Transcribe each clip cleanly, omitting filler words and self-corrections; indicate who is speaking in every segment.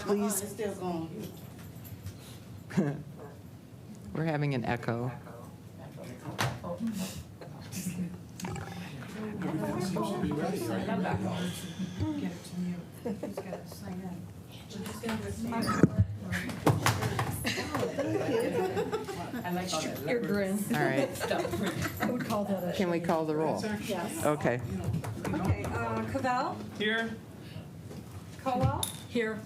Speaker 1: please?
Speaker 2: It's still going.
Speaker 1: We're having an echo.
Speaker 3: Everything seems to be ready. Are you ready?
Speaker 4: Your grin.
Speaker 1: All right.
Speaker 4: I would call that a.
Speaker 1: Can we call the roll?
Speaker 4: Yes.
Speaker 1: Okay.
Speaker 5: Okay, Cavell,
Speaker 3: Here.
Speaker 5: Colwell,
Speaker 4: Here.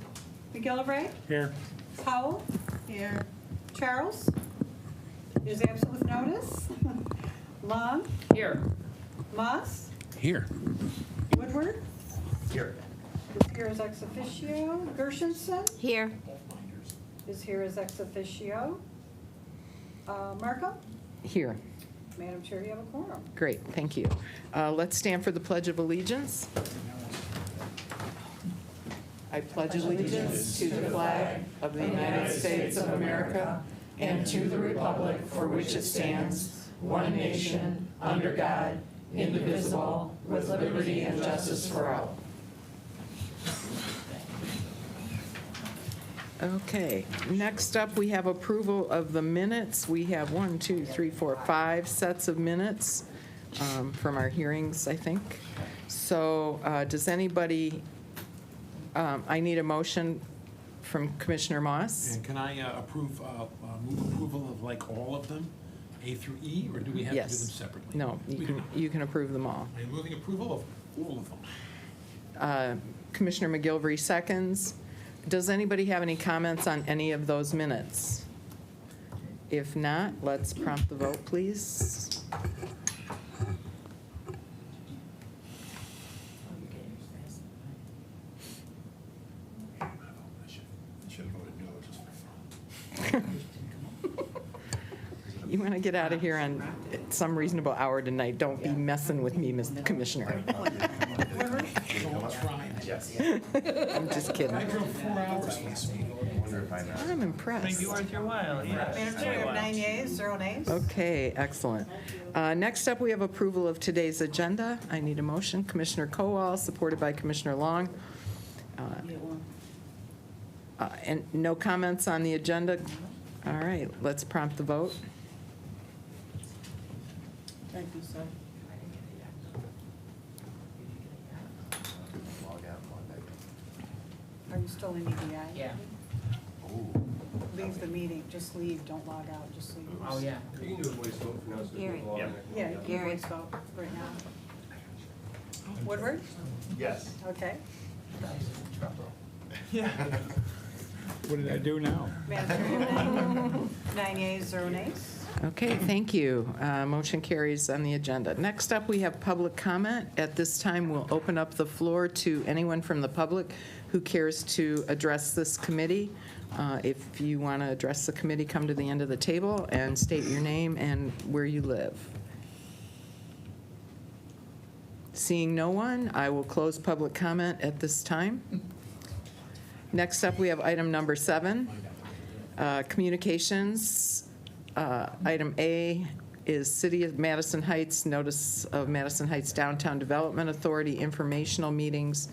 Speaker 5: McGillivray,
Speaker 3: Here.
Speaker 5: Powell,
Speaker 2: Here.
Speaker 5: Charles is absent with notice. Long,
Speaker 4: Here.
Speaker 5: Moss,
Speaker 3: Here.
Speaker 5: Woodward
Speaker 3: Here.
Speaker 5: is here as ex officio. Gershenson
Speaker 4: Here.
Speaker 5: is here as ex officio. Markham,
Speaker 1: Here.
Speaker 5: Madam Chair, you have a quorum.
Speaker 1: Great, thank you. Let's stand for the Pledge of Allegiance. I pledge allegiance to the flag of the United States of America and to the republic for which it stands, one nation, under God, indivisible, with liberty and justice for all. Okay, next up, we have approval of the minutes. We have 5 sets of minutes from our hearings, I think. So does anybody, I need a motion from Commissioner Moss.
Speaker 3: And can I move approval of like all of them, A through E, or do we have to do them
Speaker 1: Yes.
Speaker 3: separately?
Speaker 1: No,
Speaker 3: We can-
Speaker 1: you can approve them all.
Speaker 3: I'm moving approval of all of them.
Speaker 1: Commissioner McGilvery seconds. Does anybody have any comments on any of those minutes? If not, let's prompt the vote, please.
Speaker 3: I should have voted no just for fun.
Speaker 1: You want to get out of here on some reasonable hour tonight. Don't be messing with me, Mr. Commissioner. I'm just kidding.
Speaker 3: I drove 4 hours for this meeting.
Speaker 1: I'm impressed.
Speaker 6: Thank you worth your while, yeah.
Speaker 5: Madam Chair, you have 9 yeas, 0 nays.
Speaker 1: Okay, excellent. Next up, we have approval of today's agenda. I need a motion. Commissioner Kowal, supported by Commissioner Long. And no comments on the agenda? All right, let's prompt the vote.
Speaker 2: Thank you, sir.
Speaker 5: Are you still in EDI?
Speaker 6: Yeah.
Speaker 5: Leave the meeting, just leave, don't log out, just leave.
Speaker 6: Oh, yeah.
Speaker 7: You can do a voice vote for now. So
Speaker 4: Gary.
Speaker 5: Yeah, you can voice vote right now. Woodward?
Speaker 7: Yes.
Speaker 5: Okay.
Speaker 3: What did I do now?
Speaker 5: Madam Chair, you have 9 yeas, 0 nays.
Speaker 1: Okay, thank you. Motion carries on the agenda. Next up, we have public comment. At this time, we'll open up the floor to anyone from the public who cares to address this committee. If you want to address the committee, come to the end of the table and state your name and where you live. Seeing no one, I will close public comment at this time. Next up, we have item number 7, communications. Item A is City of Madison Heights, notice of Madison Heights Downtown Development Authority informational meetings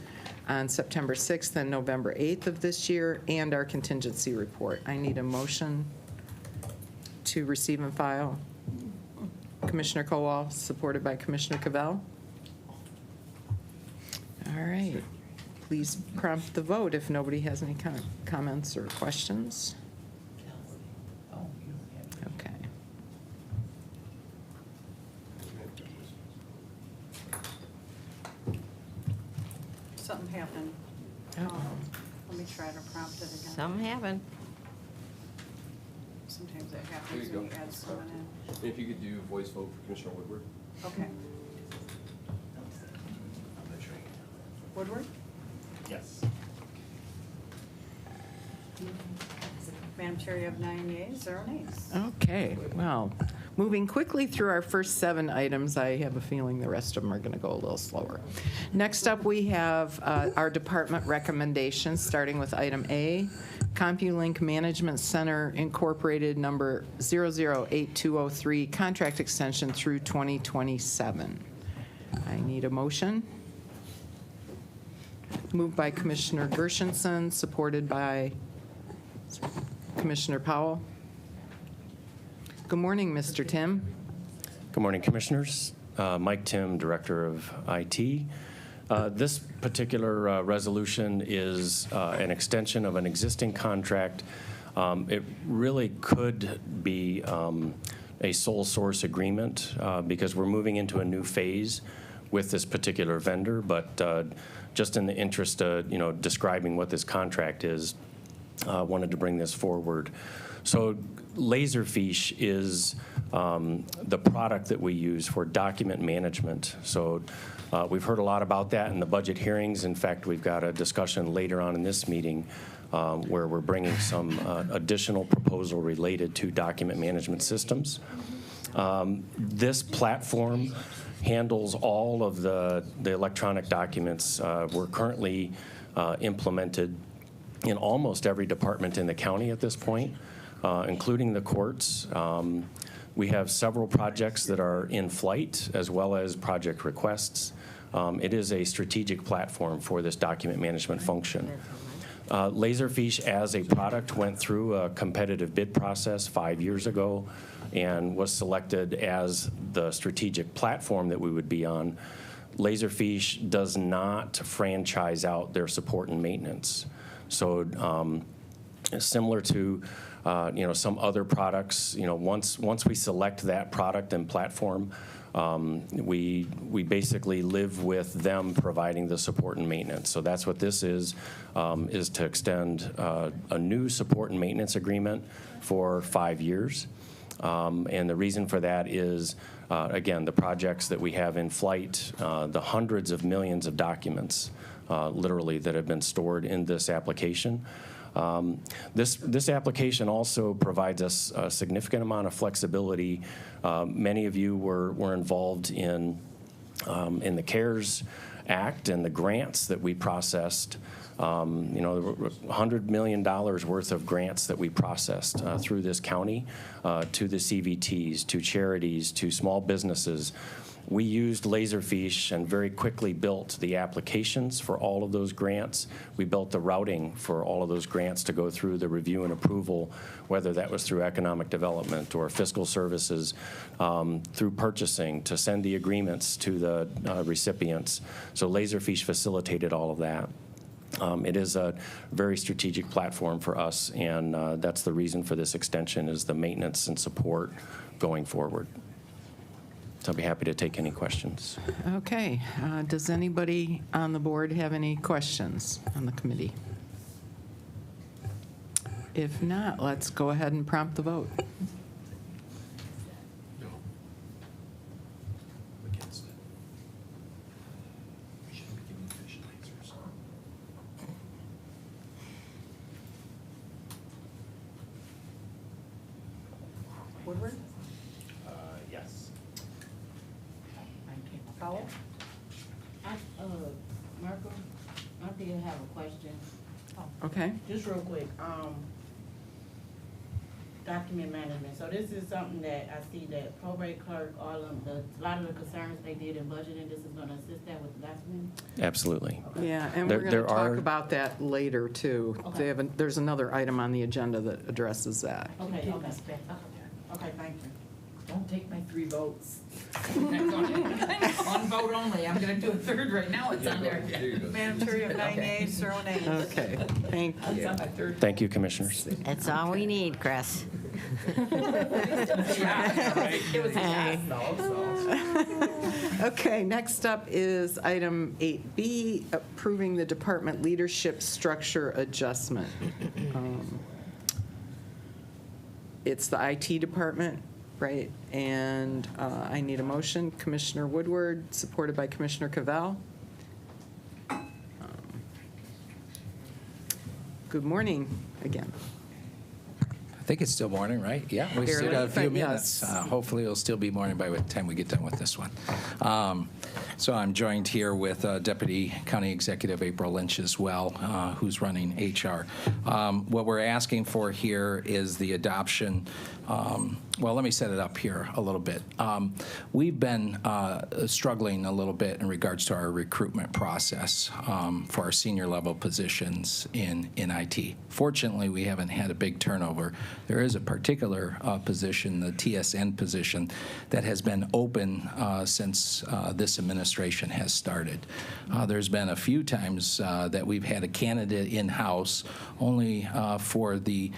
Speaker 1: on September 6th and November 8th of this year, and our contingency report. I need a motion to receive and file. Commissioner Kowal, supported by Commissioner Cavell. All right. Please prompt the vote if nobody has any comments or questions. Okay.
Speaker 5: Something happened.
Speaker 1: Uh-oh.
Speaker 5: Let me try to prompt it again.
Speaker 4: Something happened.
Speaker 5: Sometimes that
Speaker 7: There
Speaker 5: happens
Speaker 7: you
Speaker 5: when you
Speaker 7: go.
Speaker 5: add someone in.
Speaker 7: If you could do voice vote for Commissioner Woodward.
Speaker 5: Okay. Woodward?
Speaker 7: Yes.
Speaker 5: Madam Chair, you have 9 yeas, 0 nays.
Speaker 1: Okay, well, moving quickly through our first 7 items, I have a feeling the rest of them are going to go a little slower. Next up, we have our department recommendations, starting with item A, CompuLink Management Center Incorporated number 008203, contract extension through 2027. I need a motion. Moved by Commissioner Gershenson, supported by Commissioner Powell. Good morning, Mr. Tim.
Speaker 6: Good morning, Commissioners. Mike Tim, Director of IT. This particular resolution is an extension of an existing contract. It really could be a sole source agreement because we're moving into a new phase with this particular vendor, but just in the interest of describing what this contract is, wanted to bring this forward. So Laserfiche is the product that we use for document management. So we've heard a lot about that in the budget hearings. In fact, we've got a discussion later on in this meeting where we're bringing some additional proposal related to document management systems. This platform handles all of the electronic documents. We're currently implemented in almost every department in the county at this point, including the courts. We have several projects that are in flight as well as project requests. It is a strategic platform for this document management function. Laserfiche as a product went through a competitive bid process 5 years ago and was selected as the strategic platform that we would be on. Laserfiche does not franchise out their support and maintenance. So similar to some other products, once we select that product and platform, we basically live with them providing the support and maintenance. So that's what this is to extend a new support and maintenance agreement for 5 years. And the reason for that is, again, the projects that we have in flight, the hundreds of millions of documents, literally, that have been stored in this application. This application also provides us a significant amount of flexibility. Many of you were involved in the CARES Act and the grants that we processed. $100 million worth of grants that we processed through this county to the CVTs, to charities, to small businesses. We used Laserfiche and very quickly built the applications for all of those grants. We built the routing for all of those grants to go through the review and approval, whether that was through economic development or fiscal services, through purchasing, to send the agreements to the recipients. So Laserfiche facilitated all of that. It is a very strategic platform for us, and that's the reason for this extension, is the maintenance and support going forward. So I'll be happy to take any questions.
Speaker 1: Okay. Does anybody on the board have any questions on the committee? If not, let's go ahead and prompt the vote.
Speaker 3: No. Against it. We shouldn't be giving official answers.
Speaker 5: Woodward?
Speaker 7: Yes.
Speaker 5: Powell?
Speaker 2: Marco, I did have a question,
Speaker 1: Okay.
Speaker 2: just real quick. Document management, so this is something that I see that probate clerk, a lot of the concerns they did in budgeting, this is gonna assist that with the document?
Speaker 6: Absolutely.
Speaker 1: Yeah, and
Speaker 6: There-
Speaker 1: we're going to
Speaker 6: there
Speaker 1: talk
Speaker 6: are-
Speaker 1: about that later, too.
Speaker 2: Okay.
Speaker 1: There's another item on the agenda that addresses that.
Speaker 2: Okay, thank you.
Speaker 4: Don't take my 3 votes. One vote only. I'm gonna do a third right now. It's on there.
Speaker 5: Madam Chair, you have 9 yeas, 0 nays.
Speaker 1: Okay, thank
Speaker 4: It's
Speaker 1: you.
Speaker 4: on my third.
Speaker 6: Thank you, Commissioners.
Speaker 8: That's all we need, Chris.
Speaker 4: It was a yes, though, so.
Speaker 1: Okay, next up is item 8B, approving the department leadership structure adjustment. It's the IT department, right? And I need a motion. Commissioner Woodward, supported by Commissioner Cavell. Good morning again.
Speaker 9: I think it's still morning, right? Yeah, we still
Speaker 1: Barely,
Speaker 9: got a few
Speaker 1: but
Speaker 9: minutes.
Speaker 1: yes.
Speaker 9: Hopefully, it'll still be morning by the time we get done with this one. So I'm joined here with Deputy County Executive April Lynch as well, who's running HR. What we're asking for here is the adoption. Well, let me set it up here a little bit. We've been struggling a little bit in regards to our recruitment process for our senior level positions in IT. Fortunately, we haven't had a big turnover. There is a particular position, the TSN position, that has been open since this administration has started. There's been a few times that we've had a candidate in-house only for the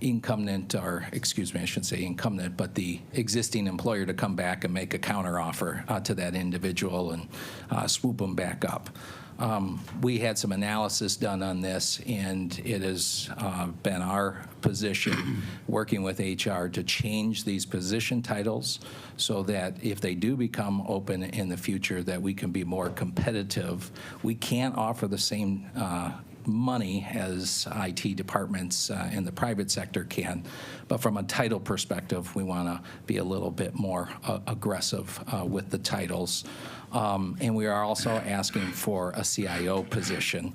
Speaker 9: incumbent, or excuse me, I shouldn't say incumbent, but the existing employer to come back and make a counteroffer to that individual and swoop them back up. We had some analysis done on this, and it has been our position, working with HR, to change these position titles so that if they do become open in the future, that we can be more competitive. We can't offer the same money as IT departments in the private sector can, but from a title perspective, we want to be a little bit more aggressive with the titles. And we are also asking for a CIO position.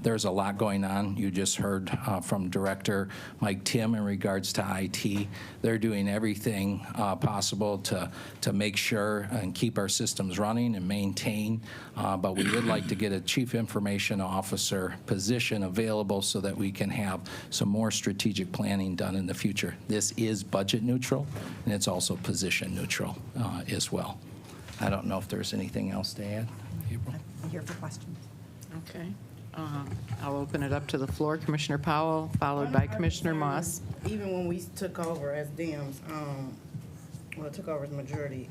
Speaker 9: There's a lot going on. You just heard from Director Mike Tim in regards to IT. They're doing everything possible to make sure and keep our systems running and maintain, but we would like to get a Chief Information Officer position available so that we can have some more strategic planning done in the future. This is budget neutral, and it's also position neutral as well. I don't know if there's anything else to add. April?
Speaker 5: I'm here for questions.
Speaker 1: Okay. I'll open it up to the floor. Commissioner Powell, followed by Commissioner Moss.
Speaker 2: Even when we took over as Dems, took over as majority,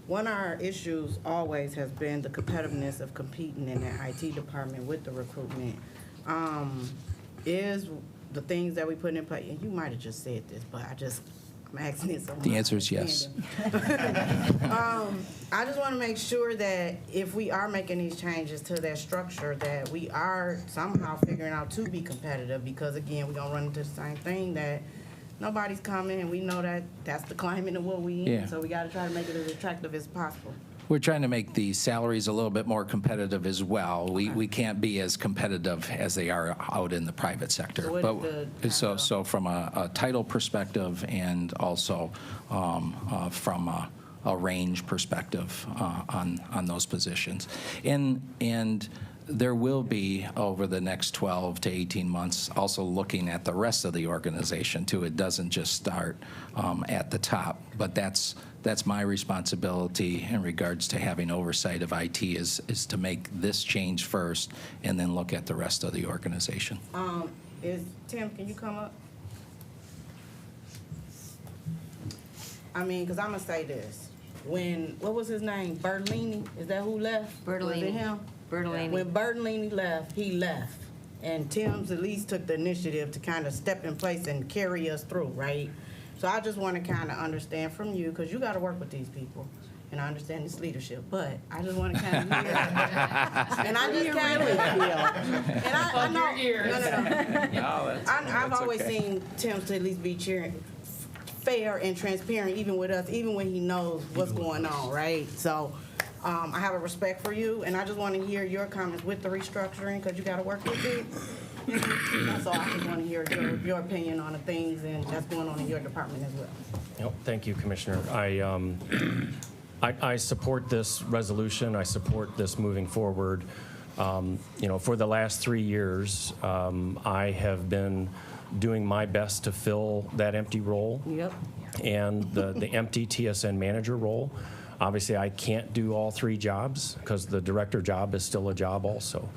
Speaker 2: one of our issues always has been the competitiveness of competing in the IT department with the recruitment. Is the things that we put in place, and you might have just said this, but I'm asking it so much.
Speaker 9: The answer is yes.
Speaker 2: I just want to make sure that if we are making these changes to that structure, that we are somehow figuring out to be competitive, because again, we're going to run into the same thing, that nobody's coming, and we know that that's the climate of what we in,
Speaker 9: Yeah.
Speaker 2: so we got to try to make it as attractive as possible.
Speaker 9: We're trying to make the salaries a little bit more competitive as well. We can't be as competitive as they are out in the private sector.
Speaker 2: So what is the
Speaker 9: So from a title perspective, and also from a range perspective on those positions. And there will be, over the next 12 to 18 months, also looking at the rest of the organization too. It doesn't just start at the top, but that's my responsibility in regards to having oversight of IT, is to make this change first and then look at the rest of the organization.
Speaker 2: Tim, can you come up? I mean, because I'm going to say this. What was his name? Bertolini? Is that who left? Was
Speaker 8: Bertolini.
Speaker 2: it him?
Speaker 8: Bertolini.
Speaker 2: When Bertolini left, he left. And Tim's at least took the initiative to kind of step in place and carry us through, right? So I just want to kind of understand from you, because you got to work with these people, and I understand this leadership, but I just want to kind of hear. And I just kind of feel. And I know. No. I've always seen Tim to at least be fair and transparent, even with us, even when he knows what's going on, right? So I have a respect for you, and I just want to hear your comments with the restructuring, because you got to work with it. That's all. I just want to hear your opinion on the things and that's going on in your department as well.
Speaker 6: Yep, thank you, Commissioner. I support this resolution. I support this moving forward. For the last 3 years, I have been doing my best to fill that empty role.
Speaker 2: Yep.
Speaker 6: And the empty TSN manager role. Obviously, I can't do all 3 jobs, because the director job is still a job also.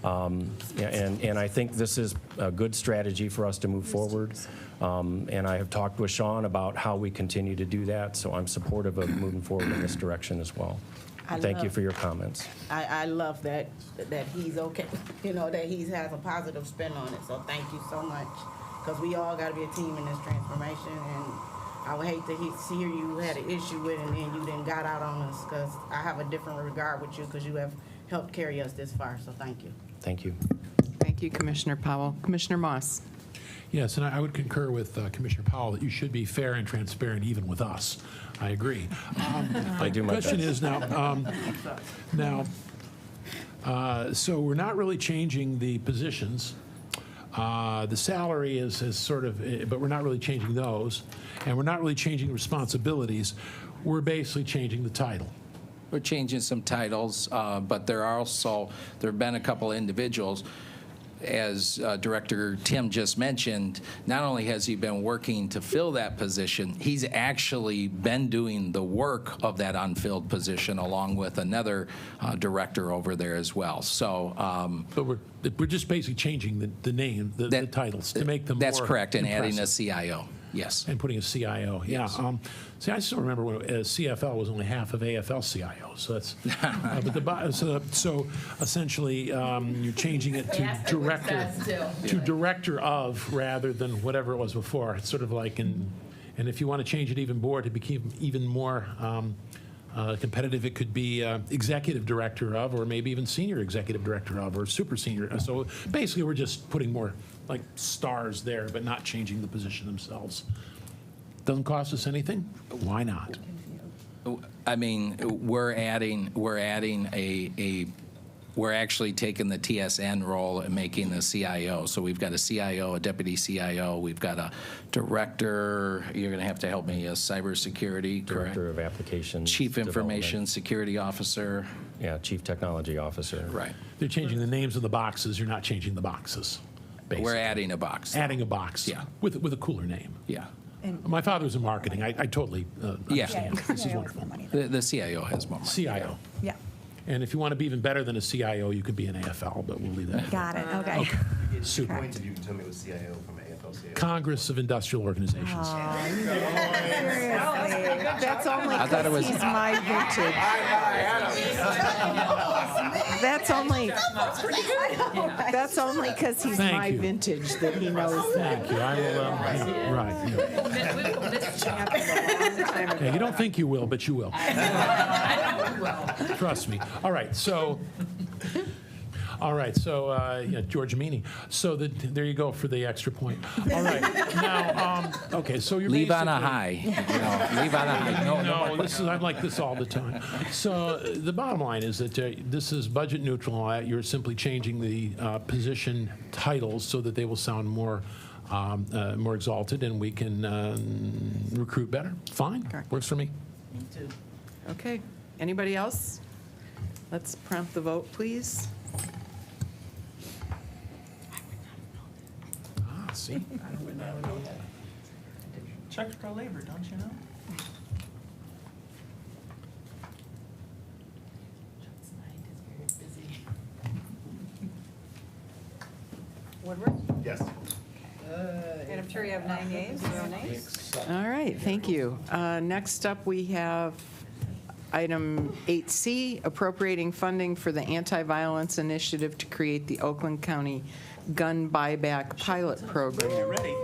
Speaker 6: And I think this is a good strategy for us to move forward. And I have talked with Sean about how we continue to do that, so I'm supportive of moving forward in this direction as well. Thank you for your comments.
Speaker 2: I love that he's okay, that he has a positive spin on it. So thank you so much, because we all got to be a team in this transformation. And I would hate to hear you had an issue with it and then you then got out on us, because I have a different regard with you, because you have helped carry us this far. So thank you.
Speaker 6: Thank you.
Speaker 1: Thank you, Commissioner Powell. Commissioner Moss.
Speaker 3: Yes, and I would concur with Commissioner Powell that you should be fair and transparent even with us. I agree.
Speaker 6: I do my best.
Speaker 3: Question is so we're not really changing the positions. The salary is sort of, but we're not really changing those, and we're not really changing responsibilities. We're basically changing the title.
Speaker 9: We're changing some titles, but there have been a couple of individuals, as Director Tim just mentioned. Not only has he been working to fill that position, he's actually been doing the work of that unfilled position along with another director over there as well. So,
Speaker 3: But we're just basically changing the name, the titles to make them more
Speaker 9: that's correct, and adding a
Speaker 3: impressive.
Speaker 9: CIO. Yes.
Speaker 3: And putting a CIO, yeah.
Speaker 9: Yes.
Speaker 3: See, I still remember when CFL was only half of AFL CIO, so that's, so essentially, you're changing it to
Speaker 4: Yes, it works
Speaker 3: director,
Speaker 4: out still.
Speaker 3: to director of, rather than whatever it was before. It's sort of like, and if you want to change it even more, to become even more competitive, it could be executive director of, or maybe even senior executive director of, or super senior. So basically, we're just putting more like stars there, but not changing the position themselves. Doesn't cost us anything. Why not?
Speaker 9: I mean, we're actually taking the TSN role and making the CIO. So we've got a CIO, a deputy CIO, we've got a director, you're going to have to help me, a cybersecurity, correct?
Speaker 6: Director of Applications
Speaker 9: Chief Information
Speaker 6: Development.
Speaker 9: Security Officer.
Speaker 6: Yeah, Chief Technology Officer.
Speaker 9: Right.
Speaker 3: They're changing the names of the boxes. You're not changing the boxes. Basically.
Speaker 9: We're adding a box.
Speaker 3: Adding a box.
Speaker 9: Yeah.
Speaker 3: With a cooler name.
Speaker 9: Yeah.
Speaker 3: My father was in marketing. I totally understand. This is wonderful.
Speaker 9: The CIO has more money.
Speaker 3: CIO.
Speaker 5: Yeah,
Speaker 3: And if you want to be even better than a CIO, you could be an AFL, but we'll leave that.
Speaker 5: got it, okay.
Speaker 3: Super.
Speaker 7: Points if you can tell me it was CIO from AFL-CIO.
Speaker 3: Congress of Industrial Organizations.
Speaker 5: Seriously,
Speaker 1: That's only
Speaker 9: I thought it was-
Speaker 1: because he's my vintage. That's only because he's
Speaker 3: Thank
Speaker 1: my
Speaker 3: you.
Speaker 1: vintage that he knows that.
Speaker 3: Thank you. I will. Right. Yeah, you don't think you will, but you will. Trust me. All right. So. Yeah, George Meany. So there you go for the extra point. All right. Now, okay. So you're
Speaker 9: Leave on a
Speaker 3: basically-
Speaker 9: high. Leave on a high.
Speaker 3: No, I'm like this all the time. So the bottom line is that this is budget neutral. You're simply changing the position titles so that they will sound more exalted, and we can recruit better. Fine, works for me.
Speaker 1: Okay. Anybody else? Let's prompt the vote, please.
Speaker 3: See,
Speaker 10: Extra labor, don't you know?
Speaker 4: Chuck's mind is very busy.
Speaker 5: Woodward?
Speaker 7: Yes.
Speaker 5: And I'm sure you have 9 yeas, 0 nays?
Speaker 1: All right, thank you. Next up, we have item 8C, appropriating funding for the anti-violence initiative to create the Oakland County Gun Buyback Pilot Program.
Speaker 10: Ready?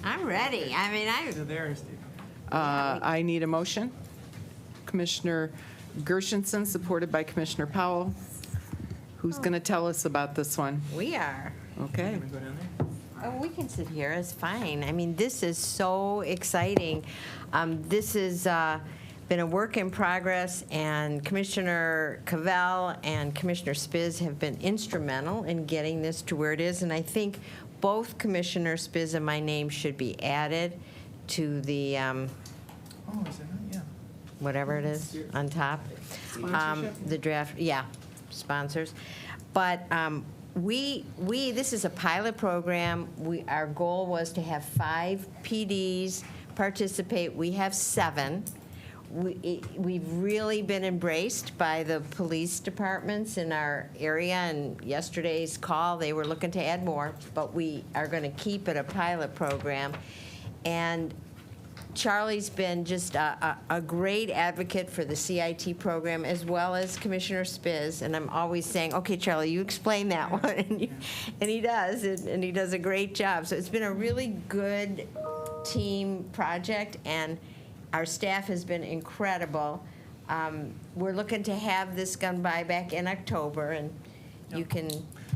Speaker 8: I'm ready. I mean,
Speaker 10: There, Steve.
Speaker 1: I need a motion. Commissioner Gershenson, supported by Commissioner Powell. Who's going to tell us about this one?
Speaker 8: we are.
Speaker 1: Okay.
Speaker 10: Go down there.
Speaker 8: Oh, we can sit here, it's fine. I mean, this is so exciting. This has been a work in progress, and Commissioner Cavell and Commissioner Spiz have been instrumental in getting this to where it is, and I think both Commissioner Spiz and my name should be added to the,
Speaker 10: Oh, is it? Yeah.
Speaker 8: whatever it is on top. The draft, yeah, sponsors. But this is a pilot program. Our goal was to have 5 PDs participate. We have 7. We've really been embraced by the police departments in our area, and yesterday's call, they were looking to add more, but we are going to keep it a pilot program. And Charlie's been just a great advocate for the CIT program, as well as Commissioner Spiz, and I'm always saying, okay, Charlie, you explain that one, and he does, and he does a great job. So it's been a really good team project, and our staff has been incredible. We're looking to have this gun buyback in October, and you can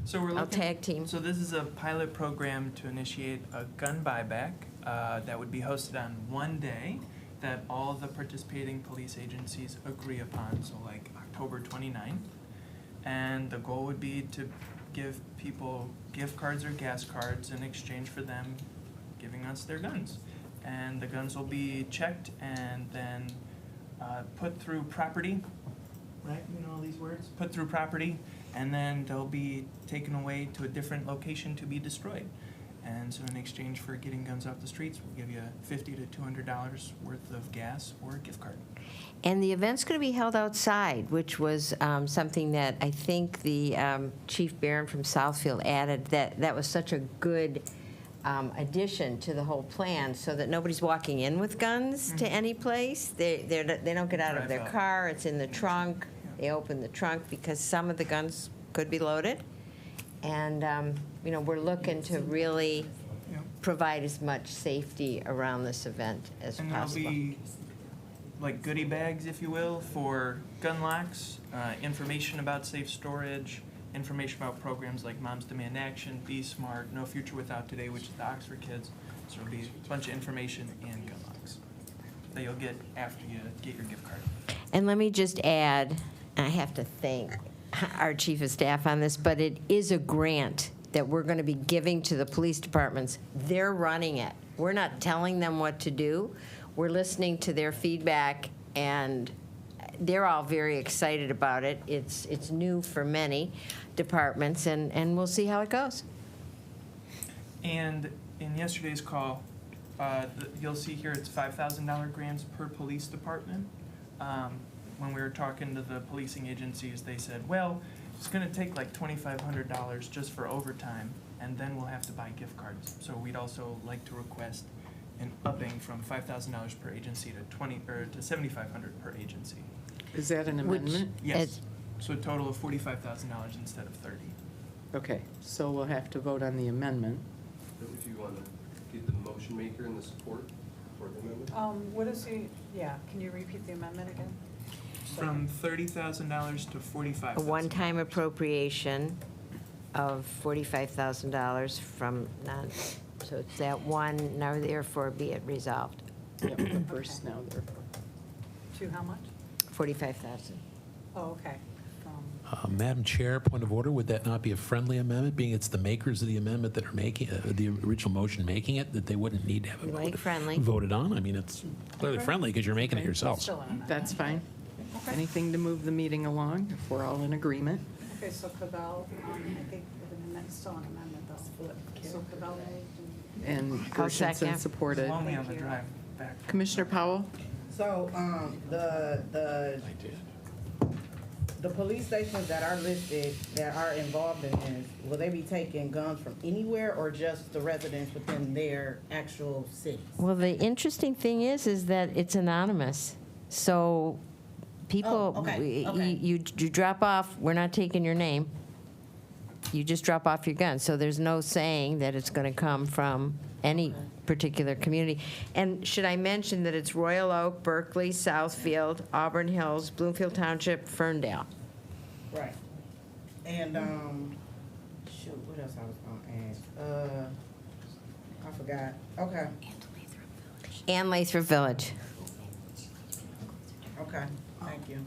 Speaker 10: So we're
Speaker 8: I'll
Speaker 10: looking.
Speaker 8: tag team.
Speaker 10: So this is a pilot program to initiate a gun buyback that would be hosted on one day that all the participating police agencies agree upon, so like October 29th. And the goal would be to give people gift cards or gas cards in exchange for them giving us their guns. And the guns will be checked and then put through property, right? You know all these words? Put through property, and then they'll be taken away to a different location to be destroyed. And so in exchange for getting guns off the streets, we'll give you $50 to $200 worth of gas or a gift card.
Speaker 8: And the event's going to be held outside, which was something that I think the Chief Barron from Southfield added, that was such a good addition to the whole plan, so that nobody's walking in with guns to any place. They don't get out of their
Speaker 10: Drive up.
Speaker 8: car, it's in the trunk. They open the trunk because some of the guns could be loaded. And, we're looking to really
Speaker 10: Yep.
Speaker 8: provide as much safety around this event as
Speaker 10: And there'll
Speaker 8: possible.
Speaker 10: be like goodie bags, if you will, for gun locks, information about safe storage, information about programs like Moms Demand Action, Be Smart, No Future Without Today, which is the Oxford Kids. So there'll be a bunch of information and gun locks that you'll get after you get your gift card.
Speaker 8: And let me just add, I have to thank our chief of staff on this, but it is a grant that we're going to be giving to the police departments. They're running it. We're not telling them what to do. We're listening to their feedback, and they're all very excited about it. It's new for many departments, and we'll see how it goes.
Speaker 10: And in yesterday's call, you'll see here it's $5,000 grants per police department. When we were talking to the policing agencies, they said, well, it's going to take like $2,500 just for overtime, and then we'll have to buy gift cards. So we'd also like to request an upping from $5,000 per agency to $7,500 per agency.
Speaker 1: Is that an
Speaker 8: Which-
Speaker 1: amendment?
Speaker 10: Yes. So a total of $45,000 instead of $30,000.
Speaker 1: Okay, so we'll have to vote on the amendment.
Speaker 7: If you want to get the motion maker and the support for the amendment?
Speaker 5: What is can you repeat the amendment again?
Speaker 10: From $30,000 to $45,000.
Speaker 8: A one-time appropriation of $45,000 from so it's that one, now therefore be it resolved,
Speaker 1: Yep, the first now, therefore.
Speaker 5: To how much?
Speaker 8: 45,000.
Speaker 5: Oh, okay. From
Speaker 3: Madam Chair, point of order, would that not be a friendly amendment, being it's the makers of the amendment that are making, the original motion making it, that they wouldn't need to have
Speaker 8: We
Speaker 3: it
Speaker 8: like friendly.
Speaker 3: voted on? I mean, it's clearly friendly because you're making it yourselves.
Speaker 5: Still an amendment.
Speaker 1: That's fine. Anything to move the meeting along, if we're all in agreement.
Speaker 5: Okay, so Cabell, I think the amendment's still an amendment though. So Cabell
Speaker 1: And
Speaker 8: I'll second.
Speaker 1: Gershenson supported.
Speaker 10: Only on the drive back.
Speaker 1: Commissioner Powell?
Speaker 2: So, the police stations that are listed, that are involved in this, will they be taking guns from anywhere or just the residents within their actual cities?
Speaker 8: Well, the interesting thing is that it's anonymous. So people,
Speaker 2: Oh, okay, okay.
Speaker 8: you drop off, we're not taking your name. You just drop off your gun. So there's no saying that it's going to come from any particular community. And should I mention that it's Royal Oak, Berkeley, Southfield, Auburn Hills, Bloomfield Township, Ferndale.
Speaker 2: Right. And, shoot, what else I was gonna ask? I forgot. Okay,
Speaker 8: And Lathrop Village.
Speaker 2: okay, thank you.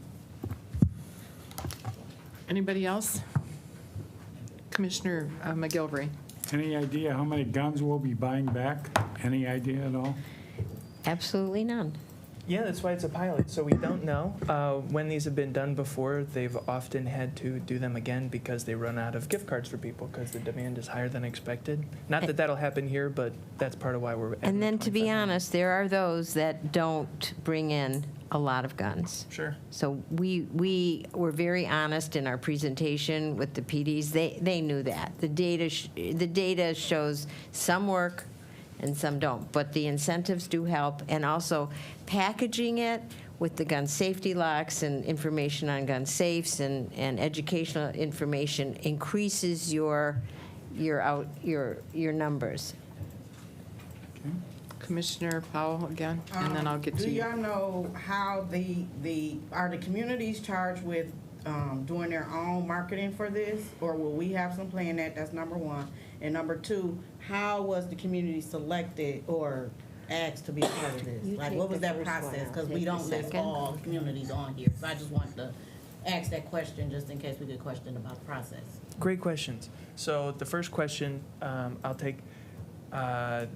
Speaker 1: Anybody else? Commissioner McGilvery?
Speaker 11: Any idea how many guns we'll be buying back? Any idea at all?
Speaker 8: Absolutely none.
Speaker 10: Yeah, that's why it's a pilot. So we don't know. When these have been done before, they've often had to do them again because they run out of gift cards for people because the demand is higher than expected. Not that that'll happen here, but that's part of why we're adding
Speaker 8: And then, to be
Speaker 10: 25.
Speaker 8: honest, there are those that don't bring in a lot of guns.
Speaker 10: Sure.
Speaker 8: So we were very honest in our presentation with the PDs. They knew that. The data shows some work and some don't, but the incentives do help. And also packaging it with the gun safety locks and information on gun safes and educational information increases your numbers.
Speaker 1: Commissioner Powell again, and then I'll get to
Speaker 2: Do
Speaker 1: you.
Speaker 2: y'all know how are the communities charged with doing their own marketing for this? Or will we have some play in that? That's number one. And number two, how was the community selected or asked to be a part of this?
Speaker 8: You
Speaker 2: Like,
Speaker 8: take
Speaker 2: what was
Speaker 8: the
Speaker 2: that
Speaker 8: first one,
Speaker 2: process?
Speaker 8: I'll
Speaker 2: Because we
Speaker 8: take the
Speaker 2: don't list
Speaker 8: second.
Speaker 2: all communities on here. So I just want to ask that question just in case we get questioned about the process.
Speaker 10: Great questions. So the first question, I'll take our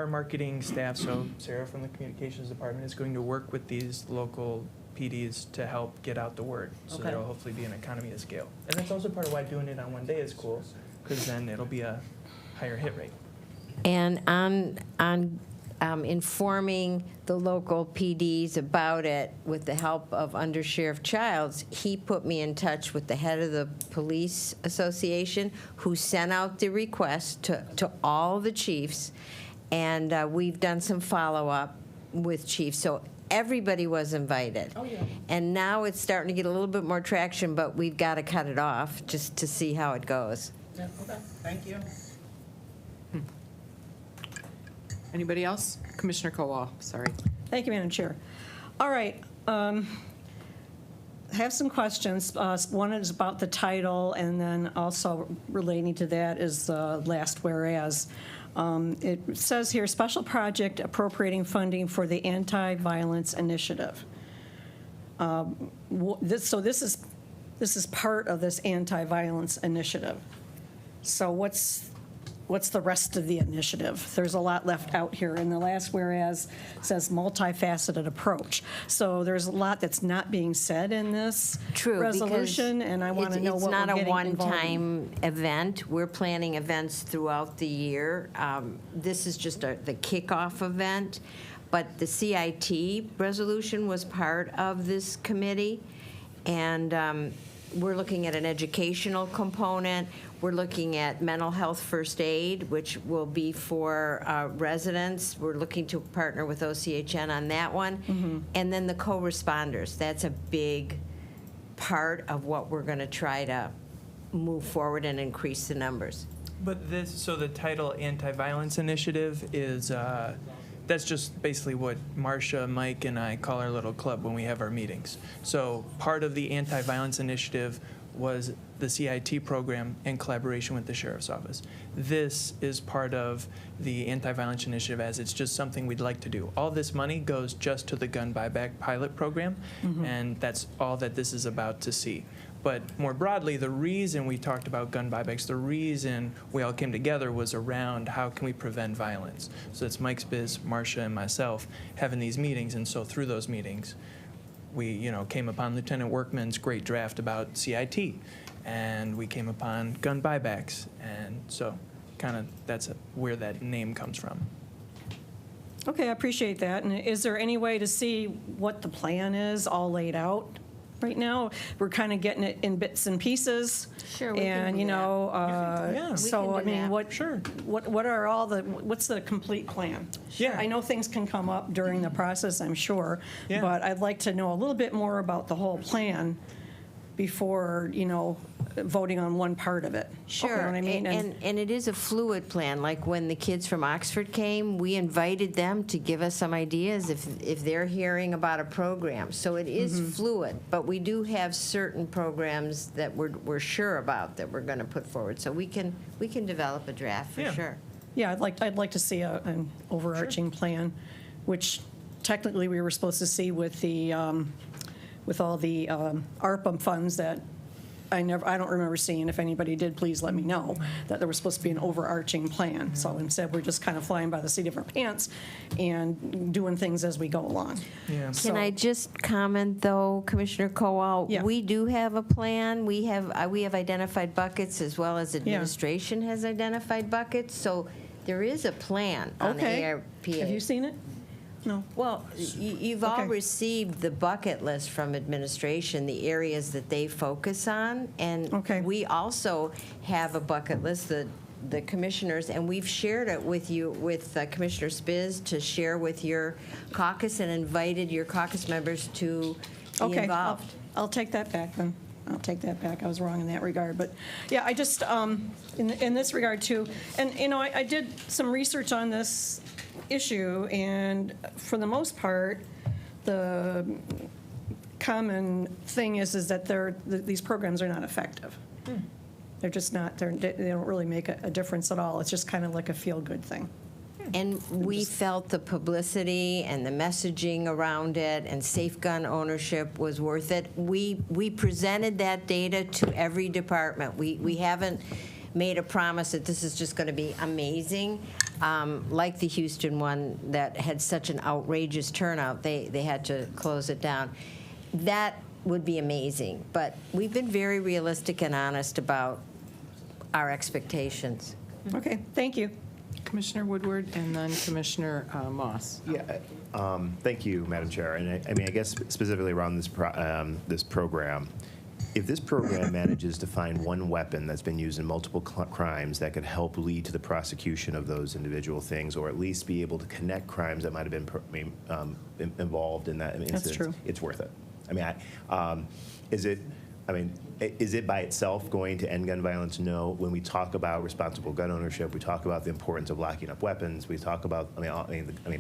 Speaker 10: marketing staff, so Sarah from the communications department is going to work with these local PDs to help get out the word. So
Speaker 2: Okay.
Speaker 10: there'll hopefully be an economy of scale. And that's also part of why doing it on one day is cool, because then it'll be a higher hit rate.
Speaker 8: And on informing the local PDs about it with the help of Under Sheriff Childs, he put me in touch with the head of the police association, who sent out the request to all the chiefs, and we've done some follow-up with chiefs. So everybody was invited.
Speaker 2: Oh, yeah.
Speaker 8: And now it's starting to get a little bit more traction, but we've got to cut it off just to see how it goes.
Speaker 2: Yeah, okay, thank you.
Speaker 1: Anybody else? Commissioner Kowal, sorry.
Speaker 5: Thank you, Madam Chair. All right. I have some questions. One is about the title, and then also relating to that is the last whereas. It says here, special project appropriating funding for the anti-violence initiative. So this is part of this anti-violence initiative. So what's the rest of the initiative? There's a lot left out here. And the last whereas says multifaceted approach. So there's a lot that's not being said in this
Speaker 8: True,
Speaker 5: resolution, and I want to know what we're getting
Speaker 8: It's not a
Speaker 5: involved in.
Speaker 8: one-time event. We're planning events throughout the year. This is just the kickoff event, but the CIT resolution was part of this committee, and we're looking at an educational component. We're looking at mental health first aid, which will be for residents. We're looking to partner with OCHN on that one. And then the co-responders. That's a big part of what we're going to try to move forward and increase the numbers.
Speaker 10: But so the title Anti-Violence Initiative is, that's just basically what Marcia, Mike, and I call our little club when we have our meetings. So part of the Anti-Violence Initiative was the CIT program in collaboration with the Sheriff's Office. This is part of the Anti-Violence Initiative, as it's just something we'd like to do. All this money goes just to the gun buyback pilot program, and that's all that this is about to see. But more broadly, the reason we talked about gun buybacks, the reason we all came together was around how can we prevent violence. So it's Mike's biz, Marcia, and myself having these meetings, and so through those meetings, we came upon Lieutenant Workman's great draft about CIT, and we came upon gun buybacks, and so kind of that's where that name comes from.
Speaker 5: Okay, I appreciate that. And is there any way to see what the plan is all laid out right now? We're kind of getting it in bits and pieces.
Speaker 8: Sure, we can
Speaker 5: And,
Speaker 8: do
Speaker 5: you
Speaker 8: that.
Speaker 5: know,
Speaker 10: Yeah. We
Speaker 5: so,
Speaker 8: can
Speaker 5: I
Speaker 8: do
Speaker 5: mean,
Speaker 8: that.
Speaker 5: what are all the, what's the complete plan?
Speaker 10: Yeah.
Speaker 5: I know things can come up during the process, I'm sure.
Speaker 10: Yeah.
Speaker 5: But I'd like to know a little bit more about the whole plan before, voting on one part of it.
Speaker 8: Sure,
Speaker 5: You know what I mean?
Speaker 8: and it is a fluid plan. Like when the kids from Oxford came, we invited them to give us some ideas if they're hearing about a program. So it is fluid, but we do have certain programs that we're sure about that we're going to put forward. So we can develop a draft for
Speaker 10: Yeah.
Speaker 8: sure.
Speaker 5: Yeah, I'd like to see an overarching plan, which technically we were supposed to see with all the ARPA funds that I don't remember seeing. If anybody did, please let me know that there was supposed to be an overarching plan. So instead, we're just kind of flying by the seat of our pants and doing things as we go along.
Speaker 10: Yeah.
Speaker 8: Can I just comment, though, Commissioner Kowal?
Speaker 5: Yeah.
Speaker 8: We do have a plan. We have identified buckets, as well as administration has identified buckets. So there is a plan on the
Speaker 5: Okay.
Speaker 8: ARPA.
Speaker 5: Have you seen it? No.
Speaker 8: Well, you've all
Speaker 5: Okay.
Speaker 8: received the bucket list from administration, the areas that they focus on. And
Speaker 5: Okay.
Speaker 8: we also have a bucket list, the commissioners, and we've shared it with you, with Commissioner Spiz, to share with your caucus, and invited your caucus members to be
Speaker 5: Okay.
Speaker 8: involved.
Speaker 5: I'll take that back then. I'll take that back. I was wrong in that regard. But, yeah, I just, in this regard, too, and, I did some research on this issue, and for the most part, the common thing is that these programs are not effective. They're just not, they don't really make a difference at all. It's just kind of like a feel-good thing.
Speaker 8: And we felt the publicity and the messaging around it and safe gun ownership was worth it. We presented that data to every department. We haven't made a promise that this is just going to be amazing. Like the Houston one that had such an outrageous turnout, they had to close it down. That would be amazing, but we've been very realistic and honest about our expectations.
Speaker 5: Okay, thank you.
Speaker 1: Commissioner Woodward and then Commissioner Moss.
Speaker 12: Yeah, thank you, Madam Chair. And I mean, I guess specifically around this this program, if this program manages to find one weapon that's been used in multiple crimes that could help lead to the prosecution of those individual things, or at least be able to connect crimes that might have been involved in that incident,
Speaker 5: That's true.
Speaker 12: it's worth it. I mean, is it by itself going to end gun violence? No. When we talk about responsible gun ownership, we talk about the importance of locking up weapons. We talk about,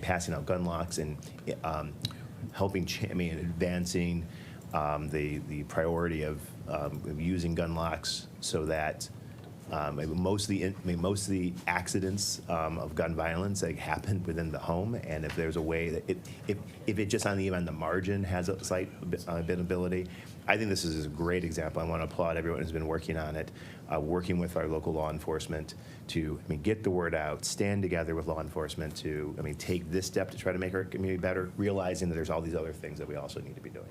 Speaker 12: passing out gun locks and helping, advancing the priority of using gun locks so that most of the accidents of gun violence happen within the home, and if there's a way that if it just on the margin has a slight ability, I think this is a great example. I want to applaud everyone who's been working on it, working with our local law enforcement to get the word out, stand together with law enforcement to take this step to try to make our community better, realizing that there's all these other things that we also need to be doing.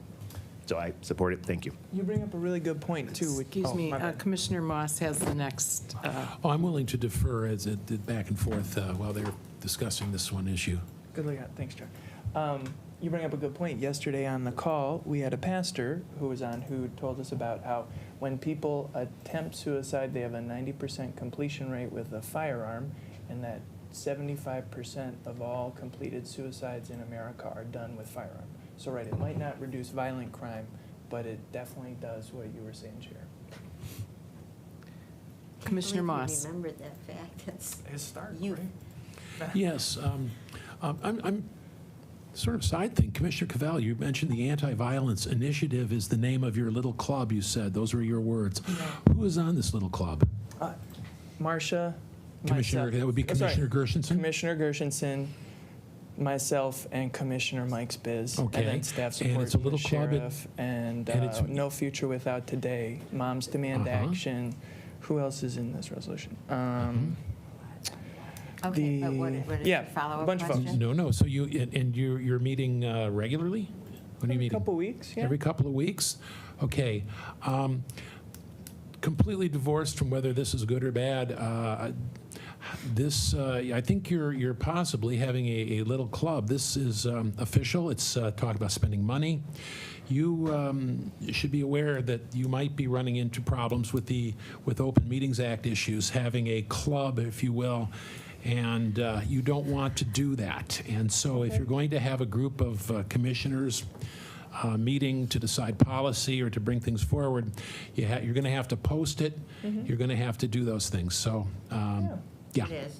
Speaker 12: So I support it. Thank you.
Speaker 10: You bring up a really good point, too.
Speaker 1: Excuse me, Commissioner Moss has the next.
Speaker 3: I'm willing to defer as it did back and forth while they're discussing this one issue.
Speaker 10: Good look at. Thanks, Chuck. You bring up a good point. Yesterday on the call, we had a pastor who was on who told us about how when people attempt suicide, they have a 90% completion rate with a firearm, and that 75% of all completed suicides in America are done with firearm. So, right, it might not reduce violent crime, but it definitely does what you were saying, Chair.
Speaker 1: Commissioner
Speaker 8: I
Speaker 1: Moss.
Speaker 8: remembered that fact. That's
Speaker 10: Historical,
Speaker 8: youth.
Speaker 10: right?
Speaker 3: Yes, I'm sort of side thing. Commissioner Cavell, you mentioned the Anti-Violence Initiative is the name of your little club, you said. Those were your words. Who is on this little club?
Speaker 10: Marcia.
Speaker 3: Commissioner,
Speaker 10: myself-
Speaker 3: that would be Commissioner Gershenson?
Speaker 10: Commissioner Gershenson, myself, and Commissioner Mike's Biz.
Speaker 3: Okay.
Speaker 10: And then staff
Speaker 3: And
Speaker 10: support
Speaker 3: it's a
Speaker 10: from the
Speaker 3: little club at-
Speaker 10: sheriff, and
Speaker 3: it's-
Speaker 10: No Future Without Today, Moms Demand Action. Who else is in this resolution?
Speaker 8: Okay, but what is
Speaker 10: yeah,
Speaker 8: your follow-up
Speaker 10: a bunch of folks.
Speaker 8: question?
Speaker 3: No. So you're meeting regularly? When are you
Speaker 10: Every
Speaker 3: meeting?
Speaker 10: couple weeks, yeah.
Speaker 3: Every couple of weeks? Okay. Completely divorced from whether this is good or bad. I think you're possibly having a little club. This is official. It's talk about spending money. You should be aware that you might be running into problems with Open Meetings Act issues, having a club, if you will, and you don't want to do that. And so if you're going to have a group of commissioners meeting to decide policy or to bring things forward, you're going to have to post it. You're going to have to do those things. So, yeah.
Speaker 8: It is.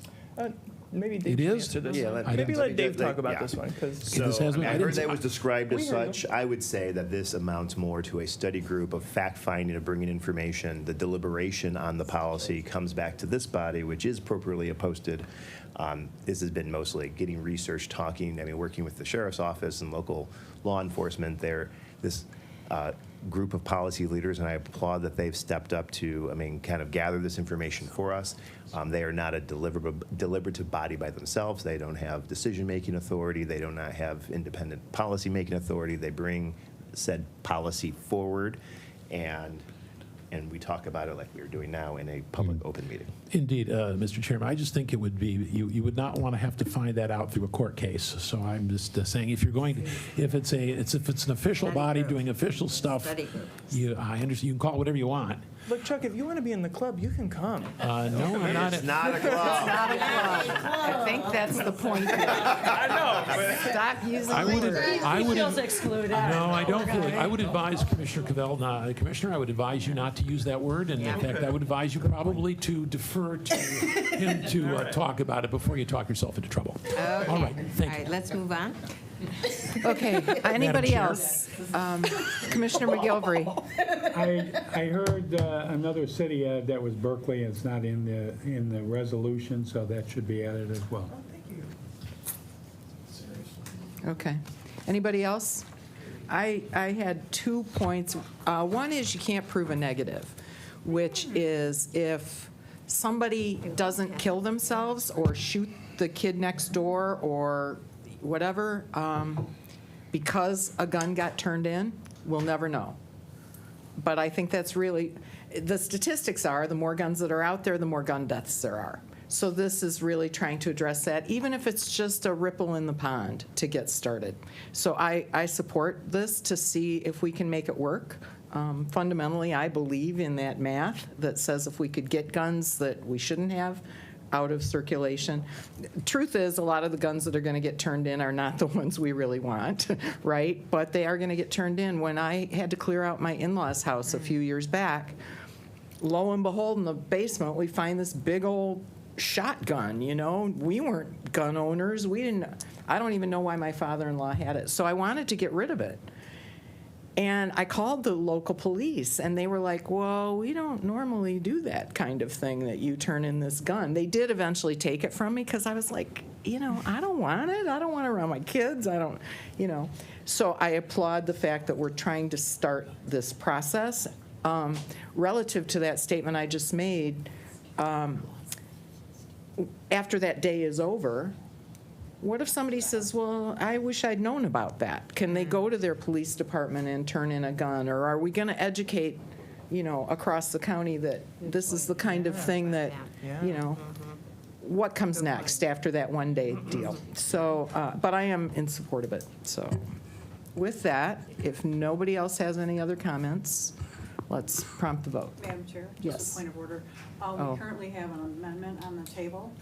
Speaker 10: Maybe Dave
Speaker 3: It
Speaker 10: can
Speaker 3: is?
Speaker 10: answer this
Speaker 12: Yeah,
Speaker 10: one.
Speaker 12: let-
Speaker 10: Maybe let Dave talk about
Speaker 12: yeah.
Speaker 10: this one, because
Speaker 12: So,
Speaker 3: This has been-
Speaker 12: I
Speaker 3: I
Speaker 12: heard
Speaker 3: didn't-
Speaker 12: that was described as
Speaker 10: We heard
Speaker 12: such. I would say that this amounts more to a study group of fact-finding, of bringing information. The deliberation on the policy comes back to this body, which is appropriately posted. This has been mostly getting research, talking, working with the sheriff's office and local law enforcement. This group of policy leaders, and I applaud that they've stepped up to, kind of gather this information for us. They are not a deliberative body by themselves. They don't have decision-making authority. They do not have independent policy-making authority. They bring said policy forward, and we talk about it like we are doing now in a public open meeting.
Speaker 3: Indeed, Mr. Chairman, I just think it would be, you would not want to have to find that out through a court case. So I'm just saying, if you're going to, if it's an official body doing official stuff,
Speaker 8: Study group.
Speaker 3: I understand, you can call it whatever you want.
Speaker 10: look, Chuck, if you want to be in the club, you can come.
Speaker 3: No, I'm not.
Speaker 12: It's not a club.
Speaker 1: Not a club. I think that's the point here.
Speaker 10: I know, but
Speaker 1: Stop using
Speaker 3: I would,
Speaker 1: words.
Speaker 3: I would.
Speaker 5: feels excluded.
Speaker 3: No, I don't feel it. I would advise Commissioner Cavell, Commissioner, I would advise you not to use that word. And in fact, I would advise you probably to defer to him to talk about it before you talk yourself into trouble.
Speaker 8: Okay.
Speaker 3: All right, thank
Speaker 8: All
Speaker 3: you.
Speaker 8: right, let's move on.
Speaker 1: Okay, anybody
Speaker 3: Chair.
Speaker 1: else? Commissioner McGilvery.
Speaker 11: I heard another city added that was Berkeley, and it's not in the resolution, so that should be added as well.
Speaker 1: Okay. Anybody else? I had 2 points. One is you can't prove a negative, which is if somebody doesn't kill themselves or shoot the kid next door or whatever, because a gun got turned in, we'll never know. But I think that's really, the statistics are, the more guns that are out there, the more gun deaths there are. So this is really trying to address that, even if it's just a ripple in the pond to get started. So I support this to see if we can make it work. Fundamentally, I believe in that math that says if we could get guns that we shouldn't have out of circulation. Truth is, a lot of the guns that are going to get turned in are not the ones we really want, right? But they are going to get turned in. When I had to clear out my in-laws' house a few years back, lo and behold, in the basement, we find this big old shotgun, you know? We weren't gun owners. I don't even know why my father-in-law had it. So I wanted to get rid of it. And I called the local police, and they were like, well, we don't normally do that kind of thing, that you turn in this gun. They did eventually take it from me because I was like, you know, I don't want it. I don't want it around my kids. I don't, you know. So I applaud the fact that we're trying to start this process. Relative to that statement I just made, after that day is over, what if somebody says, well, I wish I'd known about that? Can they go to their police department and turn in a gun? Or are we going to educate, you know, across the county that this is the kind of thing that, you know, what comes next after that one-day deal? So, but I am in support of it. So with that, if nobody else has any other comments, let's prompt the vote.
Speaker 13: Madam Chair?
Speaker 1: Yes.
Speaker 13: Just a point of order.
Speaker 1: Oh.
Speaker 13: We currently have an amendment on the table,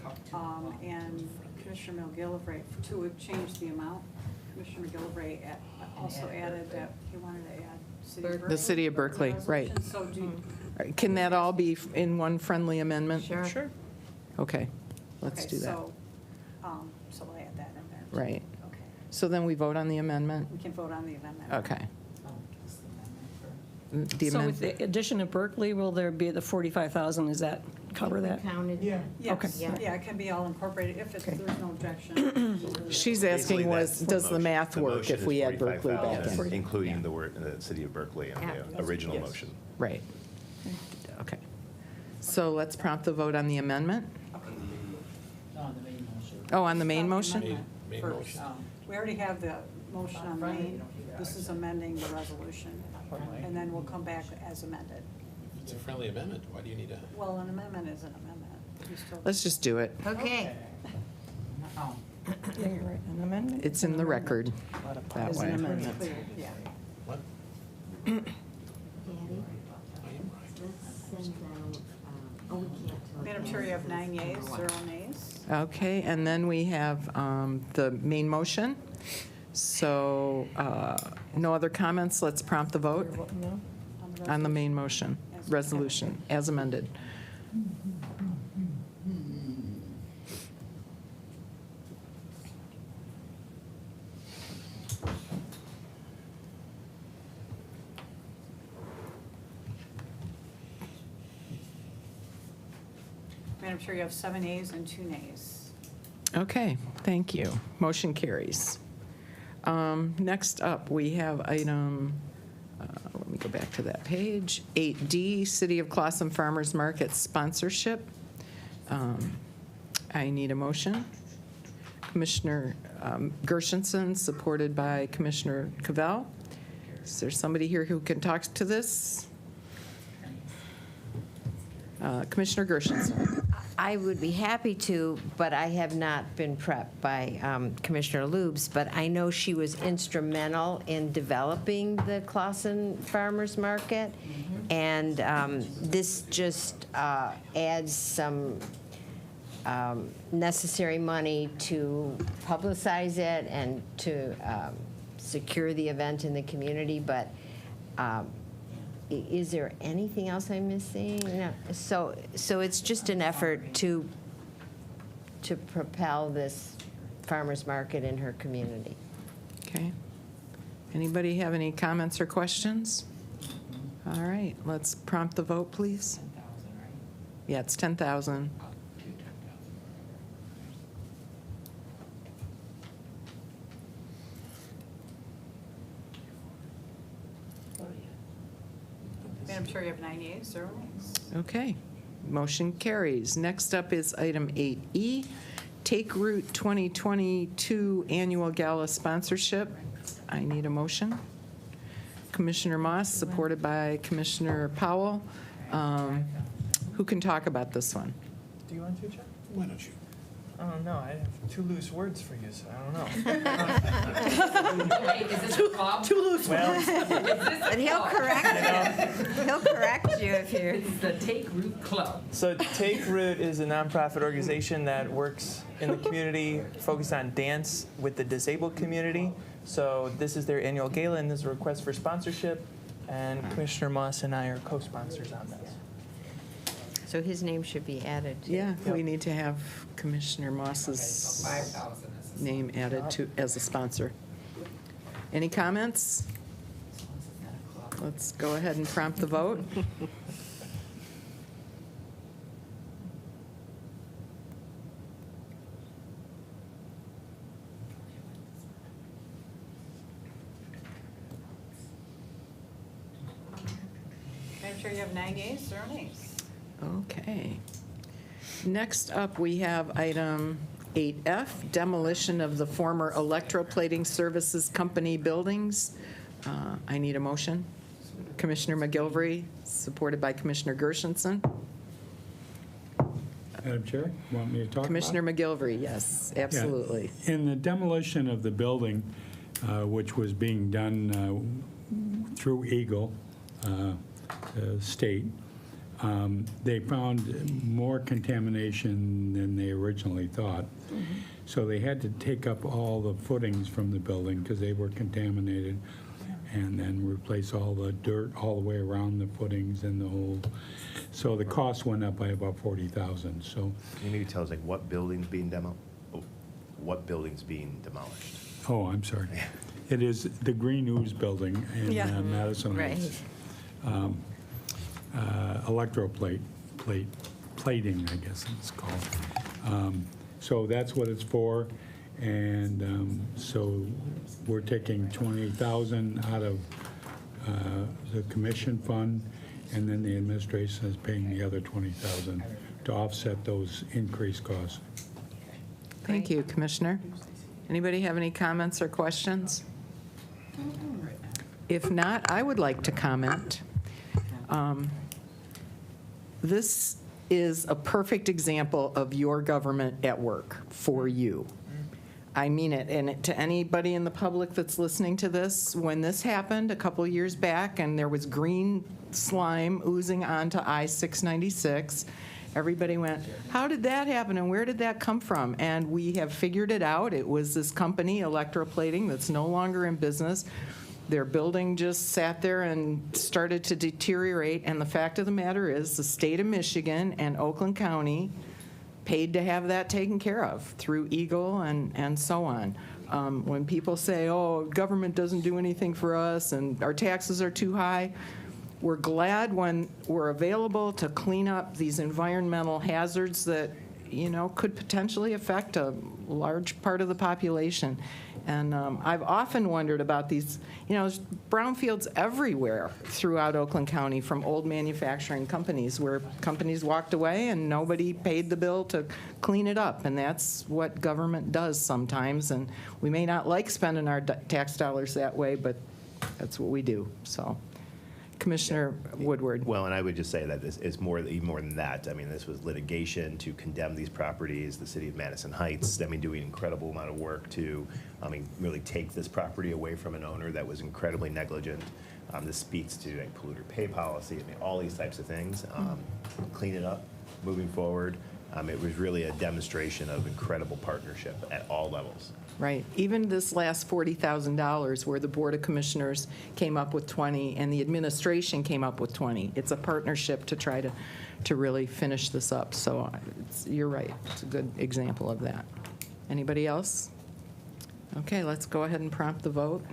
Speaker 13: and Commissioner McGillivray, to change the amount, Commissioner McGillivray also added that he wanted to add City of Berkeley.
Speaker 1: The City of Berkeley,
Speaker 13: to the
Speaker 1: right.
Speaker 13: resolution. So do you,
Speaker 1: Can that all be in one friendly amendment?
Speaker 8: Sure.
Speaker 1: Okay, let's do that.
Speaker 13: So we'll add that in there.
Speaker 1: Right.
Speaker 13: Okay.
Speaker 1: So then we vote on the amendment?
Speaker 13: We can vote on the amendment.
Speaker 1: Okay. The
Speaker 5: So with
Speaker 1: amendment,
Speaker 5: the addition of Berkeley, will there be the 45,000, does that cover that?
Speaker 8: Counted?
Speaker 13: Yes,
Speaker 5: Okay.
Speaker 13: yeah, it can be all incorporated if there's no objection.
Speaker 1: she's asking
Speaker 12: Basically,
Speaker 1: was,
Speaker 12: that's the
Speaker 1: does the
Speaker 12: motion.
Speaker 1: math
Speaker 12: The
Speaker 1: work
Speaker 12: motion
Speaker 1: if
Speaker 12: is
Speaker 1: we add Berkeley back
Speaker 12: 45,000,
Speaker 1: in?
Speaker 12: including the word, the City of Berkeley in the original motion.
Speaker 1: Right. Okay. So let's prompt the vote on the amendment? Oh, on the main motion?
Speaker 3: Main
Speaker 13: First.
Speaker 3: motion.
Speaker 13: We already have the motion on the main. This is amending the resolution, and then we'll come back as amended.
Speaker 3: It's a friendly amendment. Why do you need a?
Speaker 13: Well, an amendment is an amendment. You still-
Speaker 1: Let's just do it.
Speaker 8: Okay.
Speaker 5: Yeah, you're right, an amendment?
Speaker 1: It's in the record that
Speaker 5: Is an
Speaker 1: way.
Speaker 5: amendment.
Speaker 13: Yeah.
Speaker 3: What?
Speaker 13: Madam Chair, you have 9 yeas, 0 nays.
Speaker 1: Okay, and then we have the main motion. So no other comments. Let's prompt the vote
Speaker 5: No?
Speaker 1: on the main motion, resolution, as amended.
Speaker 13: Madam Chair, you have 7 yeas and 2 nays.
Speaker 1: Okay, thank you. Motion carries. Next up, we have item, let me go back to that page, 8D, City of Clawson Farmers Market sponsorship. I need a motion. Commissioner Gershenson, supported by Commissioner Cavell. Is there somebody here who can talk to this? Commissioner Gershenson.
Speaker 8: I would be happy to, but I have not been prepped by Commissioner Lubes, but I know she was instrumental in developing the Clawson Farmers Market, and this just adds some necessary money to publicize it and to secure the event in the community, but is there anything else I'm missing? No. So it's just an effort to propel this farmer's market in her community.
Speaker 1: Okay. Anybody have any comments or questions? All right, let's prompt the vote, please.
Speaker 4: 10,000, right?
Speaker 1: Yeah, it's 10,000.
Speaker 13: Madam Chair, you have 9 yeas, 0 nays.
Speaker 1: Okay, motion carries. Next up is item 8E, Take Route 2022 Annual Gala Sponsorship. I need a motion. Commissioner Moss, supported by Commissioner Powell. Who can talk about this one?
Speaker 10: Do you want to, Chuck?
Speaker 3: Why don't you?
Speaker 10: I don't know. I have 2 loose words for you, so I don't know.
Speaker 4: Wait, is this a club?
Speaker 2: Too loose.
Speaker 10: Well,
Speaker 4: Is this a
Speaker 8: And he'll
Speaker 4: club?
Speaker 8: correct you. He'll correct you if you're.
Speaker 4: It's the Take Root Club.
Speaker 10: so Take Root is a nonprofit organization that works in the community, focused on dance with the disabled community. So this is their annual gala, and this is a request for sponsorship. And Commissioner Moss and I are co-sponsors on this.
Speaker 8: So his name should be added.
Speaker 1: Yeah, we need to have Commissioner Moss's
Speaker 4: 5,000 is the
Speaker 1: name added to, as a sponsor. Any comments? Let's go ahead and prompt the vote.
Speaker 13: Madam Chair, you have 9 yeas, 0 nays.
Speaker 1: Okay. Next up, we have item 8F, demolition of the former electroplating services company buildings. I need a motion. Commissioner McGilvery, supported by Commissioner Gershenson.
Speaker 11: Madam Chair, you want me to talk about it?
Speaker 1: Commissioner McGilvery, yes, absolutely.
Speaker 11: Yeah. In the demolition of the building, which was being done through Eagle State, they found more contamination than they originally thought. So they had to take up all the footings from the building because they were contaminated, and then replace all the dirt all the way around the footings and the whole. So the cost went up by about $40,000. So
Speaker 12: Can you maybe tell us, like, what building's being what building's being demolished?
Speaker 11: oh, I'm sorry. It is the Green Ooze building in
Speaker 5: Yeah.
Speaker 11: Madison
Speaker 8: Right.
Speaker 11: Heights. Plating, I guess it's called. So that's what it's for, and so we're taking $20,000 out of the commission fund, and then the administration is paying the other $20,000 to offset those increased costs.
Speaker 1: Thank you, Commissioner. Anybody have any comments or questions? If not, I would like to comment. This is a perfect example of your government at work for you. I mean it. And to anybody in the public that's listening to this, when this happened a couple years back and there was green slime oozing onto I-696, everybody went, how did that happen and where did that come from? And we have figured it out. It was this company, Electroplating, that's no longer in business. Their building just sat there and started to deteriorate, and the fact of the matter is, the state of Michigan and Oakland County paid to have that taken care of through Eagle and so on. When people say, oh, government doesn't do anything for us and our taxes are too high, we're glad when we're available to clean up these environmental hazards that, you know, could potentially affect a large part of the population. And I've often wondered about these, you know, there's brownfields everywhere throughout Oakland County from old manufacturing companies where companies walked away and nobody paid the bill to clean it up. And that's what government does sometimes. And we may not like spending our tax dollars that way, but that's what we do. So, Commissioner Woodward.
Speaker 12: Well, and I would just say that it's even more than that. I mean, this was litigation to condemn these properties. The city of Madison Heights, I mean, doing an incredible amount of work to, really take this property away from an owner that was incredibly negligent. This speaks to like polluter pay policy, all these types of things. Clean it up, moving forward. It was really a demonstration of incredible partnership at all levels.
Speaker 1: Right. Even this last $40,000 where the Board of Commissioners came up with 20 and the administration came up with 20. It's a partnership to try to really finish this up. So you're right. It's a good example of that. Anybody else? Okay, let's go ahead and prompt the vote.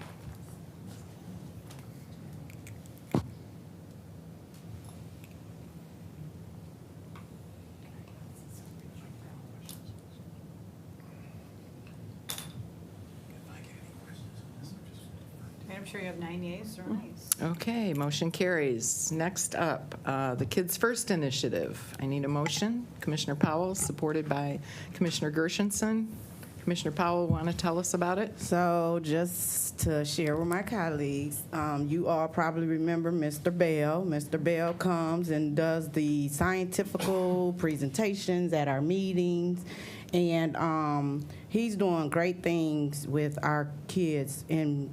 Speaker 13: I'm sure you have 9 yeas or nays.
Speaker 1: Okay, motion carries. Next up, the Kids First Initiative. I need a motion. Commissioner Powell, supported by Commissioner Gershenson. Commissioner Powell, want to tell us about it?
Speaker 2: So just to share with my colleagues, you all probably remember Mr. Bell. Mr. Bell comes and does the scientifical presentations at our meetings, and he's doing great things with our kids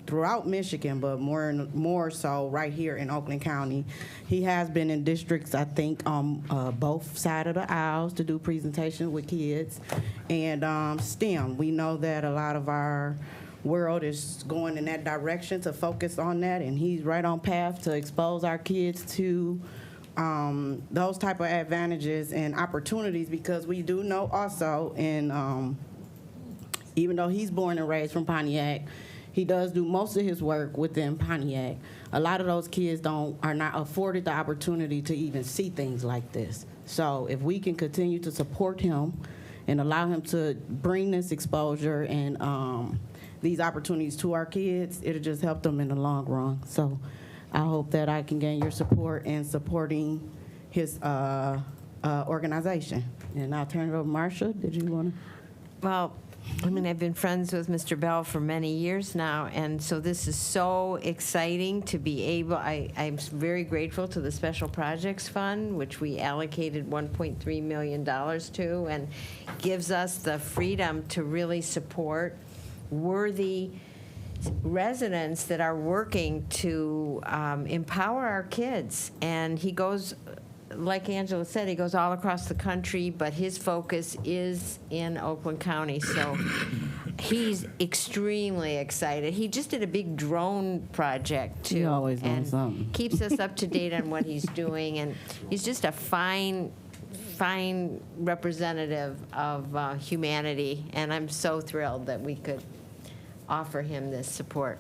Speaker 2: throughout Michigan, but more so right here in Oakland County. He has been in districts, I think, on both sides of the aisles to do presentations with kids. And STEM, we know that a lot of our world is going in that direction to focus on that, and he's right on path to expose our kids to those type of advantages and opportunities, because we do know also, and even though he's born and raised from Pontiac, he does do most of his work within Pontiac. A lot of those kids are not afforded the opportunity to even see things like this. So if we can continue to support him and allow him to bring this exposure and these opportunities to our kids, it'll just help them in the long run. So I hope that I can gain your support in supporting his organization. And I'll turn it over to Marsha. Did you want to?
Speaker 8: Well, I mean, I've been friends with Mr. Bell for many years now, and so this is so exciting to be able, I'm very grateful to the Special Projects Fund, which we allocated $1.3 million to, and gives us the freedom to really support worthy residents that are working to empower our kids. And he goes, like Angela said, he goes all across the country, but his focus is in Oakland County. So he's extremely excited. He just did a big drone project, too.
Speaker 2: He always doing
Speaker 8: and
Speaker 2: something.
Speaker 8: keeps us up to date on what he's doing. And he's just a fine representative of humanity. And I'm so thrilled that we could offer him this support,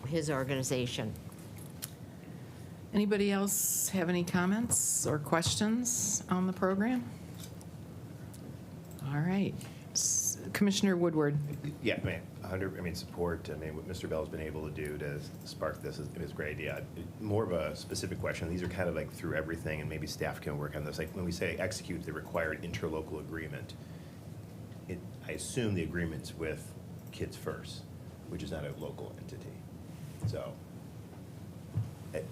Speaker 8: his organization.
Speaker 1: Anybody else have any comments or questions on the program? All right. Commissioner Woodward.
Speaker 12: Yeah, I mean, support. I mean, what Mr. Bell's been able to do to spark this is great. Yeah, more of a specific question. These are kind of like through everything, and maybe staff can work on this. Like when we say execute the required interlocal agreement, I assume the agreement's with Kids First, which is not a local entity. So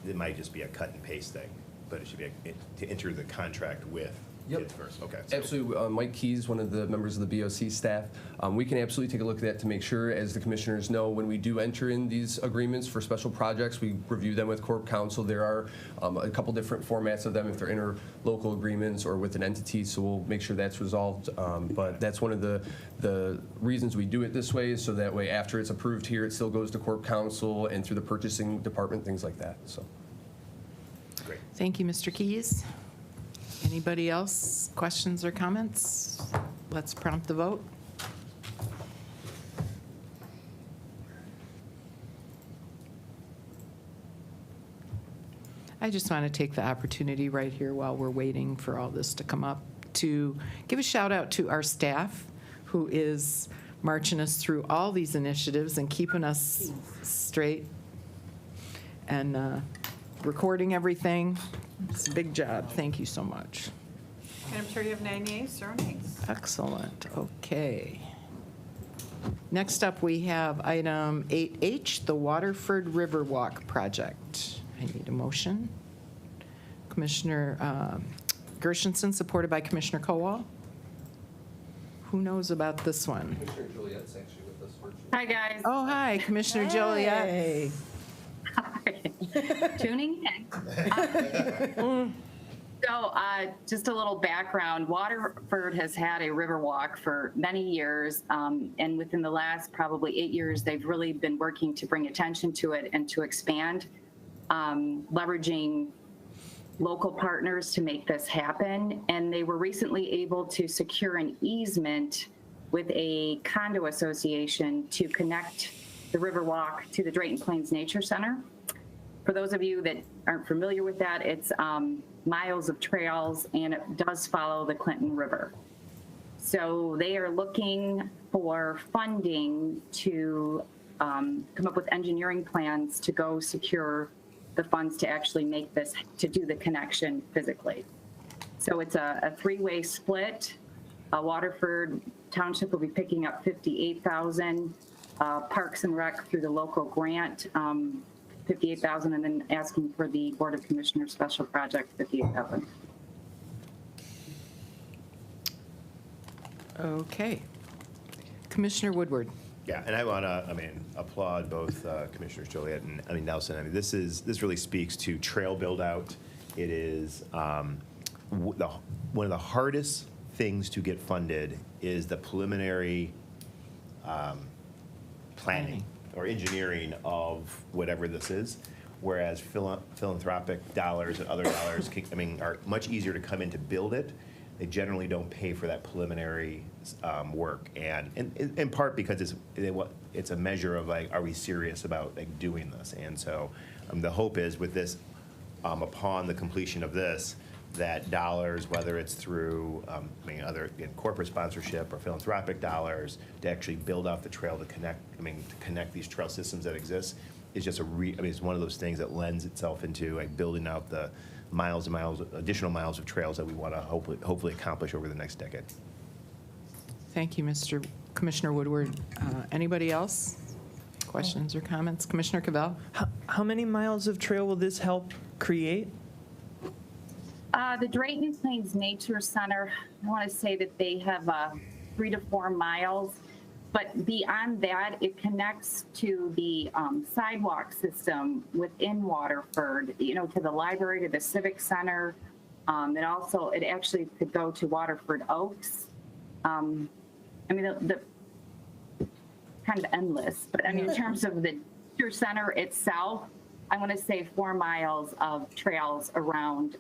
Speaker 12: it might just be a cut and paste thing, but it should be to enter the contract with Kids First. Okay. So.
Speaker 7: Absolutely. Mike Keys, one of the members of the BOC staff. We can absolutely take a look at that to make sure, as the commissioners know, when we do enter in these agreements for special projects, we review them with Corp Counsel. There are a couple different formats of them, if they're interlocal agreements or with an entity, so we'll make sure that's resolved. But that's one of the reasons we do it this way, is so that way after it's approved here, it still goes to Corp Counsel and through the purchasing department, things like that. So.
Speaker 12: Great.
Speaker 1: Thank you, Mr. Keys. Anybody else? Questions or comments? Let's prompt the vote. I just want to take the opportunity right here while we're waiting for all this to come up to give a shout out to our staff who is marching us through all these initiatives and keeping us straight and recording everything. It's a big job. Thank you so much.
Speaker 13: And I'm sure you have 9 yeas or nays.
Speaker 1: Excellent. Okay. Next up, we have item 8H, the Waterford Riverwalk project. I need a motion. Commissioner Gershenson, supported by Commissioner Kowal. Who knows about this one?
Speaker 7: Commissioner Joliet's actually with us virtually.
Speaker 14: Hi, guys.
Speaker 1: Oh, hi, Commissioner Joliet.
Speaker 2: Hey.
Speaker 14: Tuning in. So just a little background. Waterford has had a Riverwalk for many years, and within the last probably 8 years, they've really been working to bring attention to it and to expand, leveraging local partners to make this happen. And they were recently able to secure an easement with a condo association to connect the Riverwalk to the Drayton Plains Nature Center. For those of you that aren't familiar with that, it's miles of trails, and it does follow the Clinton River. So they are looking for funding to come up with engineering plans to go secure the funds to actually make this, to do the connection physically. So it's a three-way split. Waterford Township will be picking up $58,000, Parks and Rec through the local grant, $58,000, and then asking for the Board of Commissioners special project, $58,000.
Speaker 1: Okay. Commissioner Woodward.
Speaker 12: Yeah, and I want to, applaud both Commissioners Joliet and Nelson. This really speaks to trail build-out. It is one of the hardest things to get funded is the preliminary planning or engineering of whatever this is, whereas philanthropic dollars and other dollars are much easier to come in to build it. They generally don't pay for that preliminary work, and in part because it's a measure of are we serious about doing this? And so the hope is with this, upon the completion of this, that dollars, whether it's through other corporate sponsorship or philanthropic dollars, to actually build out the trail to connect these trail systems that exist, is just it's one of those things that lends itself into building out the miles and miles, additional miles of trails that we want to hopefully accomplish over the next decade.
Speaker 1: Thank you, Commissioner Woodward. Anybody else? Questions or comments? Commissioner Cavell?
Speaker 10: How many miles of trail will this help create?
Speaker 14: The Drayton Plains Nature Center, I want to say that they have 3 to 4 miles, but beyond that, it connects to the sidewalk system within Waterford, to the library, to the civic center. It actually could go to Waterford Oaks. The kind of endless, but in terms of the nature center itself, I want to say 4 miles of trails around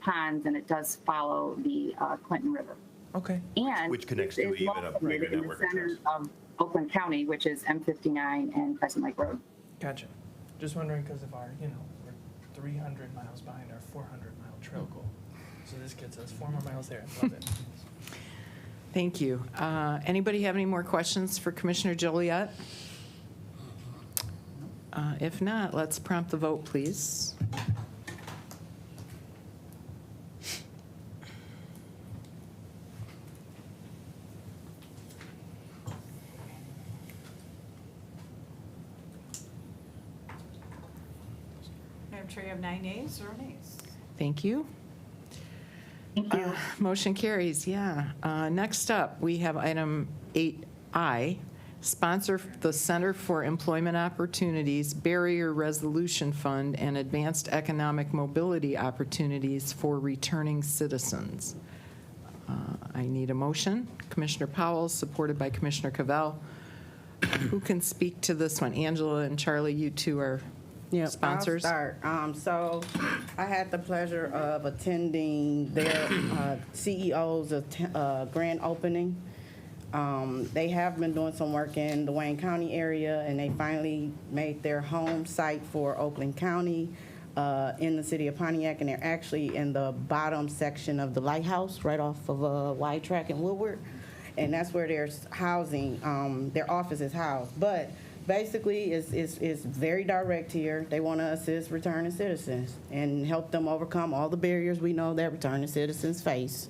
Speaker 14: ponds, and it does follow the Clinton River.
Speaker 10: Okay.
Speaker 14: And
Speaker 12: which connects to even a bigger
Speaker 14: in the
Speaker 12: network of
Speaker 14: center
Speaker 12: trails.
Speaker 14: of Oakland County, which is M59 and Crescent Lake Road.
Speaker 10: Gotcha. Just wondering because of our, we're 300 miles behind our 400-mile trail goal. So this gets us 4 more miles there. Love it.
Speaker 1: Thank you. Anybody have any more questions for Commissioner Joliet? If not, let's prompt the vote, please.
Speaker 13: Madam Chair, you have 9 ayes, 0 nays.
Speaker 1: Thank you.
Speaker 14: Thank you.
Speaker 1: Motion carries, yeah. Next up, we have item 8I, sponsor the Center for Employment Opportunities Barrier Resolution Fund and Advanced Economic Mobility Opportunities for Returning Citizens. I need a motion. Commissioner Powell, supported by Commissioner Cavell. Who can speak to this one? Angela and Charlie, you two are sponsors.
Speaker 2: I'll start. So I had the pleasure of attending their CEO's grand opening. They have been doing some work in the Wayne County area, and they finally made their home site for Oakland County in the city of Pontiac, and they're actually in the bottom section of the lighthouse right off of Wide Track in Woodward, and that's where their housing, their office is housed. But basically, it's very direct here. They want to assist returning citizens and help them overcome all the barriers we know that returning citizens face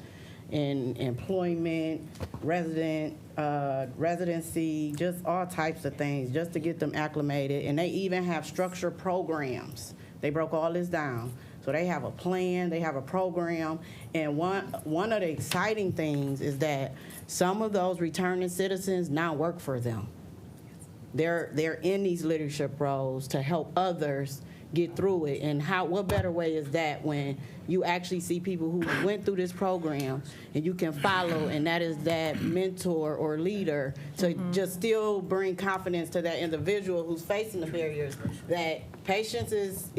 Speaker 2: in employment, residency, just all types of things, just to get them acclimated. And they even have structured programs. They broke all this down. So they have a plan, they have a program, and one of the exciting things is that some of those returning citizens now work for them. They're in these leadership roles to help others get through it. And what better way is that when you actually see people who went through this program and you can follow, and that is that mentor or leader to just still bring confidence to that individual who's facing the barriers, that patience is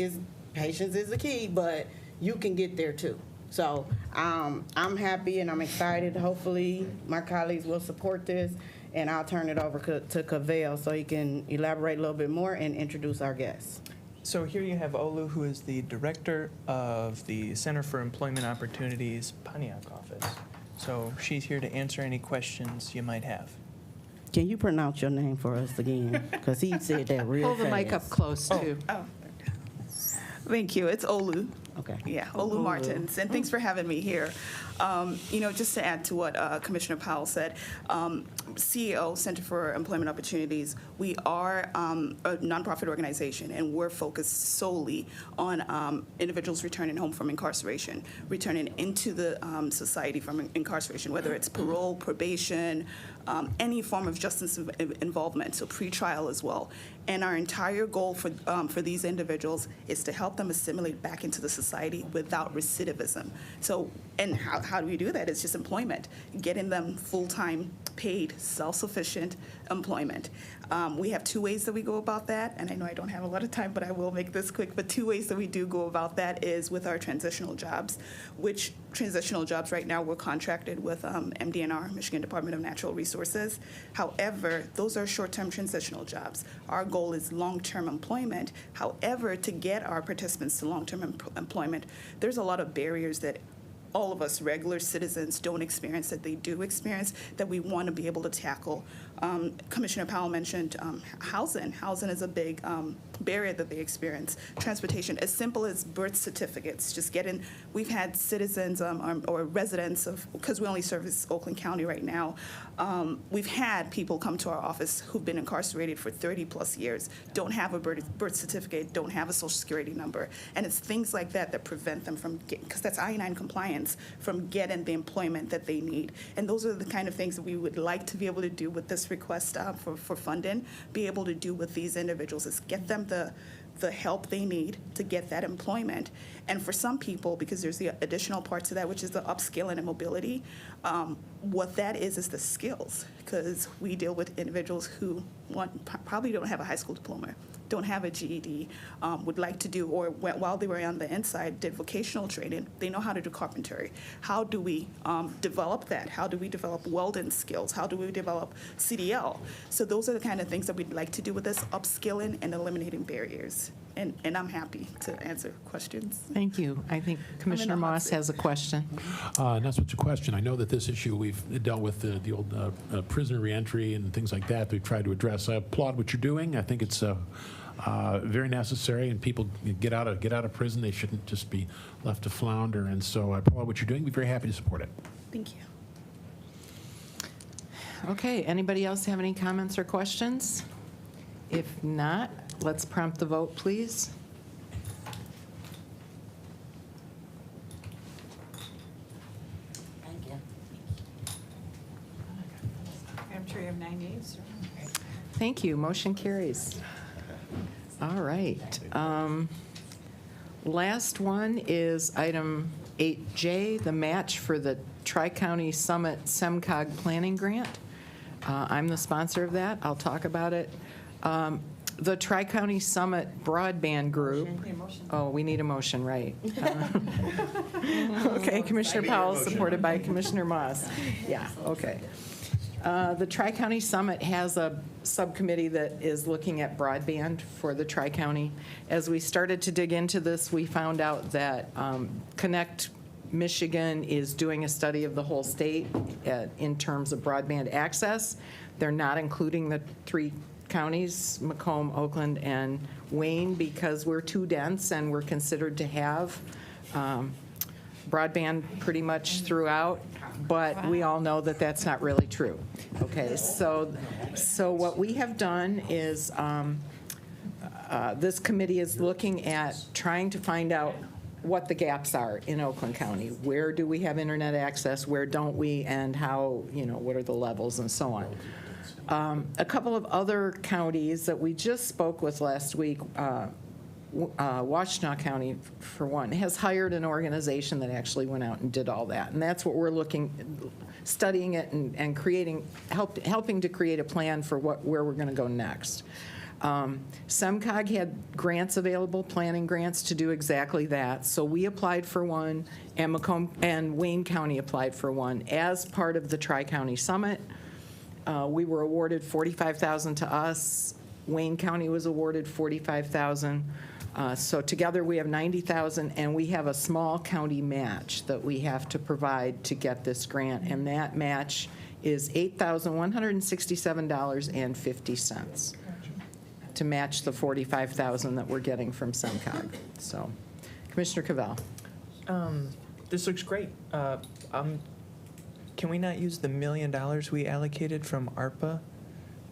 Speaker 2: the key, but you can get there too. So I'm happy and I'm excited. Hopefully, my colleagues will support this, and I'll turn it over to Cavell so he can elaborate a little bit more and introduce our guests.
Speaker 10: So here you have Olu, who is the director of the Center for Employment Opportunities Pontiac office. So she's here to answer any questions you might have.
Speaker 2: Can you pronounce your name for us again? Because he said that real
Speaker 1: Pull the mic up
Speaker 2: fast.
Speaker 1: close, too.
Speaker 15: Thank you. It's Olu.
Speaker 2: Okay.
Speaker 15: Yeah, Olu Martins, and thanks for having me here. Just to add to what Commissioner Powell said, CEO, Center for Employment Opportunities, we are a nonprofit organization, and we're focused solely on individuals returning home from incarceration, returning into the society from incarceration, whether it's parole, probation, any form of justice involvement, so pretrial as well. And our entire goal for these individuals is to help them assimilate back into the society without recidivism. So, and how do we do that? It's just employment, getting them full-time, paid, self-sufficient employment. We have two ways that we go about that, and I know I don't have a lot of time, but I will make this quick. But two ways that we do go about that is with our transitional jobs, which transitional jobs right now we're contracted with MDNR, Michigan Department of Natural Resources. However, those are short-term transitional jobs. Our goal is long-term employment. However, to get our participants to long-term employment, there's a lot of barriers that all of us regular citizens don't experience that they do experience that we want to be able to tackle. Commissioner Powell mentioned housing. Housing is a big barrier that they experience. Transportation, as simple as birth certificates, just getting, we've had citizens or residents of, because we only service Oakland County right now, we've had people come to our office who've been incarcerated for 30 plus years, don't have a birth certificate, don't have a social security number. And it's things like that that prevent them from getting, because that's I-9 compliance, from getting the employment that they need. And those are the kind of things that we would like to be able to do with this request for funding, be able to do with these individuals, is get them the help they need to get that employment. And for some people, because there's the additional part to that, which is the upskilling and mobility, what that is the skills, because we deal with individuals who probably don't have a high school diploma, don't have a GED, would like to do, or while they were on the inside, did vocational training, they know how to do carpentry. How do we develop that? How do we develop welding skills? How do we develop CDL? So those are the kind of things that we'd like to do with this, upskilling and eliminating barriers. And I'm happy to answer questions.
Speaker 1: Thank you. I think Commissioner
Speaker 15: hot
Speaker 1: Moss
Speaker 15: seat.
Speaker 1: has a question.
Speaker 3: Not so much a question. I know that this issue, we've dealt with the old prisoner reentry and things like that we've tried to address. I applaud what you're doing. I think it's very necessary, and people get out of prison. They shouldn't just be left to flounder. And so I applaud what you're doing. We're very happy to support it.
Speaker 15: Thank you.
Speaker 1: Okay, anybody else have any comments or questions? If not, let's prompt the vote, please.
Speaker 2: Thank you.
Speaker 13: Madam Chair, you have 9 yeas.
Speaker 1: Thank you. Motion carries. All right. Last one is item 8J, the match for the Tri-County Summit SEMCOG Planning Grant. I'm the sponsor of that. I'll talk about it. The Tri-County Summit Broadband Group. Oh, we need a motion, right. Okay, Commissioner Powell, supported by Commissioner Moss. Yeah, okay. The Tri-County Summit has a subcommittee that is looking at broadband for the Tri-County. As we started to dig into this, we found out that Connect Michigan is doing a study of the whole state in terms of broadband access. They're not including the 3 counties, Macomb, Oakland, and Wayne, because we're too dense and we're considered to have broadband pretty much throughout, but we all know that that's not really true. Okay, so what we have done is this committee is looking at trying to find out what the gaps are in Oakland County. Where do we have internet access? Where don't we? And how, what are the levels and so on. A couple of other counties that we just spoke with last week, Washtenaw County, for one, has hired an organization that actually went out and did all that. And that's what we're studying it and creating, helping to create a plan for where we're going to go next. SEMCOG had grants available, planning grants to do exactly that. So we applied for one, and Macomb and Wayne County applied for one as part of the Tri-County Summit. We were awarded $45,000 to us. Wayne County was awarded $45,000. So together we have $90,000, and we have a small county match that we have to provide to get this grant, and that match is $8,167.50 to match the $45,000 that we're getting from SEMCOG. So, Commissioner Cavell.
Speaker 10: This looks great. Can we not use the $1 million we allocated from ARPA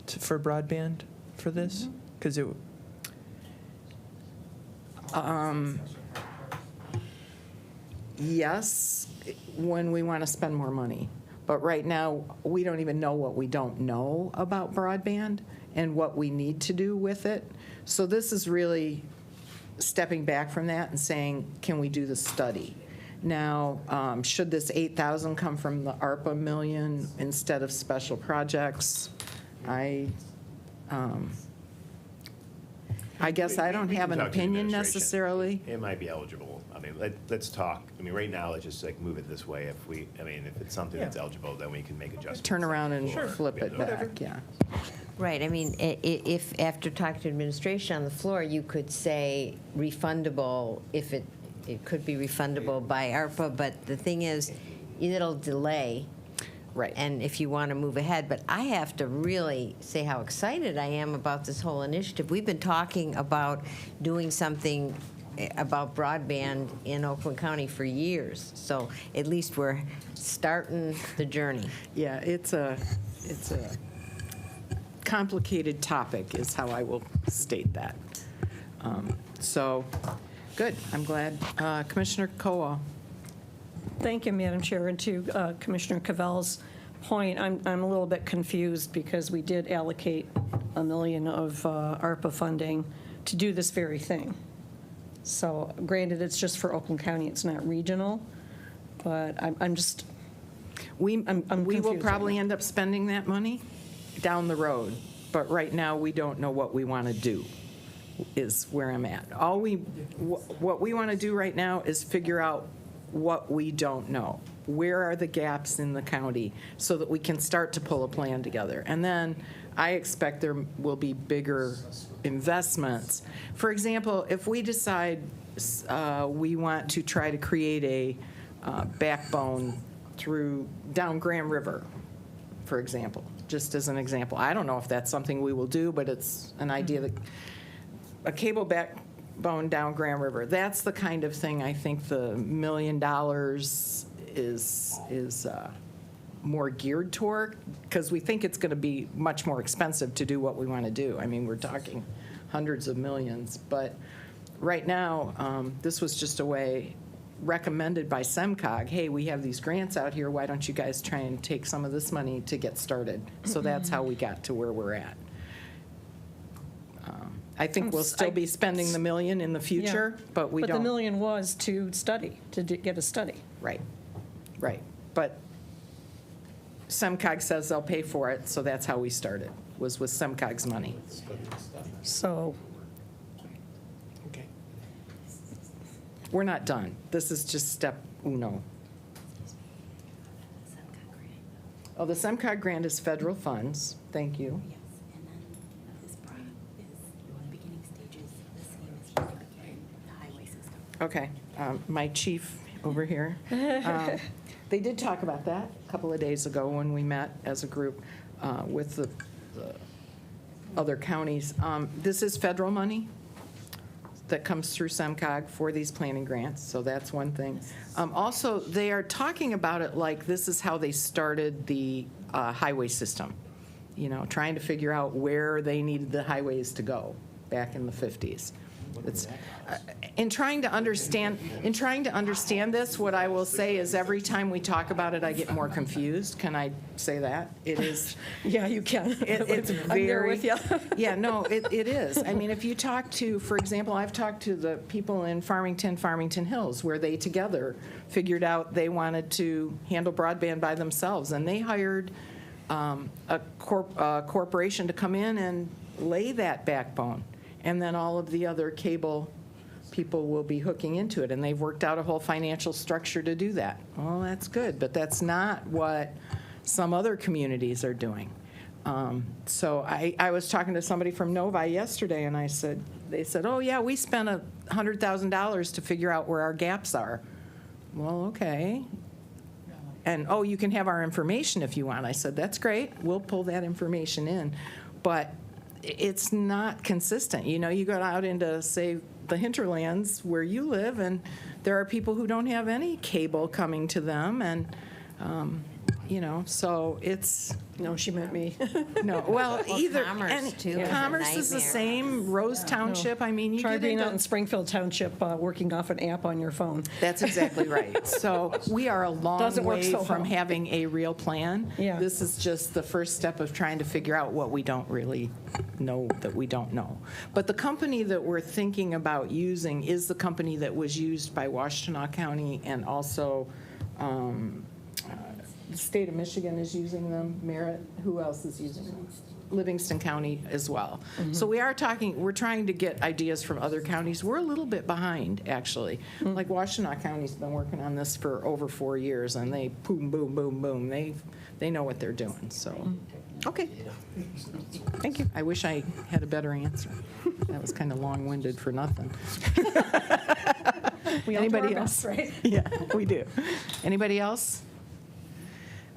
Speaker 10: for broadband for this? Because it.
Speaker 1: Yes, when we want to spend more money. But right now, we don't even know what we don't know about broadband and what we need to do with it. So this is really stepping back from that and saying, can we do the study? Now, should this 8,000 come from the ARPA million instead of special projects? I guess I don't have an
Speaker 12: Talk to the
Speaker 1: opinion
Speaker 12: administration.
Speaker 1: necessarily.
Speaker 12: It might be eligible. I mean, let's talk. I mean, right now, let's just like move it this way. If it's something that's eligible, then we can make adjustments.
Speaker 1: Turn around and flip it
Speaker 12: Whatever.
Speaker 1: back, yeah.
Speaker 8: Right, I mean, if after talking to administration on the floor, you could say refundable, if it could be refundable by ARPA, but the thing is, it'll delay.
Speaker 1: Right.
Speaker 8: And if you want to move ahead, but I have to really say how excited I am about this whole initiative. We've been talking about doing something about broadband in Oakland County for years, so at least we're starting the journey.
Speaker 1: Yeah, it's a complicated topic is how I will state that. So, good, I'm glad. Commissioner Koa.
Speaker 5: Thank you, Madam Chair. And to Commissioner Cavell's point, I'm a little bit confused because we did allocate $1 million of ARPA funding to do this very thing. So granted, it's just for Oakland County, it's not regional, but I'm just,
Speaker 1: We
Speaker 5: I'm
Speaker 1: will
Speaker 5: confused
Speaker 1: probably
Speaker 5: right now.
Speaker 1: end up spending that money down the road, but right now, we don't know what we want to do, is where I'm at. What we want to do right now is figure out what we don't know. Where are the gaps in the county so that we can start to pull a plan together? And then I expect there will be bigger investments. For example, if we decide we want to try to create a backbone down Grand River, for example, just as an example. I don't know if that's something we will do, but it's an idea that a cable backbone down Grand River, that's the kind of thing I think the $1 million is more geared toward, because we think it's going to be much more expensive to do what we want to do. I mean, we're talking hundreds of millions, but right now, this was just a way recommended by SEMCOG, hey, we have these grants out here, why don't you guys try and take some of this money to get started? So that's how we got to where we're at. I think we'll still be spending the $1 million in the future, but we don't.
Speaker 5: But the $1 million was to study, to get a study.
Speaker 1: Right, right. But SEMCOG says they'll pay for it, so that's how we started, was with SEMCOG's money.
Speaker 5: So
Speaker 3: Okay.
Speaker 1: We're not done. This is just step uno. Oh, the SEMCOG grant is federal funds. Thank you. Okay, my chief over here. They did talk about that a couple of days ago when we met as a group with the other counties. This is federal money that comes through SEMCOG for these planning grants, so that's one thing. Also, they are talking about it like this is how they started the highway system, you know, trying to figure out where they needed the highways to go back in the 50s. It's, in trying to understand this, what I will say is every time we talk about it, I get more confused. Can I say that? It is.
Speaker 5: yeah, you can.
Speaker 1: It's very.
Speaker 5: I'm there with you.
Speaker 1: Yeah, no, it is. I mean, if you talk to, for example, I've talked to the people in Farmington Hills, where they together figured out they wanted to handle broadband by themselves, and they hired a corporation to come in and lay that backbone, and then all of the other cable people will be hooking into it, and they've worked out a whole financial structure to do that. Well, that's good, but that's not what some other communities are doing. So I was talking to somebody from Novi yesterday, and they said, oh, yeah, we spent $100,000 to figure out where our gaps are. Well, okay. And, oh, you can have our information if you want. I said, that's great. We'll pull that information in. But it's not consistent. You know, you go out into, say, the hinterlands where you live, and there are people who don't have any cable coming to them, and, you know, so it's...
Speaker 5: No, she meant me.
Speaker 1: No, well, either.
Speaker 8: Commerce,
Speaker 1: and
Speaker 8: too, is a
Speaker 1: Commerce is the
Speaker 8: nightmare.
Speaker 1: same, Rose Township, I mean, you
Speaker 5: Try
Speaker 1: get
Speaker 5: being
Speaker 1: into...
Speaker 5: out in Springfield Township, working off an app on your phone.
Speaker 1: That's exactly right. So we are a long
Speaker 5: Doesn't work
Speaker 1: way
Speaker 5: so
Speaker 1: from
Speaker 5: well.
Speaker 1: having a real plan.
Speaker 5: Yeah.
Speaker 1: This is just the first step of trying to figure out what we don't really know that we don't know. But the company that we're thinking about using is the company that was used by Washtenaw County, and also the state of Michigan is using them, Merritt, who else is using them? Livingston County as well. So we're trying to get ideas from other counties. We're a little bit behind, actually. Like Washtenaw County's been working on this for over 4 years, and they boom, boom, boom, boom. They know what they're doing, so. Okay. Thank you. I wish I had a better answer. That was kind of long-winded for nothing.
Speaker 5: We all do
Speaker 1: Anybody
Speaker 5: our
Speaker 1: else?
Speaker 5: best, right?
Speaker 1: Yeah, we do. Anybody else?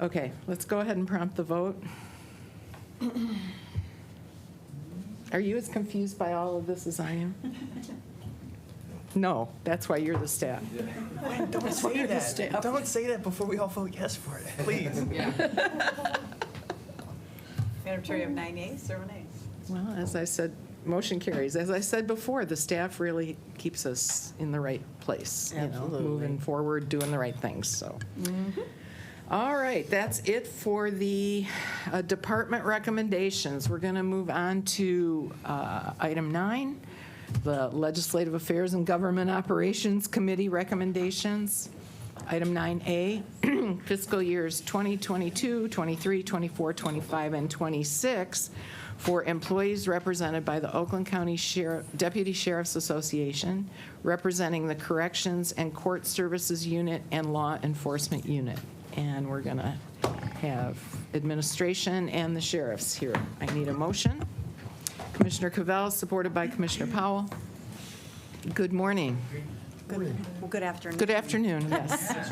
Speaker 1: Okay, let's go ahead and prompt the vote. Are you as confused by all of this as I am? No, that's why you're the staff.
Speaker 16: Don't say that. Don't say that before we all vote yes for it, please.
Speaker 13: Madam Chair, you have 9 yeas, 0 nays.
Speaker 1: Well, as I said, motion carries. As I said before, the staff really keeps us in the right place, you know,
Speaker 2: Absolutely.
Speaker 1: moving forward, doing the right things, so. All right, that's it for the department recommendations. We're going to move on to item 9, the Legislative Affairs and Government Operations Committee recommendations. Item 9A, fiscal years 2022, 23, 24, 25, and 26 for employees represented by the Oakland County Deputy Sheriff's Association, representing the Corrections and Court Services Unit and Law Enforcement Unit. And we're going to have administration and the sheriffs here. I need a motion. Commissioner Cavell, supported by Commissioner Powell. Good morning.
Speaker 17: Well, good afternoon.
Speaker 1: Good afternoon, yes.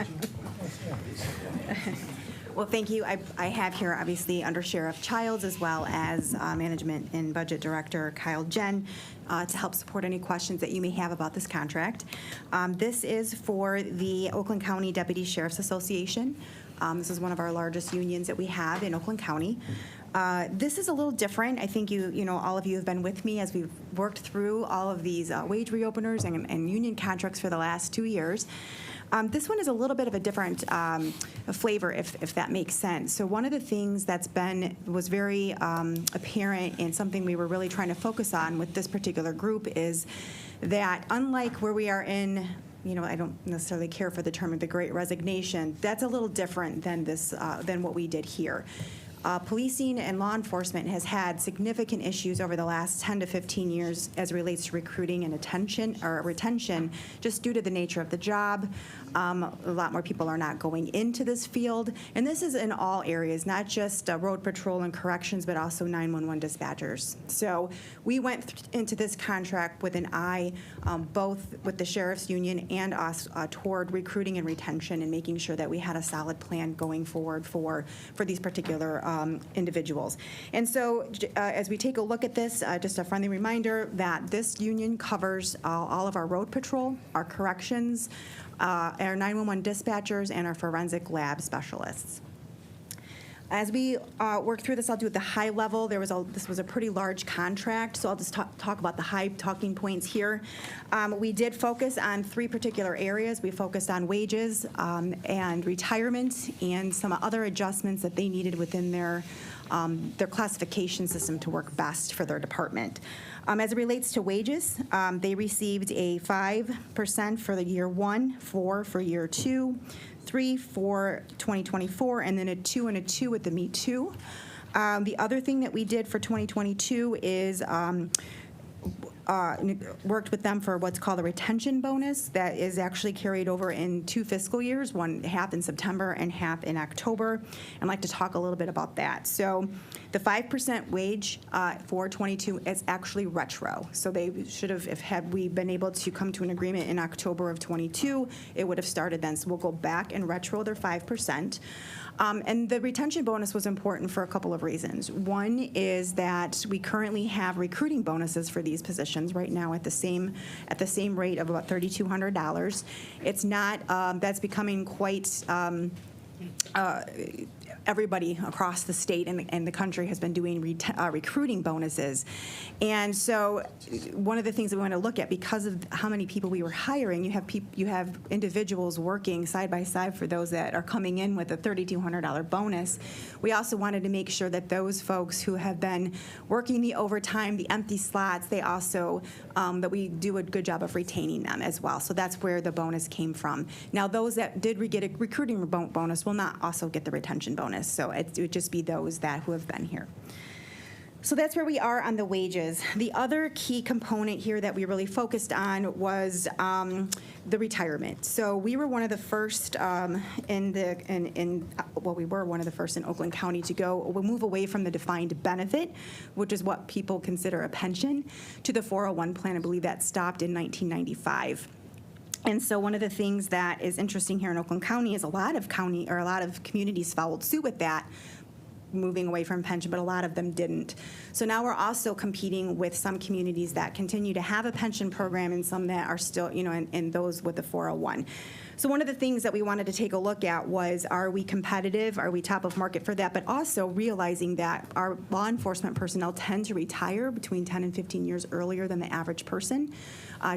Speaker 17: Well, thank you. I have here, obviously, Under Sheriff Childs, as well as Management and Budget Director Kyle Jen, to help support any questions that you may have about this contract. This is for the Oakland County Deputy Sheriff's Association. This is one of our largest unions that we have in Oakland County. This is a little different. I think all of you have been with me as we've worked through all of these wage reopeners and union contracts for the last 2 years. This one is a little bit of a different flavor, if that makes sense. So one of the things was very apparent and something we were really trying to focus on with this particular group is that unlike where we are in, I don't necessarily care for the term of the Great Resignation, that's a little different than than what we did here. Policing and law enforcement has had significant issues over the last 10 to 15 years as it relates to recruiting and retention, just due to the nature of the job. A lot more people are not going into this field, and this is in all areas, not just road patrol and corrections, but also 911 dispatchers. So we went into this contract with an eye both with the Sheriff's Union and us toward recruiting and retention and making sure that we had a solid plan going forward for these particular individuals. And so as we take a look at this, just a friendly reminder that this union covers all of our road patrol, our corrections, our 911 dispatchers, and our forensic lab specialists. As we work through this, I'll do at the high level. This was a pretty large contract, so I'll just talk about the high talking points here. We did focus on 3 particular areas. We focused on wages and retirement and some other adjustments that they needed within their classification system to work best for their department. As it relates to wages, they received a 5% for the year 1, 4% for year 2, 3 for 2024, and then a 2 and a 2 at the Me Too. The other thing that we did for 2022 is worked with them for what's called a retention bonus that is actually carried over in 2 fiscal years, one half in September and half in October. I'd like to talk a little bit about that. So the 5% wage for 22 is actually retro. So they should have, if had we been able to come to an agreement in October of 22, it would have started then. So we'll go back and retro their 5%. And the retention bonus was important for a couple of reasons. One is that we currently have recruiting bonuses for these positions right now at the same rate of about $3,200. It's not that's becoming quite. Everybody across the state and the country has been doing recruiting bonuses. And so one of the things that we want to look at, because of how many people we were hiring, you have individuals working side by side for those that are coming in with a $3,200 bonus. We also wanted to make sure that those folks who have been working the overtime, the empty slots, they also, that we do a good job of retaining them as well. So that's where the bonus came from. Now, those that did get a recruiting bonus will not also get the retention bonus. So it would just be those who have been here. So that's where we are on the wages. The other key component here that we really focused on was the retirement. So we were one of the first we were one of the first in Oakland County to move away from the defined benefit, which is what people consider a pension, to the 401 plan. I believe that stopped in 1995. And so one of the things that is interesting here in Oakland County is a lot of communities followed suit with that, moving away from pension, but a lot of them didn't. So now we're also competing with some communities that continue to have a pension program and some that are still, and those with the 401. So one of the things that we wanted to take a look at was, are we competitive? Are we top of market for that? But also realizing that our law enforcement personnel tend to retire between 10 and 15 years earlier than the average person,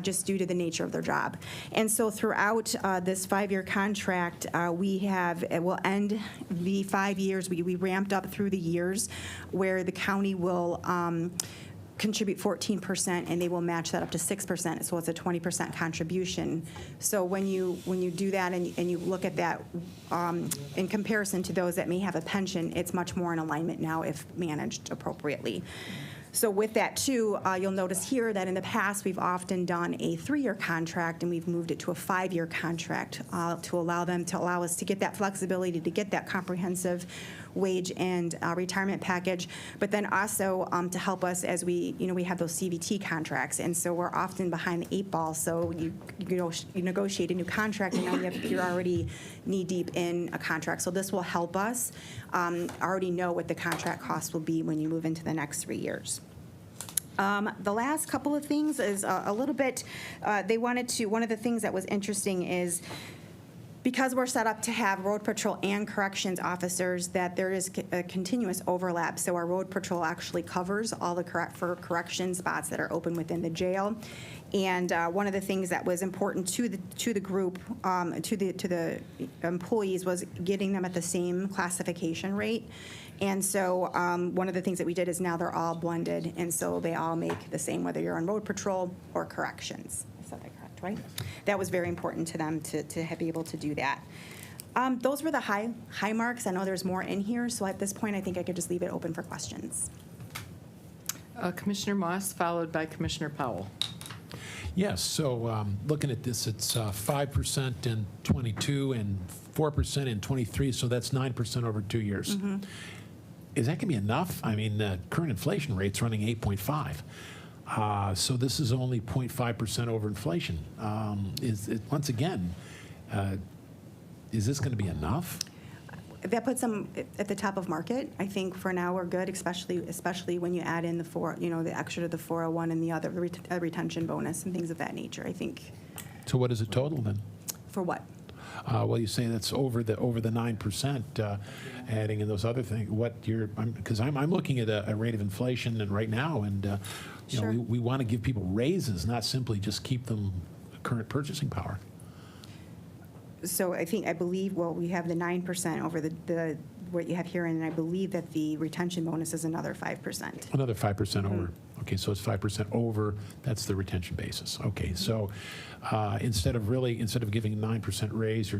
Speaker 17: just due to the nature of their job. And so throughout this 5-year contract, it will end the 5 years. We ramped up through the years where the county will contribute 14%, and they will match that up to 6%. So it's a 20% contribution. So when you do that and you look at that in comparison to those that may have a pension, it's much more in alignment now if managed appropriately. So with that, too, you'll notice here that in the past, we've often done a 3-year contract, and we've moved it to a 5-year contract to allow us to get that flexibility, to get that comprehensive wage and retirement package, but then also to help us as we have those CVT contracts. And so we're often behind the 8 ball. So you negotiate a new contract, and now you're already knee-deep in a contract. So this will help us already know what the contract cost will be when you move into the next 3 years. The last couple of things is a little bit, one of the things that was interesting is, because we're set up to have road patrol and corrections officers, that there is a continuous overlap. So our road patrol actually covers all the correction spots that are open within the jail. And one of the things that was important to the group, to the employees, was getting them at the same classification rate. And so one of the things that we did is now they're all blended, and so they all make the same, whether you're on road patrol or corrections. I said that correct, right? That was very important to them to be able to do that. Those were the high marks. I know there's more in here, so at this point, I think I could just leave it open for questions.
Speaker 1: Commissioner Moss, followed by Commissioner Powell.
Speaker 3: Yes, so looking at this, it's 5% in 22 and 4% in 23, so that's 9% over 2 years. Mm-hmm. Is that going to be enough? I mean, the current inflation rate's running 8.5. So this is only 0.5% over inflation. Once again, is this going to be enough?
Speaker 17: That puts them at the top of market. I think for now we're good, especially when you add in the extra to the 401 and the other retention bonus and things of that nature. I think.
Speaker 3: So what is the total then?
Speaker 17: For what?
Speaker 3: Well, you say that's over the 9%, adding in those other things. Because I'm looking at a rate of inflation and right now, and
Speaker 17: Sure.
Speaker 3: we want to give people raises, not simply just keep them current purchasing power.
Speaker 17: So I believe we have the 9% over the what you have here, and I believe that the retention bonus is another 5%.
Speaker 3: Another 5% over. Okay, so it's 5% over, that's the retention basis. Okay, so instead of giving a 9% raise,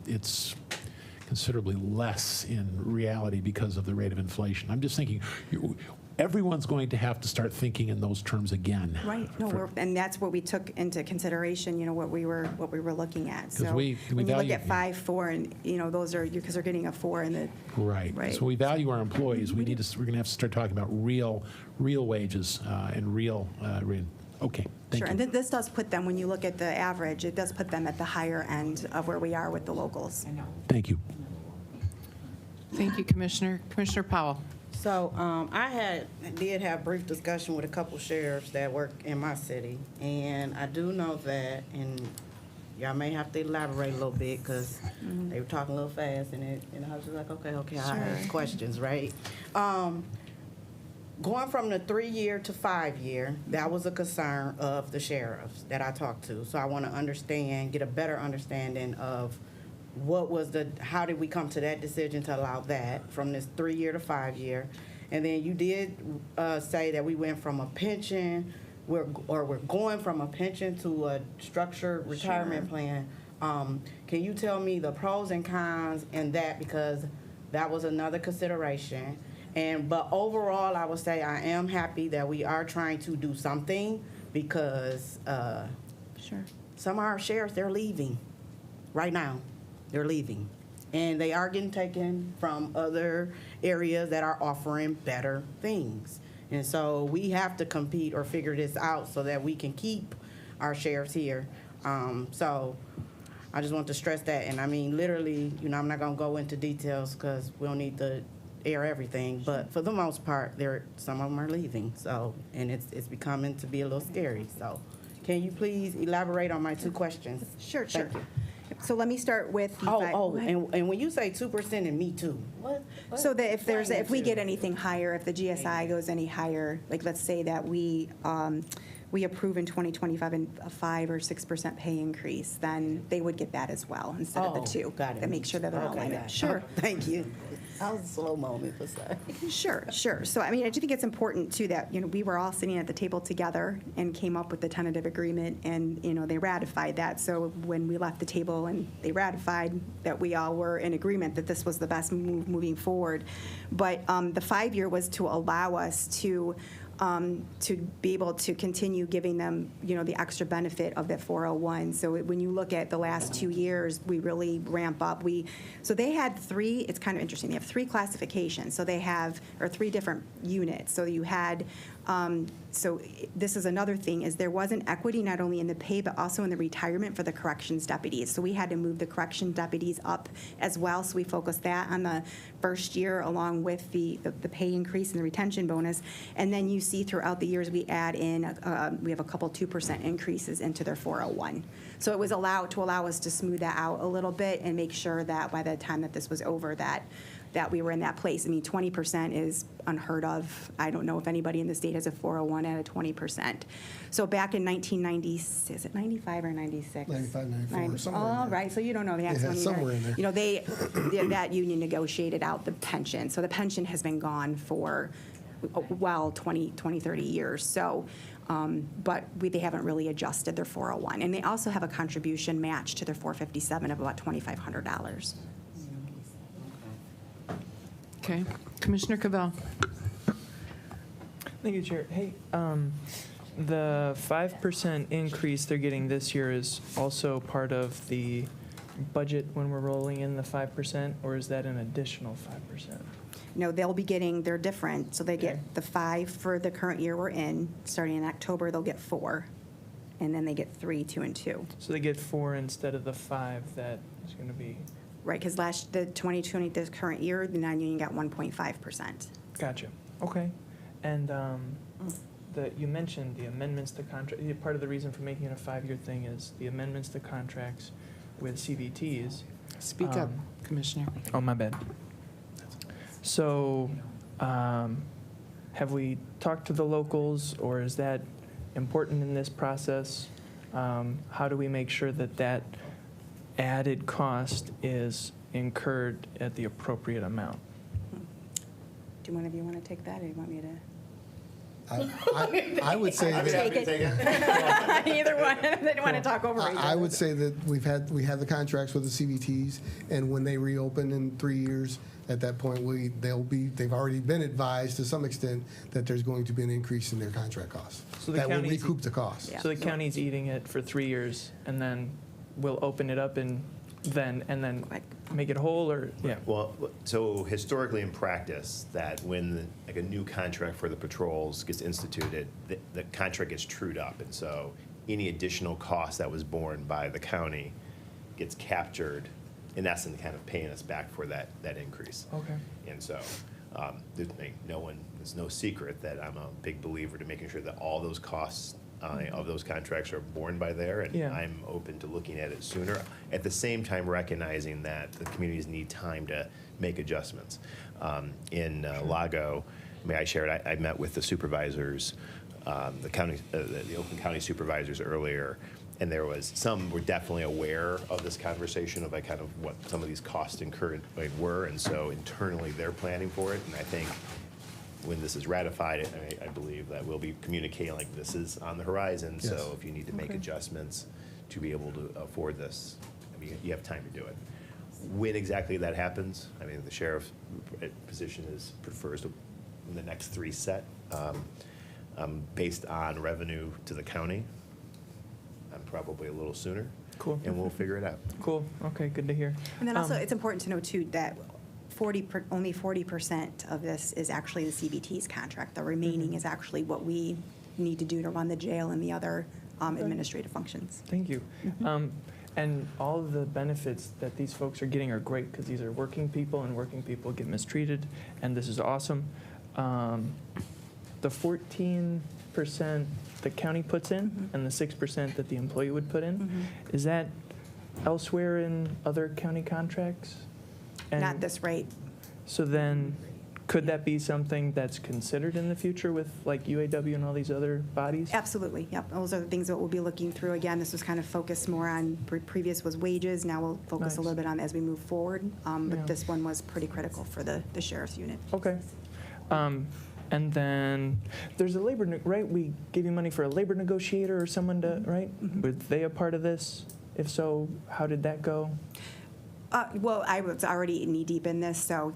Speaker 3: it's considerably less in reality because of the rate of inflation. I'm just thinking, everyone's going to have to start thinking in those terms again.
Speaker 17: Right. No, and that's what we took into consideration. What we were looking at. So
Speaker 3: we
Speaker 17: when you look
Speaker 3: value-
Speaker 17: at 5, 4, and those are because they're getting a 4 in the
Speaker 3: Right. So we value our employees. We're going to have to start talking about real wages and real. Okay. Thank
Speaker 17: Sure.
Speaker 3: you.
Speaker 17: And this does put them, when you look at the average, it does put them at the higher end of where we are with the locals.
Speaker 3: Thank you.
Speaker 1: Thank you, Commissioner. Commissioner Powell.
Speaker 2: So I did have brief discussion with a couple sheriffs that work in my city, and I do know that, and y'all may have to elaborate a little bit because they were talking a little fast, and I was just like, okay, I have questions, right? Going from the 3-year to 5-year, that was a concern of the sheriffs that I talked to. So I want to get a better understanding of how did we come to that decision to allow that from this 3-year to 5-year? And then you did say that we went from a pension, we're going from a pension to a structured retirement plan. Can you tell me the pros and cons in that, because that was another consideration. But overall, I would say I am happy that we are trying to do something, because some of our sheriffs, they're leaving right now. They're leaving. And they are getting taken from other areas that are offering better things. And so we have to compete or figure this out so that we can keep our sheriffs here. So I just want to stress that. And I mean, literally, I'm not going to go into details because we don't need to air everything. But for the most part, some of them are leaving. So, and it's becoming to be a little scary. So can you please elaborate on my 2 questions?
Speaker 17: Sure.
Speaker 2: Thank you.
Speaker 17: So let me start with the
Speaker 2: And when you say 2% and me too, what?
Speaker 17: So that if we get anything higher, if the GSI goes any higher, like let's say that we approve in 2025 a 5 or 6% pay increase, then they would get that as well instead of the 2.
Speaker 2: Got it.
Speaker 17: To make sure that they're all in it. Sure.
Speaker 2: Thank you. That was a slow moment for that.
Speaker 17: Sure. So, I mean, I do think it's important, too, that, we were all sitting at the table together and came up with the tentative agreement, and, they ratified that. So when we left the table and they ratified, that we all were in agreement that this was the best move moving forward. But the 5-year was to allow us to be able to continue giving them, the extra benefit of that 401. So when you look at the last 2 years, we really ramp up. So they had 3, it's kind of interesting, they have 3 classifications. So they have, or 3 different units. So you had, so this is another thing, is there was an equity not only in the pay, but also in the retirement for the corrections deputies. So we had to move the correction deputies up as well. So we focused that on the first year along with the pay increase and the retention bonus. And then you see throughout the years, we add in, we have a couple 2% increases into their 401. So it was to allow us to smooth that out a little bit and make sure that by the time that this was over, that we were in that place. I mean, 20% is unheard of. I don't know if anybody in the state has a 401 at a 20%. So back in 1990, is it 95 or 96?
Speaker 18: 95, 94, somewhere in
Speaker 17: All
Speaker 18: there.
Speaker 17: right, so you don't know the actual one.
Speaker 18: somewhere in there.
Speaker 17: That union negotiated out the pension. So the pension has been gone for, 20, 30 years. So, but they haven't really adjusted their 401. And they also have a contribution match to their 457 of about $2,500.
Speaker 1: Okay. Commissioner Cavell.
Speaker 10: Thank you, Chair. Hey, the 5% increase they're getting this year is also part of the budget when we're rolling in the 5%, or is that an additional 5%?
Speaker 17: No, they're different. So they get the 5 for the current year we're in. Starting in October, they'll get 4. And then they get 3, 2, and 2.
Speaker 10: So they get 4 instead of the 5 that is going to be.
Speaker 17: Right, because the 2020, this current year, the non-union got 1.5%.
Speaker 10: Gotcha. Okay. And you mentioned the amendments to contract. Part of the reason for making it a 5-year thing is the amendments to contracts with CVTs.
Speaker 1: Speak up, Commissioner.
Speaker 10: Oh, my bad. So have we talked to the locals, or is that important in this process? How do we make sure that added cost is incurred at the appropriate amount?
Speaker 17: Do one of you want to take that, or do you want me to?
Speaker 19: I would say that.
Speaker 5: Either one, they didn't want to talk over each other.
Speaker 19: I would say that we have the contracts with the CVTs, and when they reopen in 3 years, at that point, they've already been advised to some extent that there's going to be an increase in their contract costs.
Speaker 10: So the
Speaker 19: That will
Speaker 10: county's-
Speaker 19: recoup the cost.
Speaker 10: So the county's eating it for 3 years, and then we'll open it up and then make it whole, or, yeah.
Speaker 12: Well, so historically in practice, that when like a new contract for the patrols gets instituted, the contract gets trued up. And so any additional cost that was borne by the county gets captured, in essence, kind of paying us back for that increase.
Speaker 10: Okay.
Speaker 12: And so it's no secret that I'm a big believer to making sure that all those costs of those contracts are borne by there, and
Speaker 10: Yeah.
Speaker 12: I'm open to looking at it sooner. At the same time, recognizing that the communities need time to make adjustments. In Lago, may I share it? I met with the supervisors, the Oakland County supervisors earlier, and some were definitely aware of this conversation of kind of what some of these costs incurred were, and so internally they're planning for it, and I think when this is ratified, I believe that we'll be communicating like this is on the horizon.
Speaker 19: Yes.
Speaker 12: So if you need to make adjustments to be able to afford this, I mean, you have time to do it. When exactly that happens, I mean, the sheriff's position prefers to in the next 3 set, based on revenue to the county. I'm probably a little sooner.
Speaker 10: Cool.
Speaker 12: And we'll figure it out.
Speaker 10: Cool, okay, good to hear.
Speaker 17: And then also, it's important to know too that only 40% of this is actually the CVT's contract. The remaining is actually what we need to do to run the jail and the other administrative functions.
Speaker 10: Thank you. And all of the benefits that these folks are getting are great, because these are working people, and working people get mistreated, and this is awesome. The 14% the county puts in, and the 6% that the employee would put in, is that elsewhere in other county contracts? And
Speaker 17: Not this rate.
Speaker 10: so then, could that be something that's considered in the future with like UAW and all these other bodies?
Speaker 17: Absolutely, yep. Those are the things that we'll be looking through. Again, this was kind of focused more on, previous was wages, now we'll focus
Speaker 10: Nice.
Speaker 17: a little bit on as we move forward.
Speaker 10: Yeah.
Speaker 17: But this one was pretty critical for the sheriff's unit.
Speaker 10: Okay. And then there's a right? We gave you money for a labor negotiator or someone to, right? Were they a part of this? If so, how did that go?
Speaker 17: Well, I was already knee-deep in this, so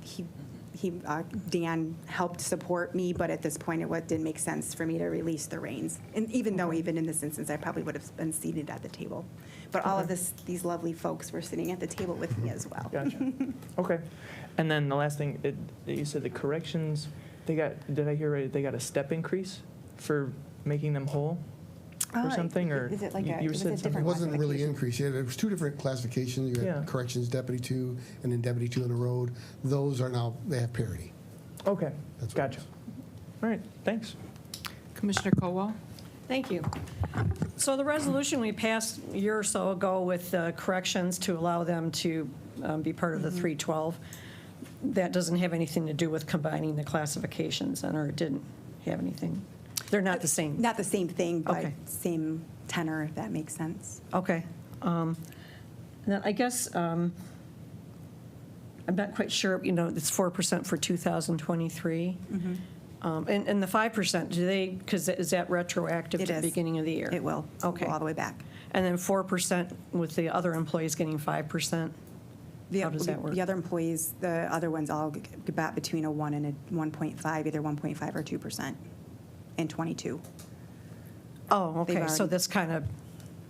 Speaker 17: Dan helped support me, but at this point, it didn't make sense for me to release the reins. And even though, even in this instance, I probably would have been seated at the table. But all of these lovely folks were sitting at the table with me as well.
Speaker 10: Gotcha. Okay. And then the last thing, you said the corrections, did I hear right, they got a step increase for making them whole? Or something, or
Speaker 17: is it like
Speaker 10: you said something?
Speaker 19: It wasn't really increased. Yeah, there was 2 different classifications. You had
Speaker 10: Yeah.
Speaker 19: corrections deputy 2 and then deputy 2 on the road. Those are now, they have parity.
Speaker 10: Okay,
Speaker 19: That's what it
Speaker 10: gotcha. All right, thanks.
Speaker 1: Commissioner Colwell?
Speaker 5: Thank you. So the resolution we passed a year or so ago with corrections to allow them to be part of the 312, that doesn't have anything to do with combining the classifications, or it didn't have anything? They're not the same?
Speaker 17: Not the same thing, but
Speaker 5: Okay.
Speaker 17: same tenor, if that makes sense.
Speaker 5: Okay. Then I guess, I'm not quite sure, it's 4% for 2023. And the 5%, because is that retroactive
Speaker 17: It
Speaker 5: to the
Speaker 17: is.
Speaker 5: beginning of the year?
Speaker 17: It will.
Speaker 5: Okay.
Speaker 17: Go all the way back.
Speaker 5: And then 4% with the other employees getting 5%? How does that work?
Speaker 17: The other employees, the other ones all get back between a 1 and a 1.5, either 1.5 or 2% in 22.
Speaker 5: Oh,
Speaker 17: They've
Speaker 5: okay, so
Speaker 17: already-
Speaker 5: this kind of,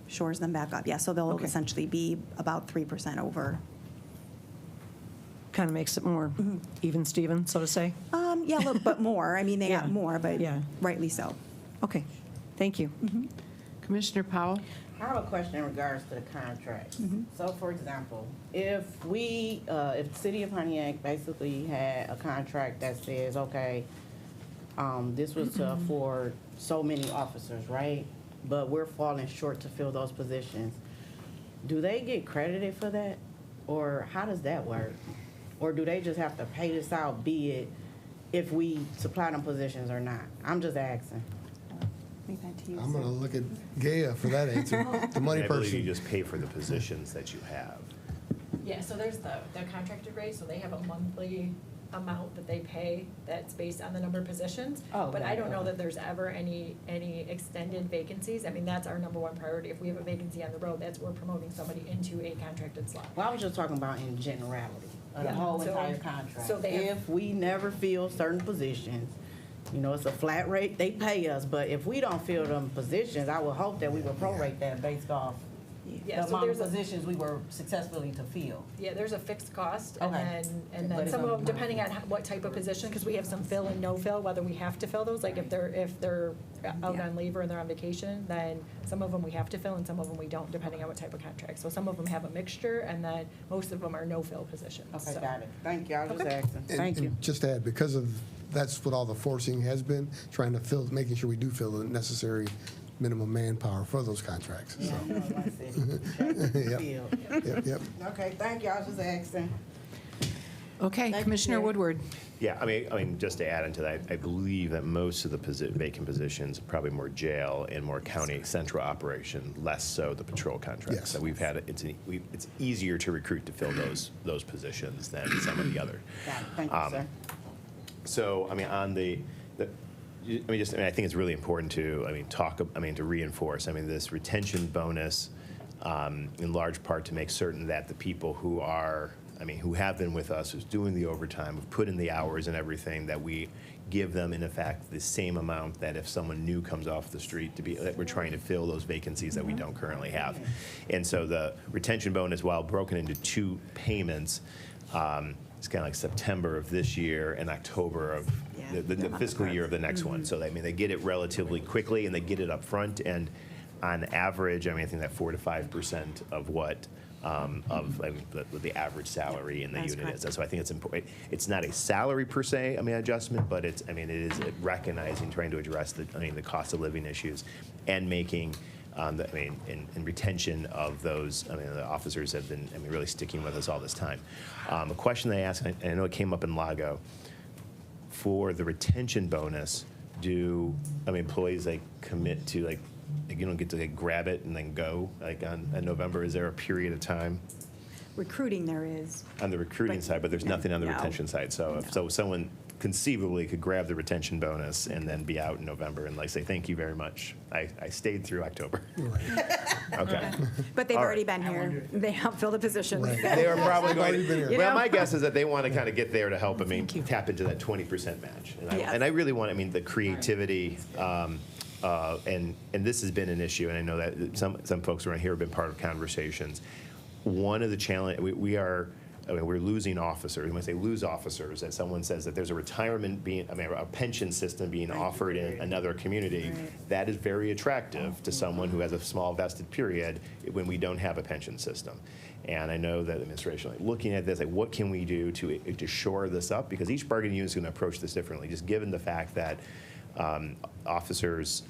Speaker 17: Shores them back up, yeah, so they'll
Speaker 5: Okay.
Speaker 17: essentially be about 3% over.
Speaker 5: kind of makes it more even Steven, so to say?
Speaker 17: Yeah, a little bit more, I mean, they got
Speaker 5: Yeah.
Speaker 17: more, but
Speaker 5: Yeah.
Speaker 17: rightly so.
Speaker 5: Okay, thank you.
Speaker 1: Commissioner Powell?
Speaker 2: I have a question in regards to the contract. So, for example, if the City of Pontiac basically had a contract that says, okay, this was to afford so many officers, right? But we're falling short to fill those positions. Do they get credited for that? Or how does that work? Or do they just have to pay this out, be it if we supply them positions or not? I'm just asking.
Speaker 19: I'm going to look at Gaia for that answer, the money
Speaker 12: I believe you
Speaker 19: person.
Speaker 12: just pay for the positions that you have.
Speaker 20: Yeah, so there's the contracted rate, so they have a monthly amount that they pay that's based on the number of positions.
Speaker 2: Oh,
Speaker 20: But I
Speaker 2: right,
Speaker 20: don't know
Speaker 2: okay.
Speaker 20: that there's ever any extended vacancies. I mean, that's our number one priority. If we have a vacancy on the road, that's we're promoting somebody into a contracted slot.
Speaker 2: Well, I was just talking about in generality, of the
Speaker 20: Yeah,
Speaker 2: whole
Speaker 20: so-
Speaker 2: entire contract.
Speaker 20: so they have-
Speaker 2: If we never fill certain positions, you know, it's a flat rate, they pay us, but if we don't fill them positions, I would hope that we would prorate that based off
Speaker 20: Yeah,
Speaker 2: the
Speaker 20: so
Speaker 2: amount of
Speaker 20: there's a-
Speaker 2: positions we were successfully to fill.
Speaker 20: Yeah, there's a fixed cost, and
Speaker 2: Okay.
Speaker 20: then
Speaker 2: But it's
Speaker 20: some of
Speaker 2: on
Speaker 20: them,
Speaker 2: the
Speaker 20: depending on what type of position, because we have some fill and no fill, whether we have to fill those, like if they're out on leave or and they're on vacation, then some of them we have to fill and some of them we don't, depending on what type of contract. So some of them have a mixture, and then most of them are no fill positions.
Speaker 2: Okay,
Speaker 20: So-
Speaker 2: got it. Thank you, I was just
Speaker 20: Okay.
Speaker 2: asking. Thank you.
Speaker 19: And just to add, because of, that's what all the forcing has been, trying to fill, making sure we do fill the necessary minimum manpower for those contracts.
Speaker 2: Yeah,
Speaker 19: So,
Speaker 2: I know, like I said,
Speaker 19: Yep.
Speaker 2: field.
Speaker 19: yep.
Speaker 2: Okay, thank you, I was just asking.
Speaker 1: Okay,
Speaker 2: Thank
Speaker 1: Commissioner
Speaker 2: you.
Speaker 1: Woodward.
Speaker 12: Yeah, I mean, just to add into that, I believe that most of the vacant positions, probably more jail and more county central operation, less so the patrol contracts.
Speaker 19: Yes.
Speaker 12: So we've had, it's easier to recruit to fill those positions than some of the other.
Speaker 2: Got it. Thank you, sir.
Speaker 12: So, I mean, on I think it's really important to, to reinforce, this retention bonus, in large part to make certain that the people who are, who have been with us, who's doing the overtime, who've put in the hours and everything, that we give them, in effect, the same amount that if someone new comes off the street that we're trying to fill those vacancies that we don't currently have. And so the retention bonus, while broken into two payments, it's kind of like September of this year and October of the fiscal year of the next one. So, they get it relatively quickly and they get it up front. And on average, I think that 4 to 5% of what the average salary in the
Speaker 17: That's
Speaker 12: unit
Speaker 17: correct.
Speaker 12: is. So I think it's important. It's not a salary per se, adjustment, but it is recognizing, trying to address the cost of living issues and making and retention of those. The officers have been, really sticking with us all this time. A question they asked, and I know it came up in Lago, for the retention bonus, do employees commit to you don't get to grab it and then go on November? Is there a period of time
Speaker 17: Recruiting there is.
Speaker 12: on the recruiting side, but there's nothing on the
Speaker 17: No.
Speaker 12: retention side? So if someone conceivably could grab the retention bonus and then be out in November and say, thank you very much, I stayed through October. Okay.
Speaker 17: But they've
Speaker 12: All
Speaker 17: already
Speaker 12: right.
Speaker 17: been here. They helped fill the positions.
Speaker 12: They are probably going
Speaker 19: Already been here.
Speaker 12: to,
Speaker 17: You
Speaker 12: well,
Speaker 17: know?
Speaker 12: my guess is that they want to kind of get there to help, tap into that 20% match.
Speaker 17: Yes.
Speaker 12: And I really want, the creativity, and this has been an issue, and I know that some folks around here have been part of conversations. One of the challenge, we're losing officers. When I say lose officers, that someone says that there's a retirement a pension system being offered in another community, that is very attractive to someone who has a small vested period when we don't have a pension system. And I know that the administration is looking at this, what can we do to shore this up? Because each bargaining unit is going to approach this differently, just given the fact that officers,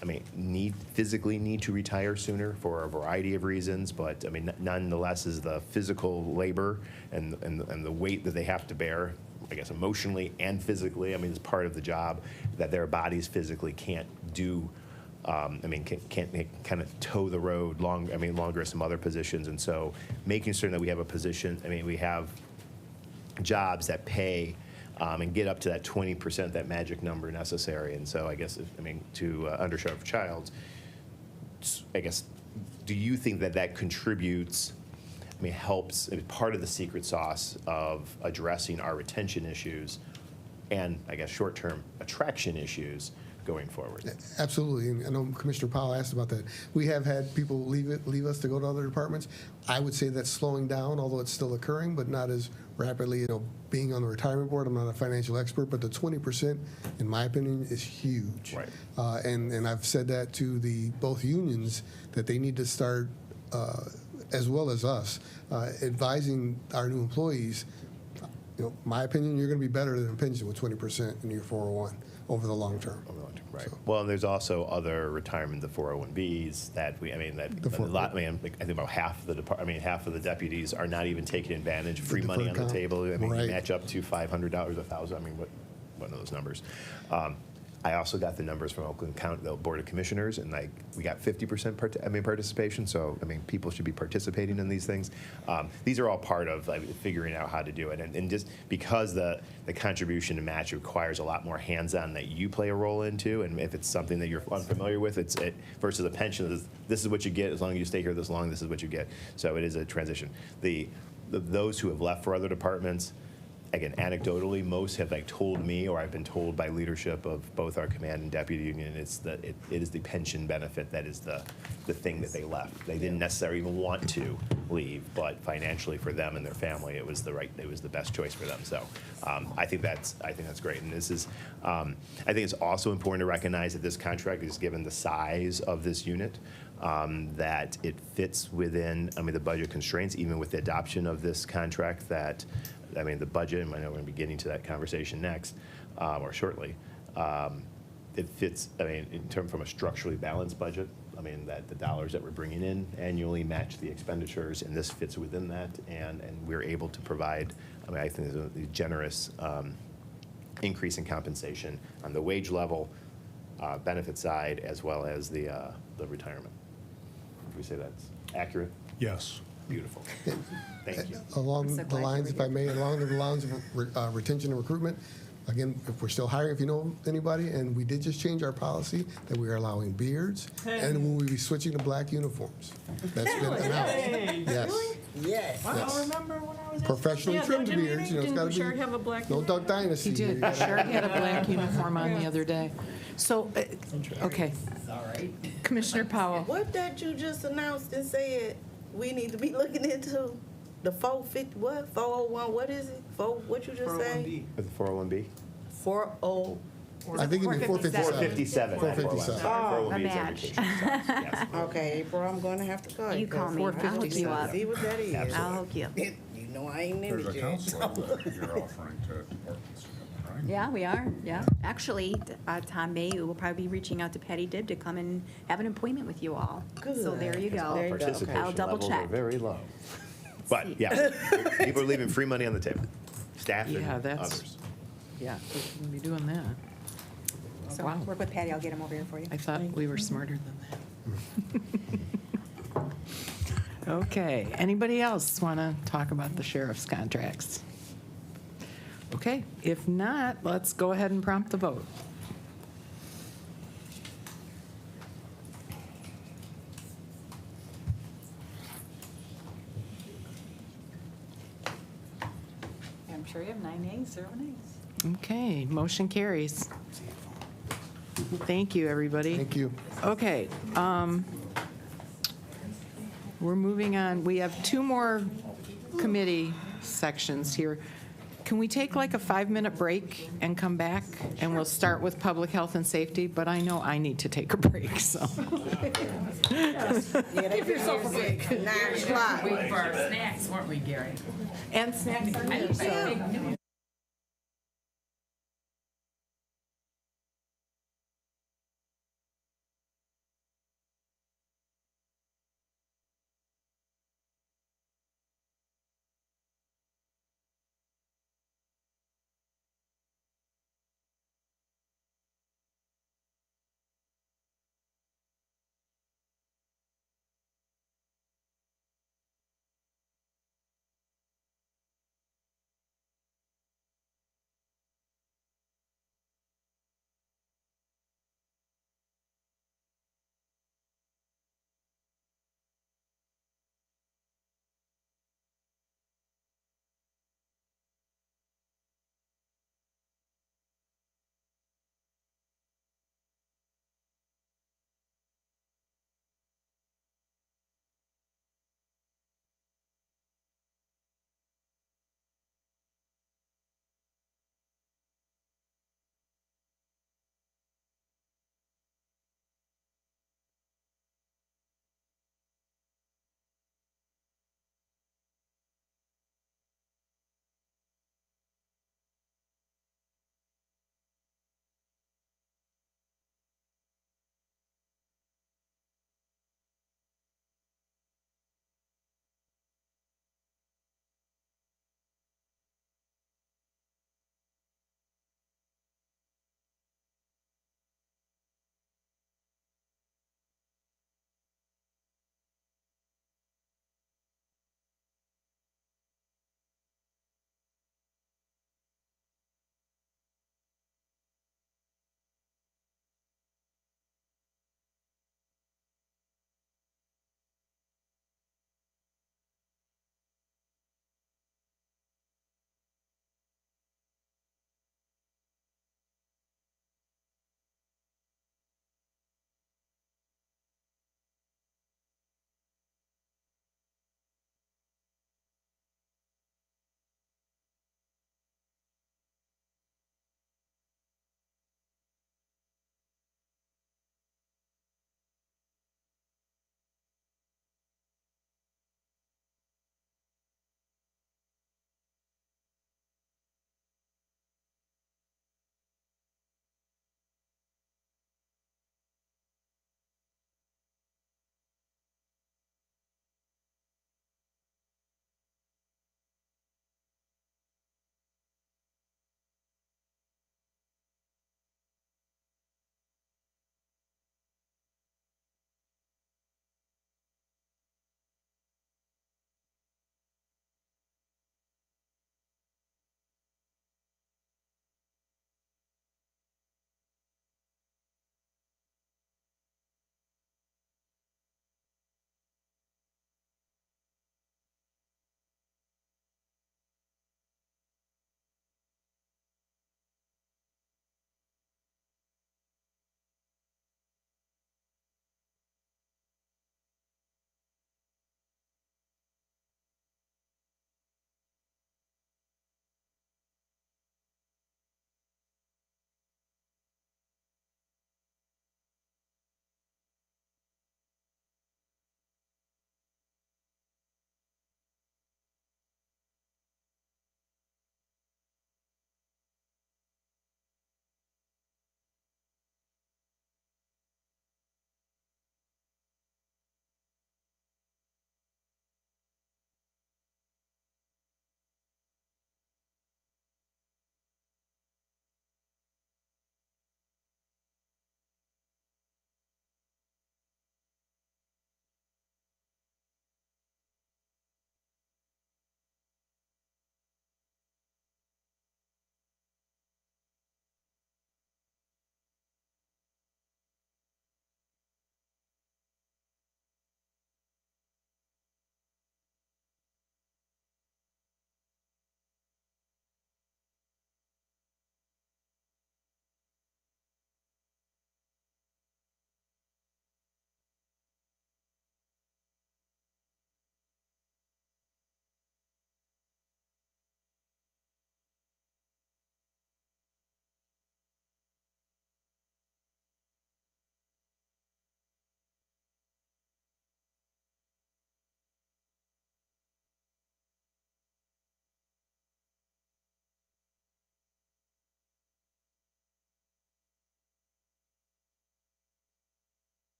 Speaker 12: physically need to retire sooner for a variety of reasons, but nonetheless is the physical labor and the weight that they have to bear, I guess emotionally and physically, it's part of the job that their bodies physically can't do. Can't kind of toe the road longer as some other positions, and so making certain that we have a position. We have jobs that pay. And get up to that 20%, that magic number necessary. And so I guess, to Under Sheriff Childs, I guess, do you think that contributes, helps, part of the secret sauce of addressing our retention issues and, I guess, short-term attraction issues going forward?
Speaker 19: Absolutely, and I know Commissioner Powell asked about that. We have had people leave us to go to other departments. I would say that's slowing down, although it's still occurring, but not as rapidly. Being on the retirement board, I'm not a financial expert, but the 20%, in my opinion, is huge.
Speaker 12: Right.
Speaker 19: And I've said that to both unions, that they need to start, as well as us, advising our new employees. My opinion, you're going to be better than a pension with 20% in your 401 over the long term.
Speaker 12: Right. Well, and there's also other retirement, the 401Bs that I think about half of half of the deputies are not even taking advantage of free money on the table.
Speaker 19: Right.
Speaker 12: You match up to $500, $1,000. What are those numbers? I also got the numbers from Oakland County, the Board of Commissioners, and like we got 50% participation. So I mean, people should be participating in these things. These are all part of like, figuring out how to do it, and just because the contribution to match requires a lot more hands-on that you play a role into, and if it's something that you're unfamiliar with, versus a pension. This is what you get as long as you stay here this long. This is what you get. So it is a transition. Those who have left for other departments. Again, anecdotally, most have like told me, or I've been told by leadership of both our command and deputy union, it is the pension benefit that is the thing that they left. They didn't necessarily even want to leave, but financially for them and their family, it was the best choice for them. So I think that's great. And this is, I think it's also important to recognize that this contract is given the size of this unit. That it fits within, the budget constraints, even with the adoption of this contract. The budget, and I know we're going to be getting to that conversation next, or shortly. It fits, in terms from a structurally balanced budget, that the dollars that we're bringing in annually match the expenditures, and this fits within that, and we're able to provide, I think there's a generous increase in compensation on the wage level, benefit side, as well as the retirement. If we say that's accurate?
Speaker 3: Yes.
Speaker 12: Beautiful. Thank you.
Speaker 19: Along the lines, if I may, along the lines of retention and recruitment, again, if we're still hiring, if you know anybody, and we did just change our policy that we are allowing beards, and we will be switching to black uniforms. That's been announced. Yes.
Speaker 2: Yes.
Speaker 19: I don't
Speaker 20: remember when I was
Speaker 19: Professionally trimmed beards, it's got to be.
Speaker 20: Sherrod have a black
Speaker 19: No Duck Dynasty.
Speaker 1: He did. Sherrod had a black uniform on the other day. So, okay.
Speaker 4: All right.
Speaker 1: Commissioner Powell.
Speaker 2: What that you just announced and said we need to be looking into the 450, what, 401, what is it? What you just say?
Speaker 12: With the 401B?
Speaker 2: 40.
Speaker 19: I think it'd be 457.
Speaker 12: 457. 401B is
Speaker 17: match.
Speaker 12: education. Yes.
Speaker 2: Okay, April, I'm going to have to call you.
Speaker 17: You call me. I'll hook you up.
Speaker 2: See what that is.
Speaker 17: I'll hook you up.
Speaker 2: You know I ain't in
Speaker 19: There's
Speaker 2: it
Speaker 19: a
Speaker 2: yet.
Speaker 19: counselor that you're offering to participate, right?
Speaker 17: Yeah, we are, yeah. Actually, Tom May will probably be reaching out to Patty Dibb to come and have an appointment with you all. So there you go.
Speaker 2: There you go.
Speaker 12: Participation
Speaker 17: I'll double
Speaker 12: levels are
Speaker 17: check.
Speaker 12: very low. But, yeah, people are leaving free money on the table. Staff and
Speaker 1: Yeah, that's,
Speaker 12: others.
Speaker 1: yeah, we can be doing that.
Speaker 17: So
Speaker 1: Wow.
Speaker 17: work with Patty, I'll get him over here for you.
Speaker 1: I thought we were smarter than that. Okay, anybody else want to talk about the sheriff's contracts? Okay, if not, let's go ahead and prompt the vote.
Speaker 13: I'm sure you have 9 ayes, 0 nays.
Speaker 1: Okay, motion carries. Thank you, everybody.
Speaker 19: Thank you.
Speaker 1: Okay, we're moving on. We have 2 more committee sections here. Can we take like a 5-minute break and come back? And we'll start with public health and safety, but I know I need to take a break, so.
Speaker 2: Yeah, give yourself a break. 9 o'clock.
Speaker 4: Wait for our snacks, weren't we, Gary?
Speaker 1: And snacks are here, so.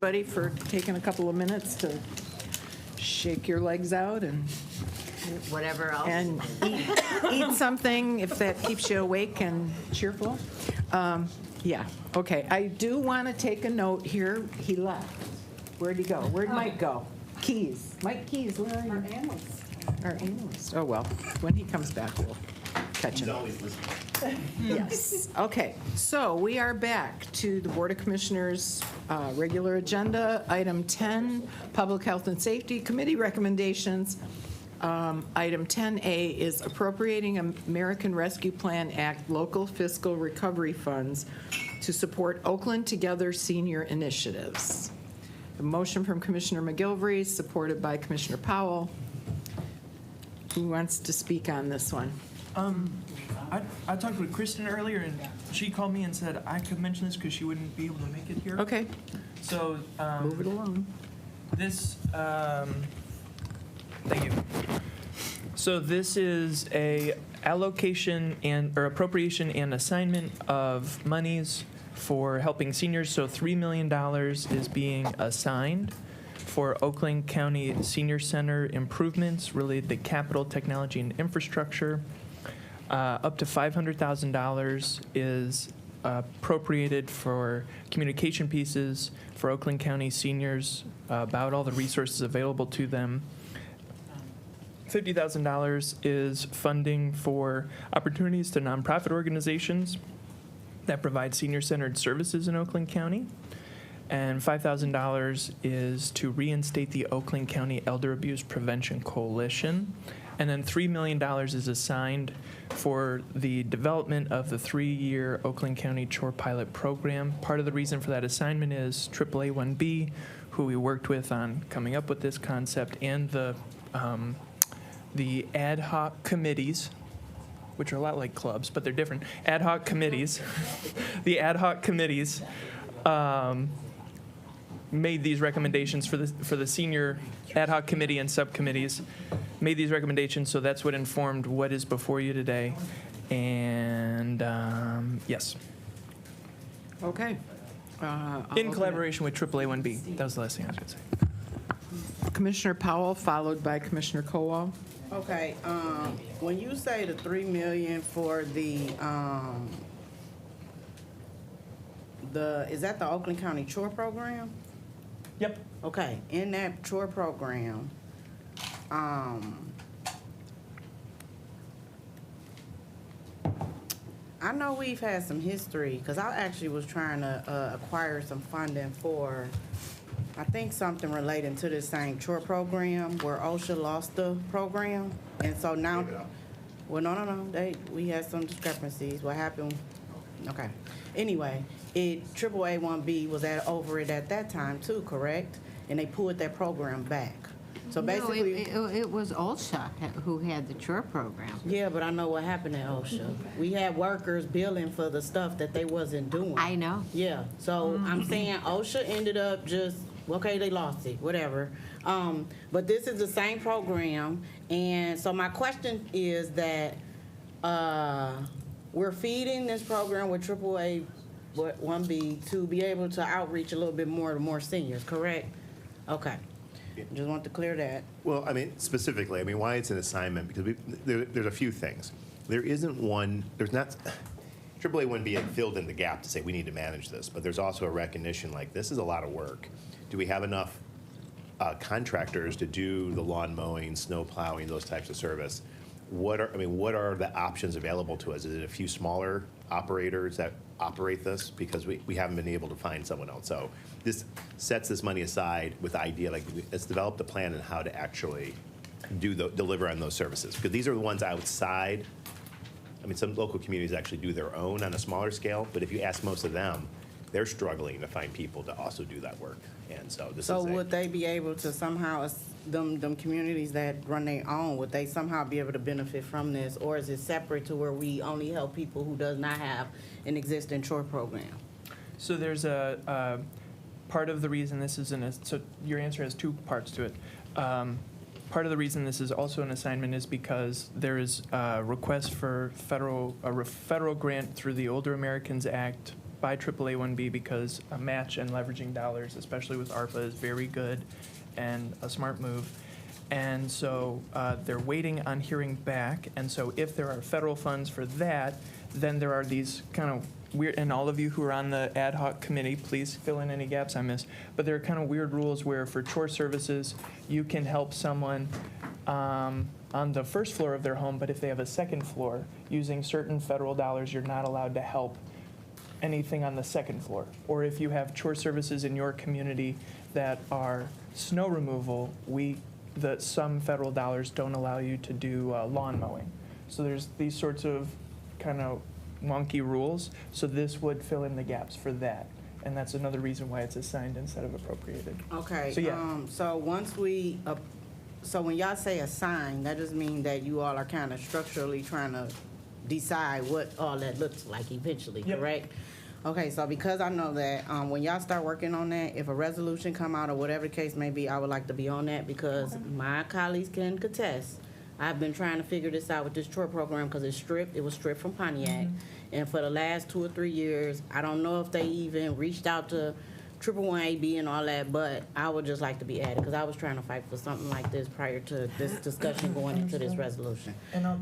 Speaker 1: Buddy, for taking a couple of minutes to shake your legs out and
Speaker 8: Whatever else.
Speaker 1: and eat something if that keeps you awake and cheerful. Yeah, okay. I do want to take a note here. He left. Where'd he go? Where'd Mike go? Keys. Mike Keys, where are you? Our analyst. Oh, well, when he comes back, we'll catch him. Yes. Okay, so we are back to the Board of Commissioners' regular agenda. Item 10, Public Health and Safety Committee recommendations. Item 10A is appropriating American Rescue Plan Act local fiscal recovery funds to support Oakland Together senior initiatives. A motion from Commissioner McGilvery, supported by Commissioner Powell. Who wants to speak on this one?
Speaker 10: I talked with Kristen earlier, and she called me and said I could mention this because she wouldn't be able to make it here.
Speaker 1: Okay.
Speaker 10: So
Speaker 1: Move it along.
Speaker 10: This, thank you. So this is a allocation or appropriation and assignment of monies for helping seniors. So $3 million is being assigned for Oakland County Senior Center improvements related to capital, technology, and infrastructure. Up to $500,000 is appropriated for communication pieces for Oakland County seniors about all the resources available to them. $50,000 is funding for opportunities to nonprofit organizations that provide senior-centered services in Oakland County. And $5,000 is to reinstate the Oakland County Elder Abuse Prevention Coalition. And then $3 million is assigned for the development of the 3-year Oakland County Chore Pilot Program. Part of the reason for that assignment is AAA1B, who we worked with on coming up with this concept, and the ad hoc committees, which are a lot like clubs, but they're different. Ad hoc committees. The ad hoc committees made these recommendations for the senior ad hoc committee and subcommittees, made these recommendations, so that's what informed what is before you today. And yes.
Speaker 1: Okay.
Speaker 10: In collaboration with AAA1B. That was the last thing I was going to say.
Speaker 1: Commissioner Powell, followed by Commissioner Kowal.
Speaker 2: Okay, when you say the $3 million for the, is that the Oakland County Chore Program?
Speaker 10: Yep.
Speaker 2: Okay, in that chore program, I know we've had some history, because I actually was trying to acquire some funding for, I think something relating to this same chore program where OSHA lost the program. And so now, well, no, we had some discrepancies. What happened? Okay. Anyway, AAA1B was over it at that time too, correct? And they pulled that program back. So basically,
Speaker 8: it was OSHA who had the chore program.
Speaker 2: yeah, but I know what happened at OSHA. We had workers billing for the stuff that they wasn't doing.
Speaker 8: I know.
Speaker 2: Yeah, so I'm saying OSHA ended up just, okay, they lost it, whatever. But this is the same program, and so my question is that we're feeding this program with AAA1B to be able to outreach a little bit more to more seniors, correct? Okay. Just want to clear that.
Speaker 12: Well, I mean, specifically, I mean, why it's an assignment, because there's a few things. There isn't one, there's not, AAA1B had filled in the gap to say we need to manage this, but there's also a recognition like this is a lot of work. Do we have enough contractors to do the lawn mowing, snow plowing, those types of service? What are the options available to us? Is it a few smaller operators that operate this? Because we haven't been able to find someone else. So this sets this money aside with the idea, like, let's develop the plan and how to actually deliver on those services. Because these are the ones outside. I mean, some local communities actually do their own on a smaller scale, but if you ask most of them, they're struggling to find people to also do that work. And so this is
Speaker 2: would they be able to somehow, them communities that run their own, would they somehow be able to benefit from this? Or is it separate to where we only help people who does not have an existing chore program?
Speaker 10: So there's a part of the reason this is so your answer has two parts to it. Part of the reason this is also an assignment is because there is a request for a federal grant through the Older Americans Act buy AAA1B because a match and leveraging dollars, especially with ARPA, is very good and a smart move. And so they're waiting on hearing back. And so if there are federal funds for that, then there are these kind of weird, and all of you who are on the ad hoc committee, please fill in any gaps I missed. But there are kind of weird rules where for chore services, you can help someone on the first floor of their home, but if they have a second floor, using certain federal dollars, you're not allowed to help anything on the second floor. Or if you have chore services in your community that are snow removal, some federal dollars don't allow you to do lawn mowing. So there's these sorts of kind of wonky rules. So this would fill in the gaps for that. And that's another reason why it's assigned instead of appropriated.
Speaker 2: Okay,
Speaker 10: So yeah.
Speaker 2: so once we, so when y'all say assign, that just means that you all are kind of structurally trying to decide what all that looks like eventually, correct? Okay, so because I know that, when y'all start working on that, if a resolution come out or whatever the case may be, I would like to be on that because my colleagues can contest. I've been trying to figure this out with this tour program because it was stripped from Pontiac. And for the last 2 or 3 years, I don't know if they even reached out to 111AB and all that, but I would just like to be added because I was trying to fight for something like this prior to this discussion going into this resolution.
Speaker 10: And I'll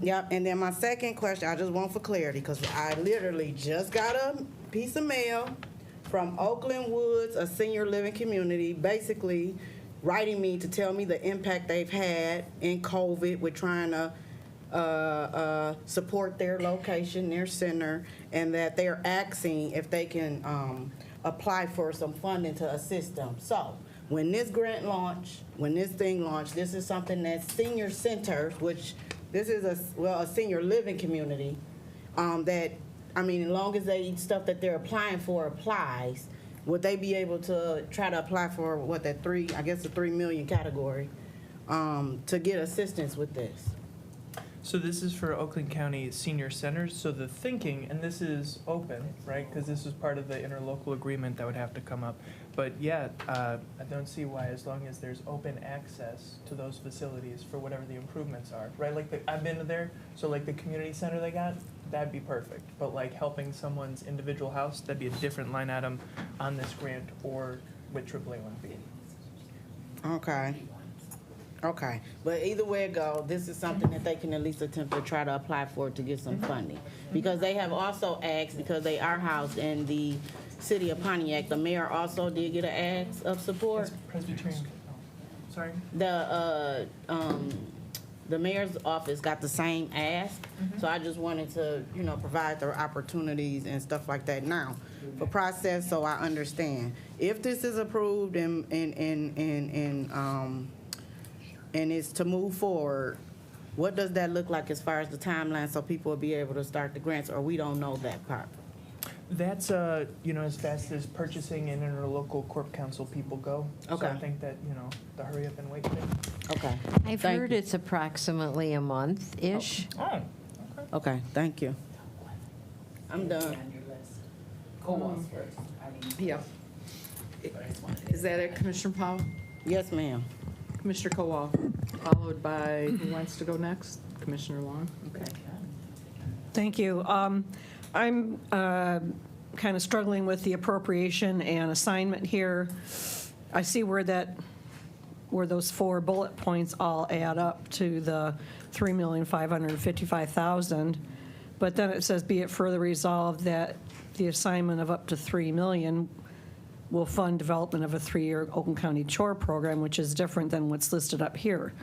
Speaker 2: Yep, and then my second question, I just want for clarity, because I literally just got a piece of mail from Oakland Woods, a senior living community, basically writing me to tell me the impact they've had in COVID with trying to support their location, their center, and that they're asking if they can apply for some funding to assist them. So when this grant launch, when this thing launched, this is something that senior centers, which this is a senior living community, that, I mean, as long as stuff that they're applying for applies, would they be able to try to apply for the 3 million category, to get assistance with this?
Speaker 10: So this is for Oakland County Senior Centers. So the thinking, and this is open, right? Because this is part of the interlocal agreement that would have to come up. But yeah, I don't see why, as long as there's open access to those facilities for whatever the improvements are, right? Like I've been there, so like the community center they got, that'd be perfect. But like helping someone's individual house, that'd be a different line item on this grant or with AAA1B.
Speaker 2: Okay, but either way it go, this is something that they can at least attempt to try to apply for to get some funding. Because they have also asked, because they are housed in the city of Pontiac, the mayor also did get an ask of support.
Speaker 10: Presbyterian, sorry?
Speaker 2: The mayor's office got the same ask, so I just wanted to, provide the opportunities and stuff like that now for process, so I understand. If this is approved and it's to move forward, what does that look like as far as the timeline so people will be able to start the grants, or we don't know that part?
Speaker 10: That's, as fast as purchasing and interlocal corp council people go.
Speaker 2: Okay.
Speaker 10: So I think that, the hurry up and wait thing.
Speaker 2: Okay.
Speaker 8: I've heard it's approximately a month-ish.
Speaker 10: Oh,
Speaker 2: okay, thank you. I'm done.
Speaker 4: Co-ops first.
Speaker 1: Yeah. Is that it, Commissioner Powell?
Speaker 2: Yes, ma'am.
Speaker 1: Commissioner Kowal, followed by, who wants to go next? Commissioner Long? Okay.
Speaker 5: Thank you. I'm kind of struggling with the appropriation and assignment here. I see where those 4 bullet points all add up to the $3,555,000, but then it says, be it further resolved that the assignment of up to $3 million will fund development of a 3-year Oakland County chore program, which is different than what's listed up here.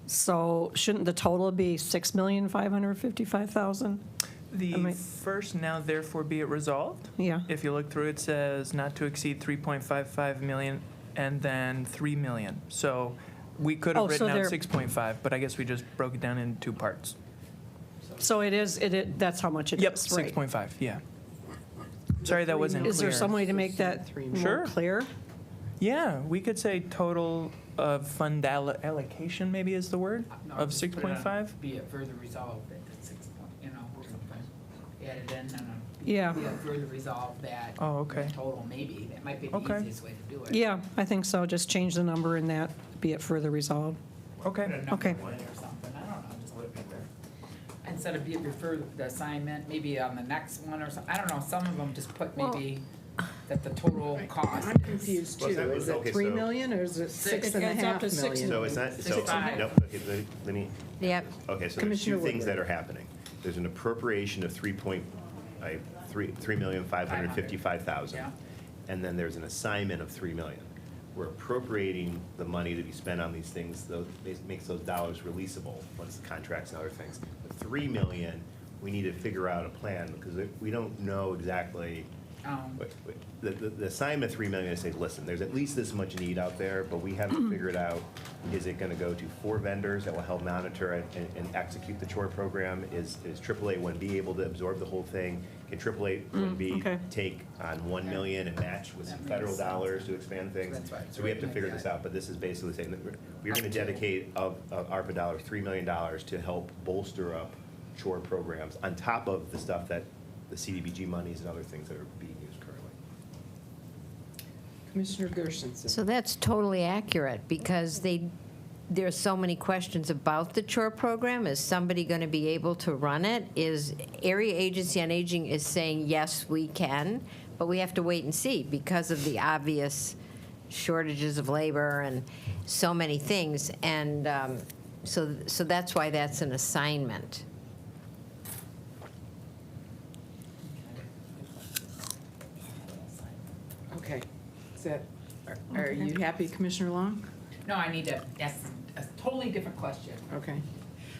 Speaker 5: So shouldn't the total be $6,555,000?
Speaker 10: The first now therefore be it resolved.
Speaker 5: Yeah.
Speaker 10: If you look through, it says not to exceed 3.55 million and then 3 million. So we could have written out 6.5, but I guess we just broke it down in 2 parts.
Speaker 5: So that's how much it is,
Speaker 10: Yep,
Speaker 5: right?
Speaker 10: 6.5, yeah. Sorry, that wasn't clear.
Speaker 5: Is there some way to make that more clear?
Speaker 10: Yeah, we could say total of fund allocation, maybe is the word, of 6.5.
Speaker 4: Be it further resolved at 6 point, we're gonna add it in and
Speaker 5: Yeah.
Speaker 4: be it further resolved that.
Speaker 10: Oh, okay.
Speaker 4: Total, maybe, that might be the easiest way to do it.
Speaker 5: Yeah, I think so. Just change the number in that, be it further resolved.
Speaker 10: Okay.
Speaker 5: Okay.
Speaker 4: Or something, I don't know, just put it there. And instead of refer the assignment, maybe on the next one or something? I don't know, some of them just put maybe that the total cost
Speaker 1: I'm confused too.
Speaker 12: Well, so-
Speaker 1: Is it
Speaker 12: okay,
Speaker 1: 3
Speaker 12: so-
Speaker 1: million or is it
Speaker 4: Six.
Speaker 1: 6.5
Speaker 5: It's up to
Speaker 1: million?
Speaker 12: So it's not, so,
Speaker 4: 65.
Speaker 12: no, okay, let me,
Speaker 8: Yep.
Speaker 12: okay, so there's
Speaker 1: Commissioner
Speaker 12: two things
Speaker 1: Woodward.
Speaker 12: that are happening. There's an appropriation of 3,555,000.
Speaker 4: Yeah.
Speaker 12: And then there's an assignment of 3 million. We're appropriating the money to be spent on these things, it makes those dollars releasable once the contracts and other things. The 3 million, we need to figure out a plan, because we don't know exactly. The assignment 3 million is say, listen, there's at least this much need out there, but we haven't figured out, is it gonna go to 4 vendors that will help monitor and execute the chore program? Is AAA 1B able to absorb the whole thing? Can AAA 1B
Speaker 5: okay.
Speaker 12: take on 1 million and match with some federal dollars to expand things?
Speaker 4: That's right.
Speaker 12: So we have to figure this out, but this is basically saying that we're gonna dedicate of ARPA dollars, $3 million to help bolster up chore programs on top of the stuff that the CDBG monies and other things that are being used currently.
Speaker 1: Commissioner Gershenson.
Speaker 8: So that's totally accurate, because there's so many questions about the chore program. Is somebody going to be able to run it? Is Area Agency on Aging is saying, yes, we can, but we have to wait and see because of the obvious shortages of labor and so many things. And so that's why that's an assignment.
Speaker 1: Okay. Is that, are you happy, Commissioner Long?
Speaker 4: No, I need to ask a totally different question.
Speaker 1: Okay.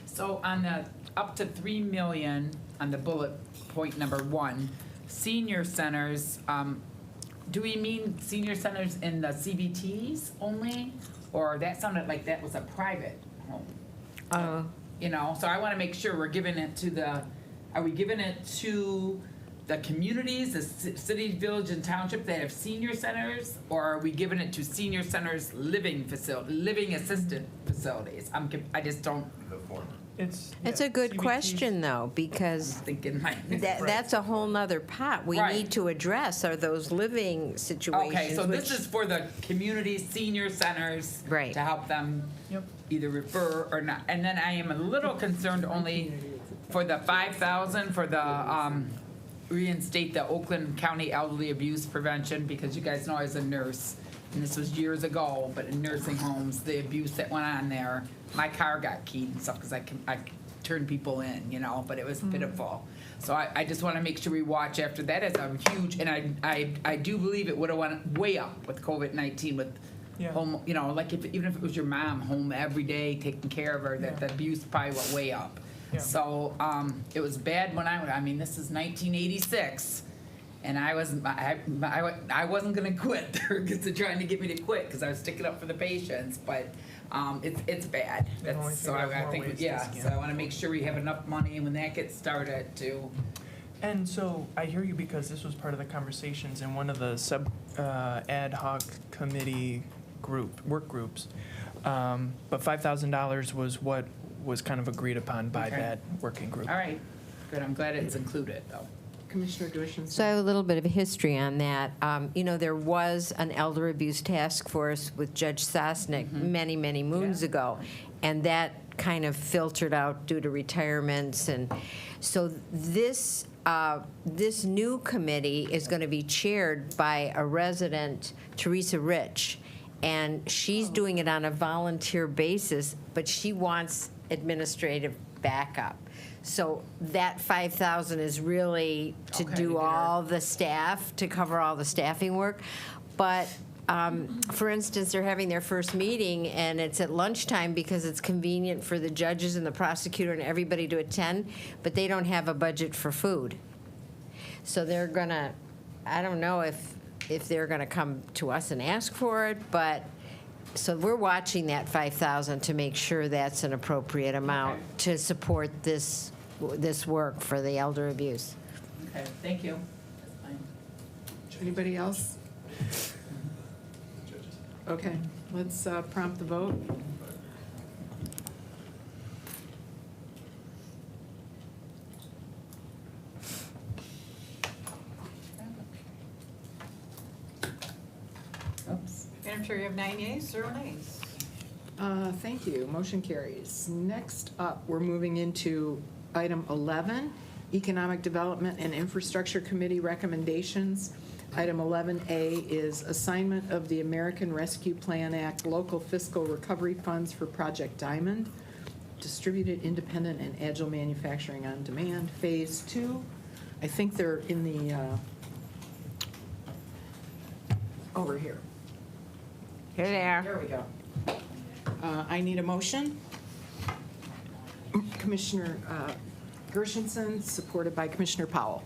Speaker 4: So on the up to 3 million on the bullet point number 1, senior centers, do we mean senior centers in the CBTs only? Or that sounded like that was a private home? You know, so I want to make sure we're giving it to are we giving it to the communities, the city, village, and township that have senior centers? Or are we giving it to senior centers living assisted facilities? I just don't.
Speaker 12: The former.
Speaker 8: It's a good question, though, because that's a whole nother pot we
Speaker 4: Right.
Speaker 8: need to address, are those living situations.
Speaker 4: Okay, so this
Speaker 8: which-
Speaker 4: is for the community senior centers.
Speaker 8: Right.
Speaker 4: To help them either refer or not. And then I am a little concerned only for the 5,000 for the, reinstate the Oakland County Elderly Abuse Prevention, because you guys know I was a nurse, and this was years ago, but in nursing homes, the abuse that went on there, my car got keyed and stuff, because I turned people in, you know, but it was pitiful. So I just want to make sure we watch after that. It's a huge, and I do believe it would have went way up with COVID-19 with home, you know, like even if it was your mom home every day taking care of her, that the abuse probably went way up. So it was bad when I mean, this is 1986. And I wasn't going to quit. They're trying to get me to quit because I was sticking up for the patients. But it's bad. So I think, so I want to make sure we have enough money when that gets started to.
Speaker 10: And so I hear you, because this was part of the conversations in one of the ad hoc committee work groups. But $5,000 was what was kind of agreed upon by that working group.
Speaker 4: All right, good. I'm glad it's included, though.
Speaker 1: Commissioner Gershenson.
Speaker 8: So I have a little bit of a history on that. You know, there was an elder abuse task force with Judge Sosnick many, many moons ago, and that kind of filtered out due to retirements. And so this new committee is going to be chaired by a resident, Teresa Rich, and she's doing it on a volunteer basis, but she wants administrative backup. So that 5,000 is really to do all the staff, to cover all the staffing work. But for instance, they're having their first meeting and it's at lunchtime because it's convenient for the judges and the prosecutor and everybody to attend, but they don't have a budget for food. So they're gonna, I don't know if they're gonna come to us and ask for it, but so we're watching that 5,000 to make sure that's an appropriate amount to support this work for the elder abuse.
Speaker 4: Okay, thank you. That's fine.
Speaker 1: Anybody else? Okay, let's prompt the vote. Oops.
Speaker 13: Madam Chair, you have 9 yeas, 0 nays.
Speaker 1: Thank you. Motion carries. Next up, we're moving into Item 11, Economic Development and Infrastructure Committee recommendations. Item 11A is assignment of the American Rescue Plan Act local fiscal recovery funds for Project Diamond, distributed independent and agile manufacturing on demand, Phase 2. I think they're in the, over here.
Speaker 8: Here they are.
Speaker 1: There we go. I need a motion. Commissioner Gershenson, supported by Commissioner Powell.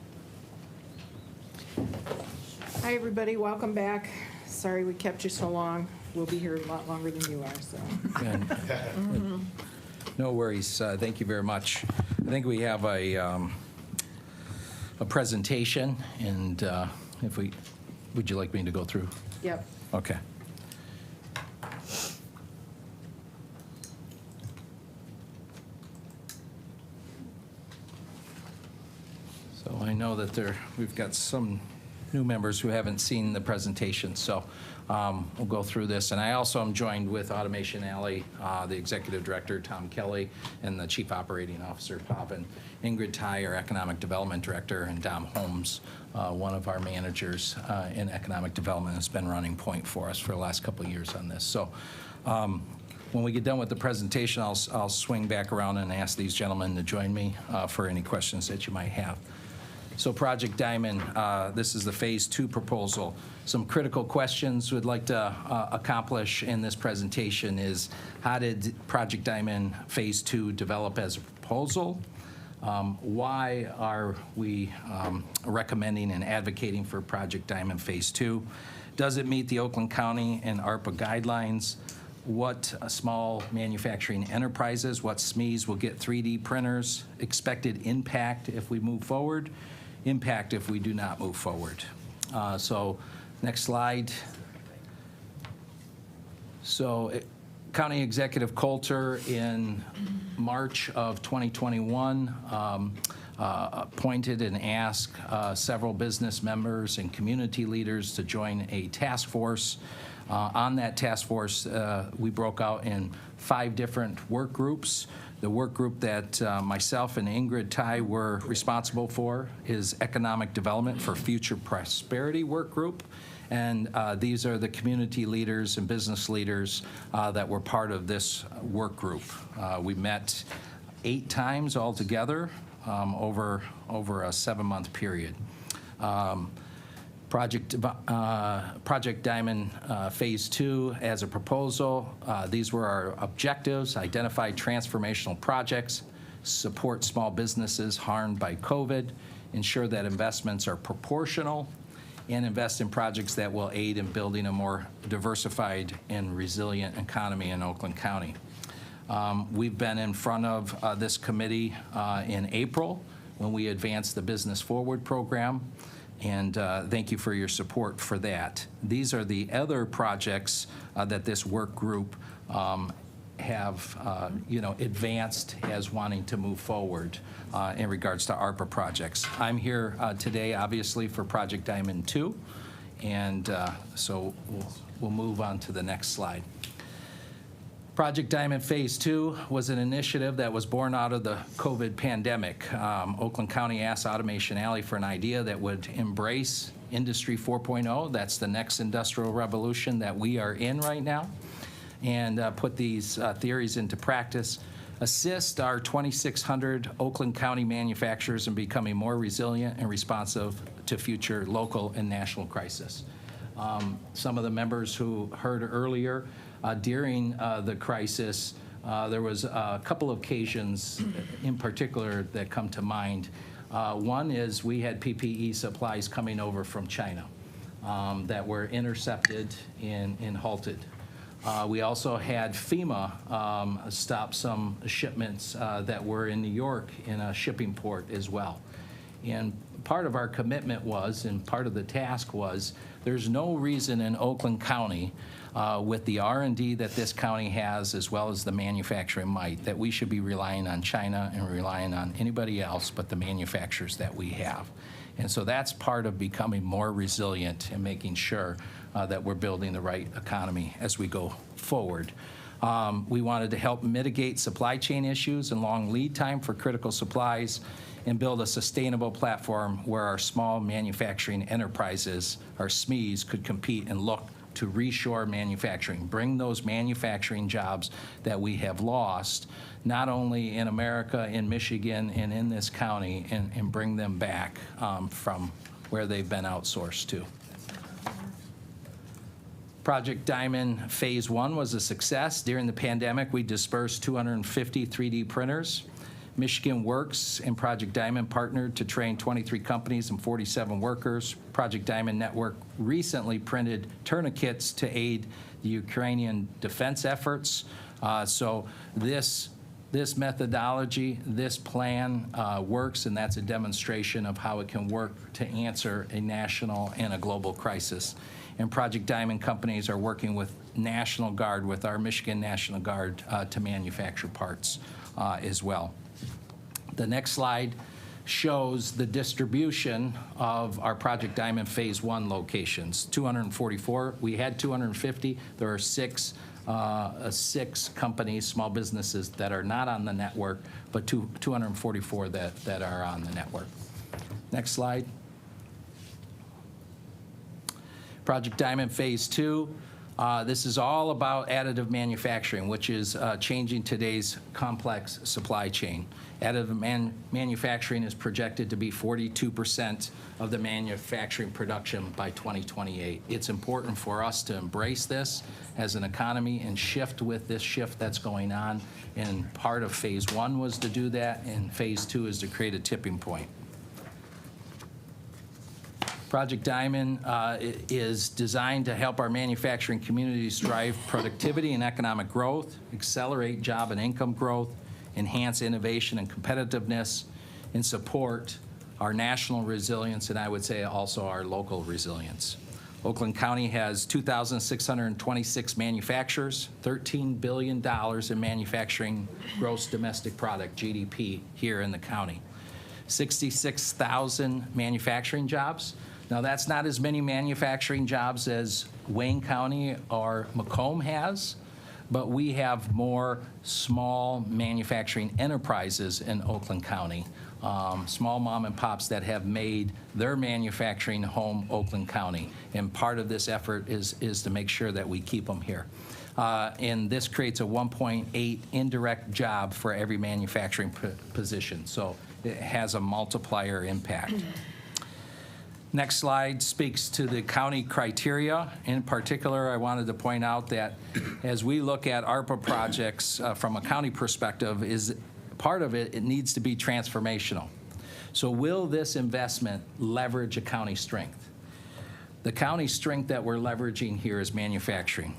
Speaker 1: Hi, everybody. Welcome back. Sorry we kept you so long. We'll be here a lot longer than you are, so.
Speaker 9: No worries. Thank you very much. I think we have a presentation, and would you like me to go through?
Speaker 1: Yep.
Speaker 9: Okay. So I know that we've got some new members who haven't seen the presentation, so we'll go through this. And I also am joined with Automation Alley, the Executive Director, Tom Kelly, and the Chief Operating Officer, Pavan. Ingrid Ty, our Economic Development Director, and Dom Holmes, one of our managers in Economic Development, has been running point for us for the last couple of years on this. So when we get done with the presentation, I'll swing back around and ask these gentlemen to join me for any questions that you might have. So Project Diamond, this is the Phase 2 proposal. Some critical questions we'd like to accomplish in this presentation is, how did Project Diamond Phase 2 develop as a proposal? Why are we recommending and advocating for Project Diamond Phase 2? Does it meet the Oakland County and ARPA guidelines? What small manufacturing enterprises, what SMEs will get 3D printers? Expected impact if we move forward? Impact if we do not move forward. So next slide. So County Executive Coulter in March of 2021 appointed and asked several business members and community leaders to join a task force. On that task force, we broke out in 5 different work groups. The work group that myself and Ingrid Ty were responsible for is Economic Development for Future Prosperity Work Group. And these are the community leaders and business leaders that were part of this work group. We met 8 times altogether over a 7-month period. Project Diamond Phase 2 as a proposal. These were our objectives: identify transformational projects, support small businesses harmed by COVID, ensure that investments are proportional, and invest in projects that will aid in building a more diversified and resilient economy in Oakland County. We've been in front of this committee in April when we advanced the Business Forward program. And thank you for your support for that. These are the other projects that this work group have advanced as wanting to move forward in regards to ARPA projects. I'm here today, obviously, for Project Diamond 2, and so we'll move on to the next slide. Project Diamond Phase 2 was an initiative that was born out of the COVID pandemic. Oakland County asked Automation Alley for an idea that would embrace Industry 4.0. That's the next industrial revolution that we are in right now, and put these theories into practice. Assist our 2,600 Oakland County manufacturers in becoming more resilient and responsive to future local and national crisis. Some of the members who heard earlier, during the crisis, there was a couple of occasions in particular that come to mind. One is we had PPE supplies coming over from China that were intercepted and halted. We also had FEMA stop some shipments that were in New York in a shipping port as well. And part of our commitment was, and part of the task was, there's no reason in Oakland County with the R&D that this county has, as well as the manufacturing might, that we should be relying on China and relying on anybody else but the manufacturers that we have. And so that's part of becoming more resilient and making sure that we're building the right economy as we go forward. We wanted to help mitigate supply chain issues and long lead time for critical supplies and build a sustainable platform where our small manufacturing enterprises, our SMEs, could compete and look to reshore manufacturing, bring those manufacturing jobs that we have lost, not only in America, in Michigan, and in this county, and bring them back from where they've been outsourced to. Project Diamond Phase 1 was a success. During the pandemic, we dispersed 250 3D printers. Michigan Works and Project Diamond partnered to train 23 companies and 47 workers. Project Diamond Network recently printed tourniquets to aid the Ukrainian defense efforts. So this methodology, this plan works, and that's a demonstration of how it can work to answer a national and a global crisis. And Project Diamond companies are working with National Guard, with our Michigan National Guard, to manufacture parts as well. The next slide shows the distribution of our Project Diamond Phase 1 locations. 244, we had 250. There are six companies, small businesses that are not on the network, but 244 that are on the network. Next slide. Project Diamond Phase 2. This is all about additive manufacturing, which is changing today's complex supply chain. Additive manufacturing is projected to be 42% of the manufacturing production by 2028. It's important for us to embrace this as an economy and shift with this shift that's going on. And part of Phase 1 was to do that, and Phase 2 is to create a tipping point. Project Diamond is designed to help our manufacturing communities drive productivity and economic growth, accelerate job and income growth, enhance innovation and competitiveness, and support our national resilience, and I would say also our local resilience. Oakland County has 2,626 manufacturers, $13 billion in manufacturing gross domestic product, GDP, here in the county. 66,000 manufacturing jobs. Now, that's not as many manufacturing jobs as Wayne County or Macomb has, but we have more small manufacturing enterprises in Oakland County, small mom and pops that have made their manufacturing home Oakland County. And part of this effort is to make sure that we keep them here. And this creates a 1.8 indirect job for every manufacturing position. So it has a multiplier impact. Next slide speaks to the county criteria. In particular, I wanted to point out that as we look at ARPA projects from a county perspective, is part of it needs to be transformational. So will this investment leverage a county strength? The county strength that we're leveraging here is manufacturing.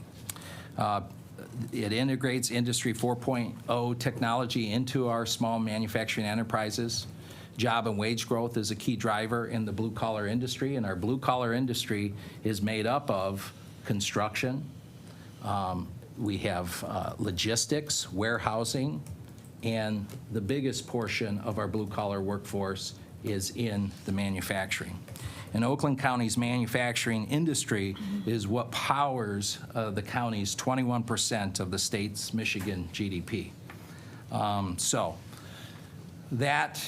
Speaker 9: It integrates Industry 4.0 technology into our small manufacturing enterprises. Job and wage growth is a key driver in the blue-collar industry, and our blue-collar industry is made up of construction. We have logistics, warehousing, and the biggest portion of our blue-collar workforce is in the manufacturing. And Oakland County's manufacturing industry is what powers the county's 21% of the state's Michigan GDP. That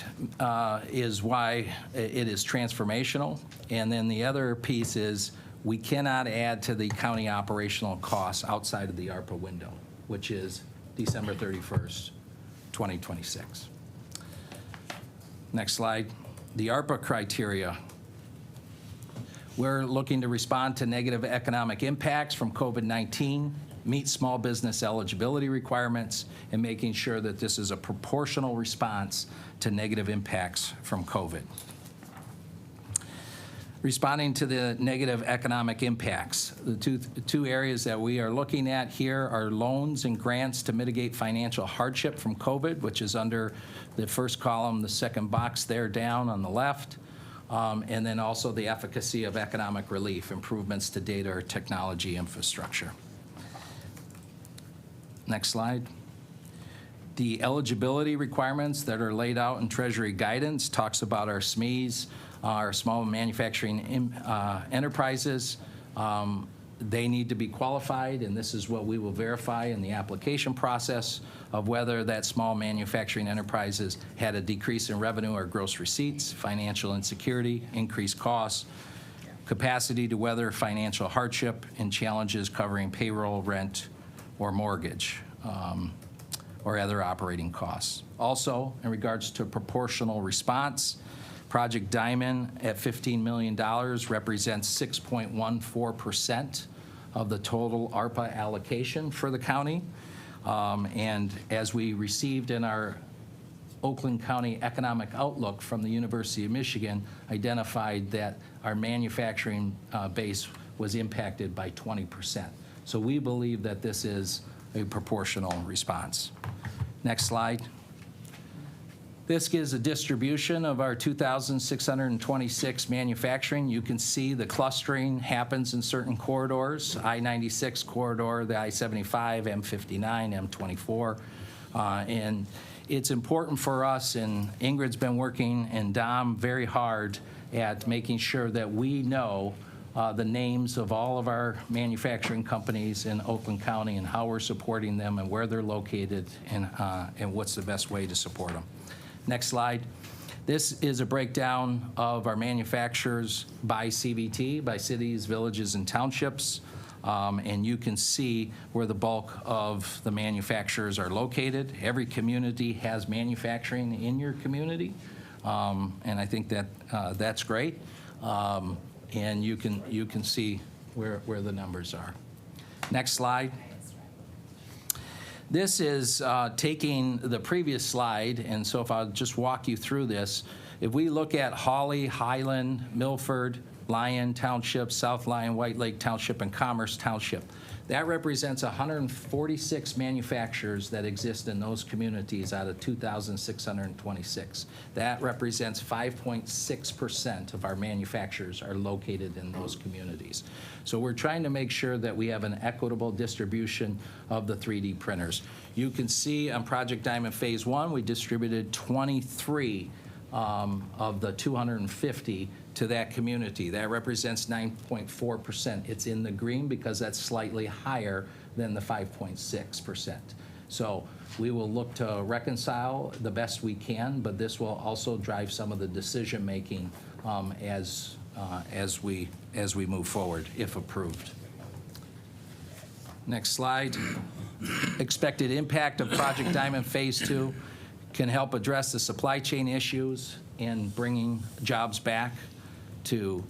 Speaker 9: is why it is transformational. And then the other piece is we cannot add to the county operational costs outside of the ARPA window, which is December 31st, 2026. Next slide. The ARPA criteria. We're looking to respond to negative economic impacts from COVID-19, meet small business eligibility requirements, and making sure that this is a proportional response to negative impacts from COVID. Responding to the negative economic impacts, the two areas that we are looking at here are loans and grants to mitigate financial hardship from COVID, which is under the first column, the second box there down on the left, and then also the efficacy of economic relief, improvements to data or technology infrastructure. Next slide. The eligibility requirements that are laid out in Treasury guidance talks about our SMEs, our small manufacturing enterprises. They need to be qualified, and this is what we will verify in the application process of whether that small manufacturing enterprises had a decrease in revenue or gross receipts, financial insecurity, increased costs, capacity to weather financial hardship, and challenges covering payroll, rent, or mortgage, or other operating costs. Also, in regards to proportional response, Project Diamond at $15 million represents 6.14% of the total ARPA allocation for the county. And as we received in our Oakland County Economic Outlook from the University of Michigan, identified that our manufacturing base was impacted by 20%. So we believe that this is a proportional response. Next slide. This gives a distribution of our 2,626 manufacturing. You can see the clustering happens in certain corridors, I-96 corridor, the I-75, M59, M24. And it's important for us, and Ingrid's been working, and Dom, very hard at making sure that we know the names of all of our manufacturing companies in Oakland County and how we're supporting them and where they're located and what's the best way to support them. Next slide. This is a breakdown of our manufacturers by CVT, by cities, villages, and townships. And you can see where the bulk of the manufacturers are located. Every community has manufacturing in your community. And I think that that's great. And you can see where the numbers are. Next slide. This is taking the previous slide, and so if I'll just walk you through this, if we look at Hawley, Highland, Milford, Lyon Township, South Lyon, White Lake Township, and Commerce Township, that represents 146 manufacturers that exist in those communities out of 2,626. That represents 5.6% of our manufacturers are located in those communities. So we're trying to make sure that we have an equitable distribution of the 3D printers. You can see on Project Diamond Phase 1, we distributed 23 of the 250 to that community. That represents 9.4%. It's in the green because that's slightly higher than the 5.6%. So we will look to reconcile the best we can, but this will also drive some of the decision making as we move forward, if approved. Next slide. Expected impact of Project Diamond Phase 2 can help address the supply chain issues in bringing jobs back to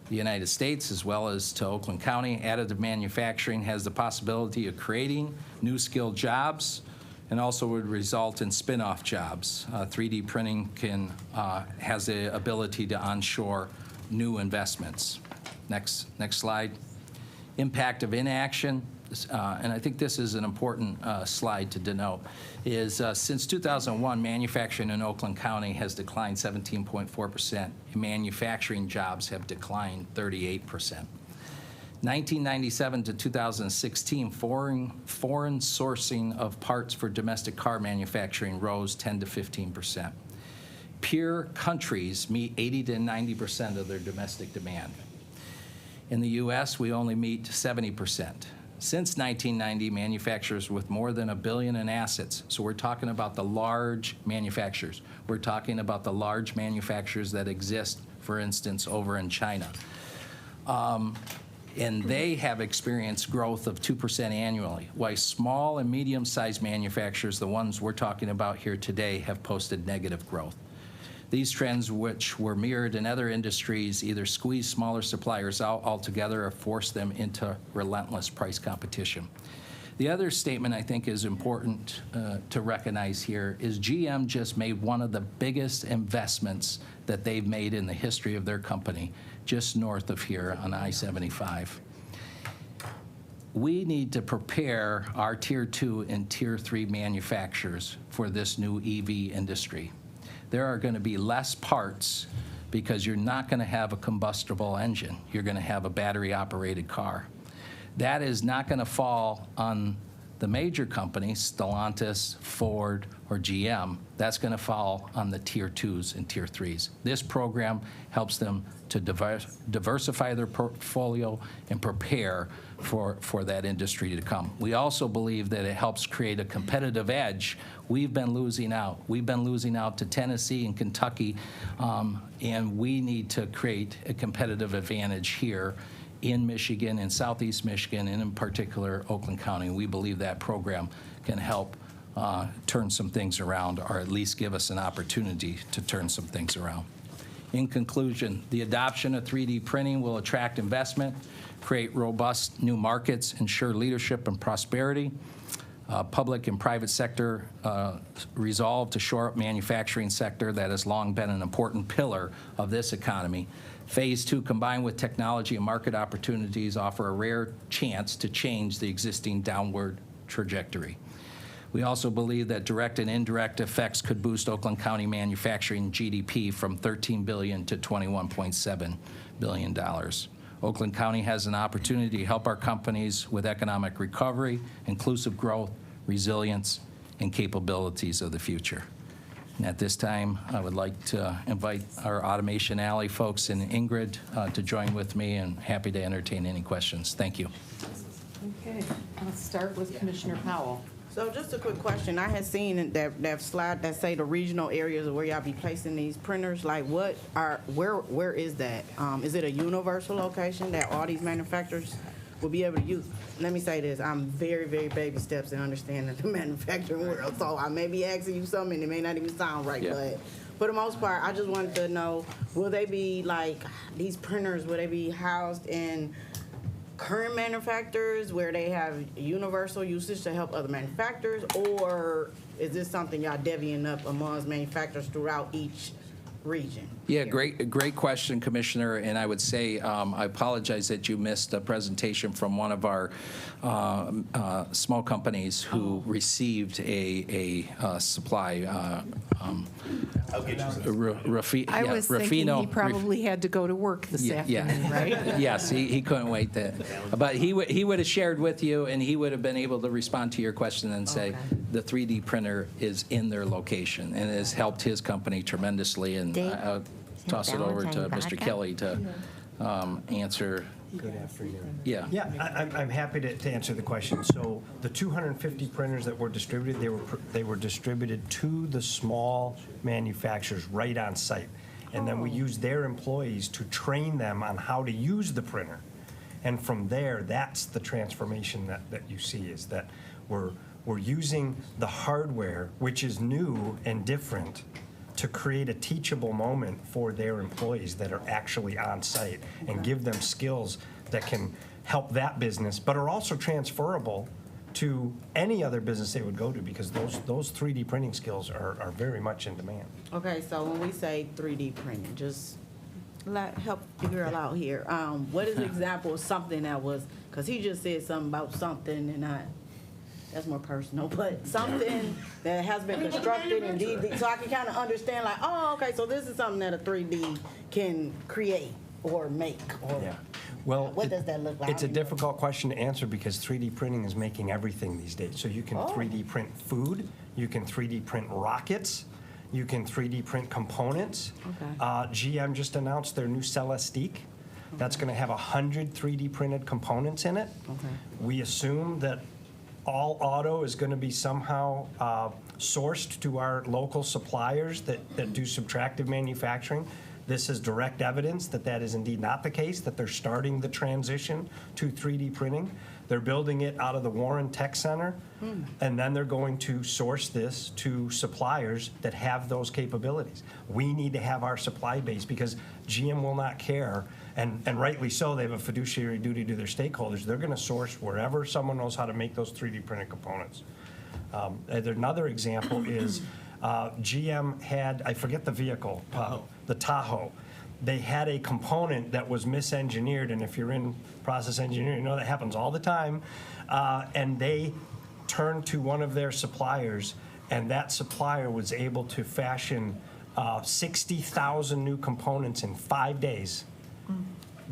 Speaker 9: the United States as well as to Oakland County. Additive manufacturing has the possibility of creating new skilled jobs and also would result in spin-off jobs. 3D printing has the ability to onshore new investments. Next slide. Impact of inaction. And I think this is an important slide to denote, is since 2001, manufacturing in Oakland County has declined 17.4%, and manufacturing jobs have declined 38%. 1997 to 2016, foreign sourcing of parts for domestic car manufacturing rose 10 to 15%. Peer countries meet 80 to 90% of their domestic demand. In the U.S., we only meet 70%. Since 1990, manufacturers with more than $1 billion in assets, so we're talking about the large manufacturers. We're talking about the large manufacturers that exist, for instance, over in China. And they have experienced growth of 2% annually, while small and medium-sized manufacturers, the ones we're talking about here today, have posted negative growth. These trends, which were mirrored in other industries, either squeeze smaller suppliers out altogether or force them into relentless price competition. The other statement I think is important to recognize here is GM just made one of the biggest investments that they've made in the history of their company, just north of here on I-75. We need to prepare our Tier 2 and Tier 3 manufacturers for this new EV industry. There are going to be less parts because you're not going to have a combustible engine. You're going to have a battery-operated car. That is not going to fall on The major companies, Stellantis, Ford, or GM, that's going to fall on the tier 2s and tier 3s. This program helps them to diversify their portfolio and prepare for that industry to come. We also believe that it helps create a competitive edge. We've been losing out. We've been losing out to Tennessee and Kentucky, and we need to create a competitive advantage here in Michigan, in southeast Michigan, and in particular Oakland County. We believe that program can help turn some things around, or at least give us an opportunity to turn some things around. In conclusion, the adoption of 3D printing will attract investment, create robust new markets, ensure leadership and prosperity. Public and private sector resolve to shore up manufacturing sector that has long been an important pillar of this economy. Phase 2, combined with technology and market opportunities, offer a rare chance to change the existing downward trajectory. We also believe that direct and indirect effects could boost Oakland County manufacturing GDP from $13 billion to $21.7 billion. Oakland County has an opportunity to help our companies with economic recovery, inclusive growth, resilience, and capabilities of the future. And at this time, I would like to invite our Automation Alley folks and Ingrid to join with me, and happy to entertain any questions. Thank you.
Speaker 1: Okay, let's start with Commissioner Powell.
Speaker 2: So just a quick question. I had seen that slide that say the regional areas where y'all be placing these printers. Like, where is that? Is it a universal location that all these manufacturers will be able to use? Let me say this. I'm very, very baby steps in understanding the manufacturing world. So I may be asking you something and it may not even sound right, but for the most part, I just wanted to know, will they be like, these printers, will they be housed in current manufacturers where they have universal usage to help other manufacturers, or is this something y'all divvying up amongst manufacturers throughout each region?
Speaker 9: Yeah, great question, Commissioner. And I would say I apologize that you missed a presentation from one of our small companies who received a supply.
Speaker 12: I'll get you
Speaker 1: I was thinking he probably had to go to work this afternoon, right?
Speaker 9: Yes, he couldn't wait. But he would have shared with you, and he would have been able to respond to your question and say the 3D printer is in their location and has helped his company tremendously. And I'll toss it over to Mr. Kelly to answer.
Speaker 16: Good afternoon.
Speaker 9: Yeah.
Speaker 16: Yeah, I'm happy to answer the question. So the 250 printers that were distributed, they were distributed to the small manufacturers right on site. And then we used their employees to train them on how to use the printer. And from there, that's the transformation that you see, is that we're using the hardware, which is new and different, to create a teachable moment for their employees that are actually on site and give them skills that can help that business, but are also transferable to any other business they would go to, because those 3D printing skills are very much in demand.
Speaker 2: Okay, so when we say 3D printing, just help the girl out here. What is an example of something that was, because he just said something about something, and that's more personal, but something that has been constructed and so I can kind of understand, like, oh, okay, so this is something that a 3D can create or make, or
Speaker 16: Well,
Speaker 2: what does that look like?
Speaker 16: It's a difficult question to answer because 3D printing is making everything these days. So you can 3D print food, you can 3D print rockets, you can 3D print components. GM just announced their new Celestique. That's going to have 100 3D printed components in it. We assume that all auto is going to be somehow sourced to our local suppliers that do subtractive manufacturing. This is direct evidence that is indeed not the case, that they're starting the transition to 3D printing. They're building it out of the Warren Tech Center, and then they're going to source this to suppliers that have those capabilities. We need to have our supply base, because GM will not care, and rightly so. They have a fiduciary duty to their stakeholders. They're going to source wherever someone knows how to make those 3D printed components. Another example is GM had, I forget the vehicle, the Tahoe. They had a component that was misengineered, and if you're in process engineering, you know that happens all the time. And they turned to one of their suppliers, and that supplier was able to fashion 60,000 new components in 5 days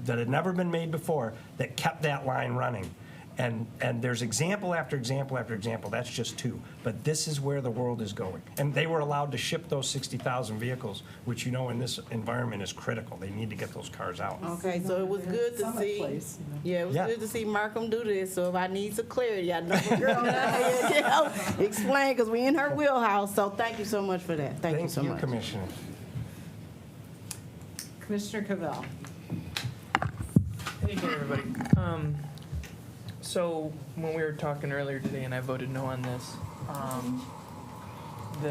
Speaker 16: that had never been made before, that kept that line running. And there's example after example after example. That's just two. But this is where the world is going. And they were allowed to ship those 60,000 vehicles, which in this environment is critical. They need to get those cars out.
Speaker 2: Okay, so it was good to see. It was good to see Markham do this. So if I need some clarity, I know the girl down here, explain, because we in her wheelhouse. So thank you so much for that. Thank you so much.
Speaker 16: Commissioner.
Speaker 1: Commissioner Cavell.
Speaker 10: Hey again, everybody. So when we were talking earlier today, and I voted no on this, we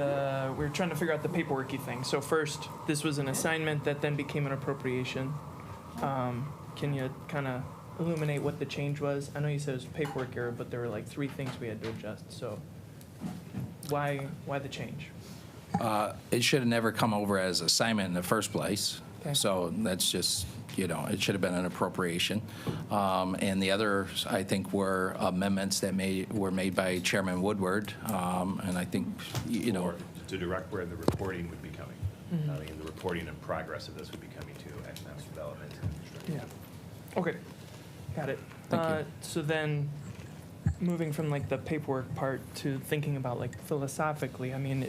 Speaker 10: were trying to figure out the paperworky thing. So first, this was an assignment that then became an appropriation. Can you kind of illuminate what the change was? I know you said it was paperwork error, but there were like 3 things we had to adjust. So why the change?
Speaker 9: It should have never come over as assignment in the first place.
Speaker 10: Okay.
Speaker 9: So that's just, it should have been an appropriation. And the others, I think, were amendments that were made by Chairman Woodward. And I think,
Speaker 12: Or to direct where the reporting would be coming. And the reporting and progress of this would be coming to economic development.
Speaker 10: Yeah. Okay. Got it.
Speaker 9: Thank you.
Speaker 10: So then, moving from like the paperwork part to thinking about like philosophically, I mean,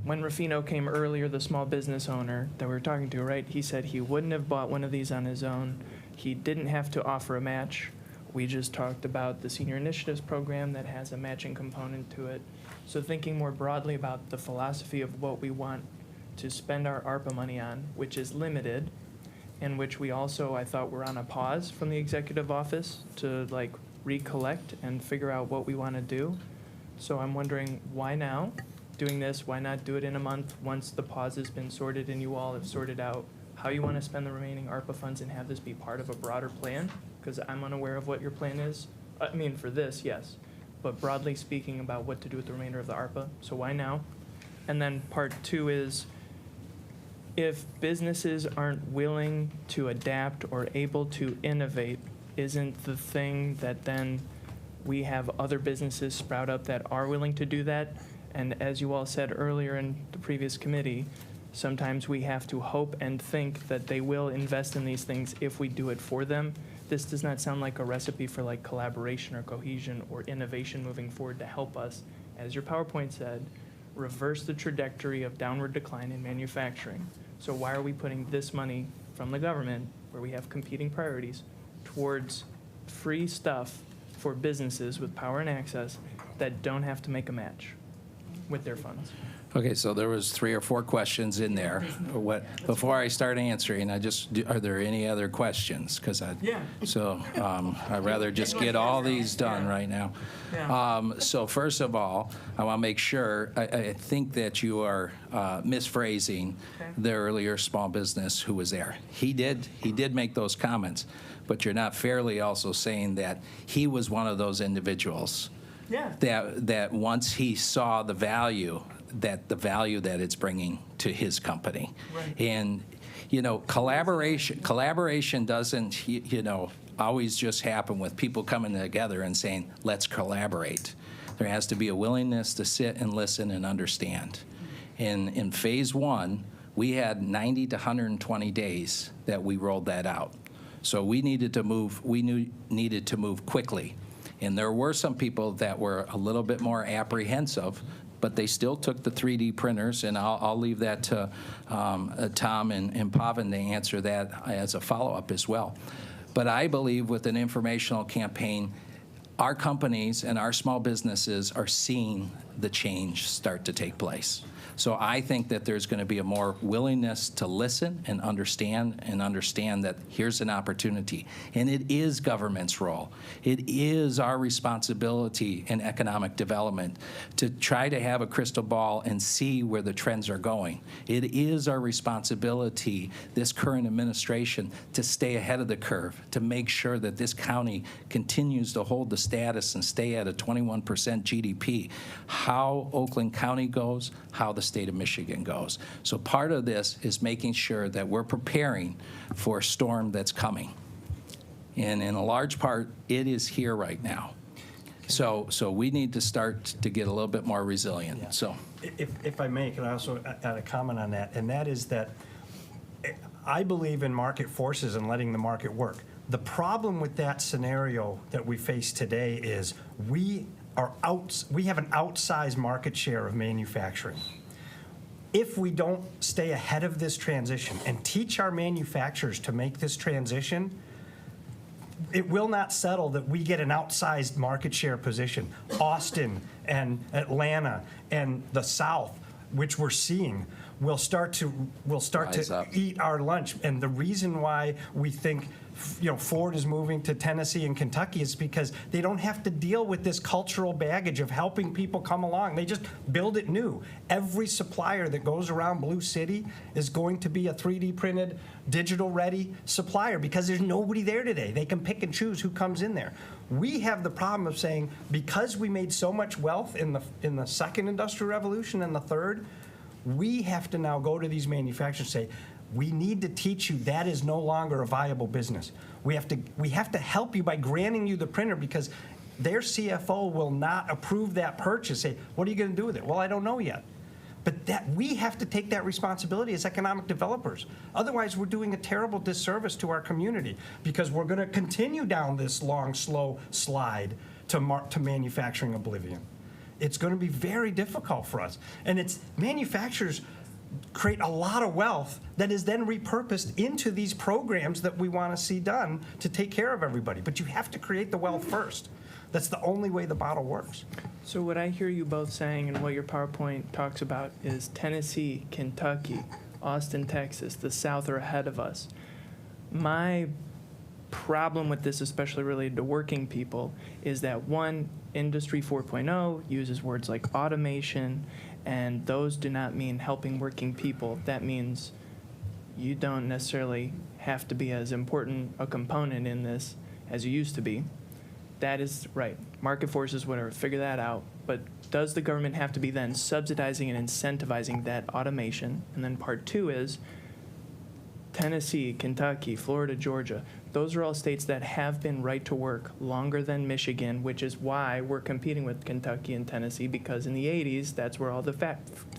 Speaker 10: when Rufino came earlier, the small business owner that we were talking to, right? He said he wouldn't have bought one of these on his own. He didn't have to offer a match. We just talked about the Senior Initiatives Program that has a matching component to it. So thinking more broadly about the philosophy of what we want to spend our ARPA money on, which is limited, and which we also, I thought, were on a pause from the executive office to like recollect and figure out what we want to do. So I'm wondering, why now? Doing this, why not do it in a month once the pause has been sorted and you all have sorted out how you want to spend the remaining ARPA funds and have this be part of a broader plan? Because I'm unaware of what your plan is. I mean, for this, yes, but broadly speaking about what to do with the remainder of the ARPA. So why now? And then part 2 is, if businesses aren't willing to adapt or able to innovate, isn't the thing that then we have other businesses sprout up that are willing to do that? And as you all said earlier in the previous committee, sometimes we have to hope and think that they will invest in these things if we do it for them. This does not sound like a recipe for like collaboration or cohesion or innovation moving forward to help us, as your PowerPoint said, reverse the trajectory of downward decline in manufacturing. So why are we putting this money from the government, where we have competing priorities, towards free stuff for businesses with power and access that don't have to make a match with their funds?
Speaker 9: Okay, so there was 3 or 4 questions in there. Before I start answering, are there any other questions? I'd rather just get all these done right now. So first of all, I want to make sure, I think that you are misphrasing the earlier small business who was there. He did make those comments, but you're not fairly also saying that he was one of those individuals. That once he saw the value that it's bringing to his company.
Speaker 10: Right.
Speaker 9: And, collaboration doesn't, always just happen with people coming together and saying, let's collaborate. There has to be a willingness to sit and listen and understand. In phase 1, we had 90 to 120 days that we rolled that out. So we needed to move quickly. And there were some people that were a little bit more apprehensive, but they still took the 3D printers, and I'll leave that to Tom and Pavan to answer that as a follow-up as well. But I believe with an informational campaign, our companies and our small businesses are seeing the change start to take place. So I think that there's going to be a more willingness to listen and understand that here's an opportunity. And it is government's role. It is our responsibility in economic development to try to have a crystal ball and see where the trends are going. It is our responsibility, this current administration, to stay ahead of the curve, to make sure that this county continues to hold the status and stay at a 21% GDP. How Oakland County goes, how the state of Michigan goes. So part of this is making sure that we're preparing for a storm that's coming. And in a large part, it is here right now. So we need to start to get a little bit more resilient.
Speaker 16: Yeah.
Speaker 9: So,
Speaker 16: if I may, can I also add a comment on that? And that is that I believe in market forces and letting the market work. The problem with that scenario that we face today is we have an outsized market share of manufacturing. If we don't stay ahead of this transition and teach our manufacturers to make this transition, it will not settle that we get an outsized market share position. Austin and Atlanta and the South, which we're seeing, will start to eat our lunch. And the reason why we think Ford is moving to Tennessee and Kentucky is because they don't have to deal with this cultural baggage of helping people come along. They just build it new. Every supplier that goes around Blue City is going to be a 3D printed, digital ready supplier because there's nobody there today. They can pick and choose who comes in there. We have the problem of saying, because we made so much wealth in the second industrial revolution and the third, we have to now go to these manufacturers and say, we need to teach you that is no longer a viable business. We have to help you by granting you the printer because their CFO will not approve that purchase. Say, what are you going to do with it? Well, I don't know yet. But we have to take that responsibility as economic developers. Otherwise, we're doing a terrible disservice to our community because we're going to continue down this long, slow slide to manufacturing oblivion. It's going to be very difficult for us. And manufacturers create a lot of wealth that is then repurposed into these programs that we want to see done to take care of everybody. But you have to create the wealth first. That's the only way the model works.
Speaker 10: So what I hear you both saying and what your PowerPoint talks about is Tennessee, Kentucky, Austin, Texas, the South are ahead of us. My problem with this, especially related to working people, is that one, Industry 4.0 uses words like automation, and those do not mean helping working people. That means you don't necessarily have to be as important a component in this as you used to be. That is right. Market forces, whatever, figure that out. But does the government have to be then subsidizing and incentivizing that automation? And then part two is Tennessee, Kentucky, Florida, Georgia. Those are all states that have been right to work longer than Michigan, which is why we're competing with Kentucky and Tennessee, because in the 80s, that's where all the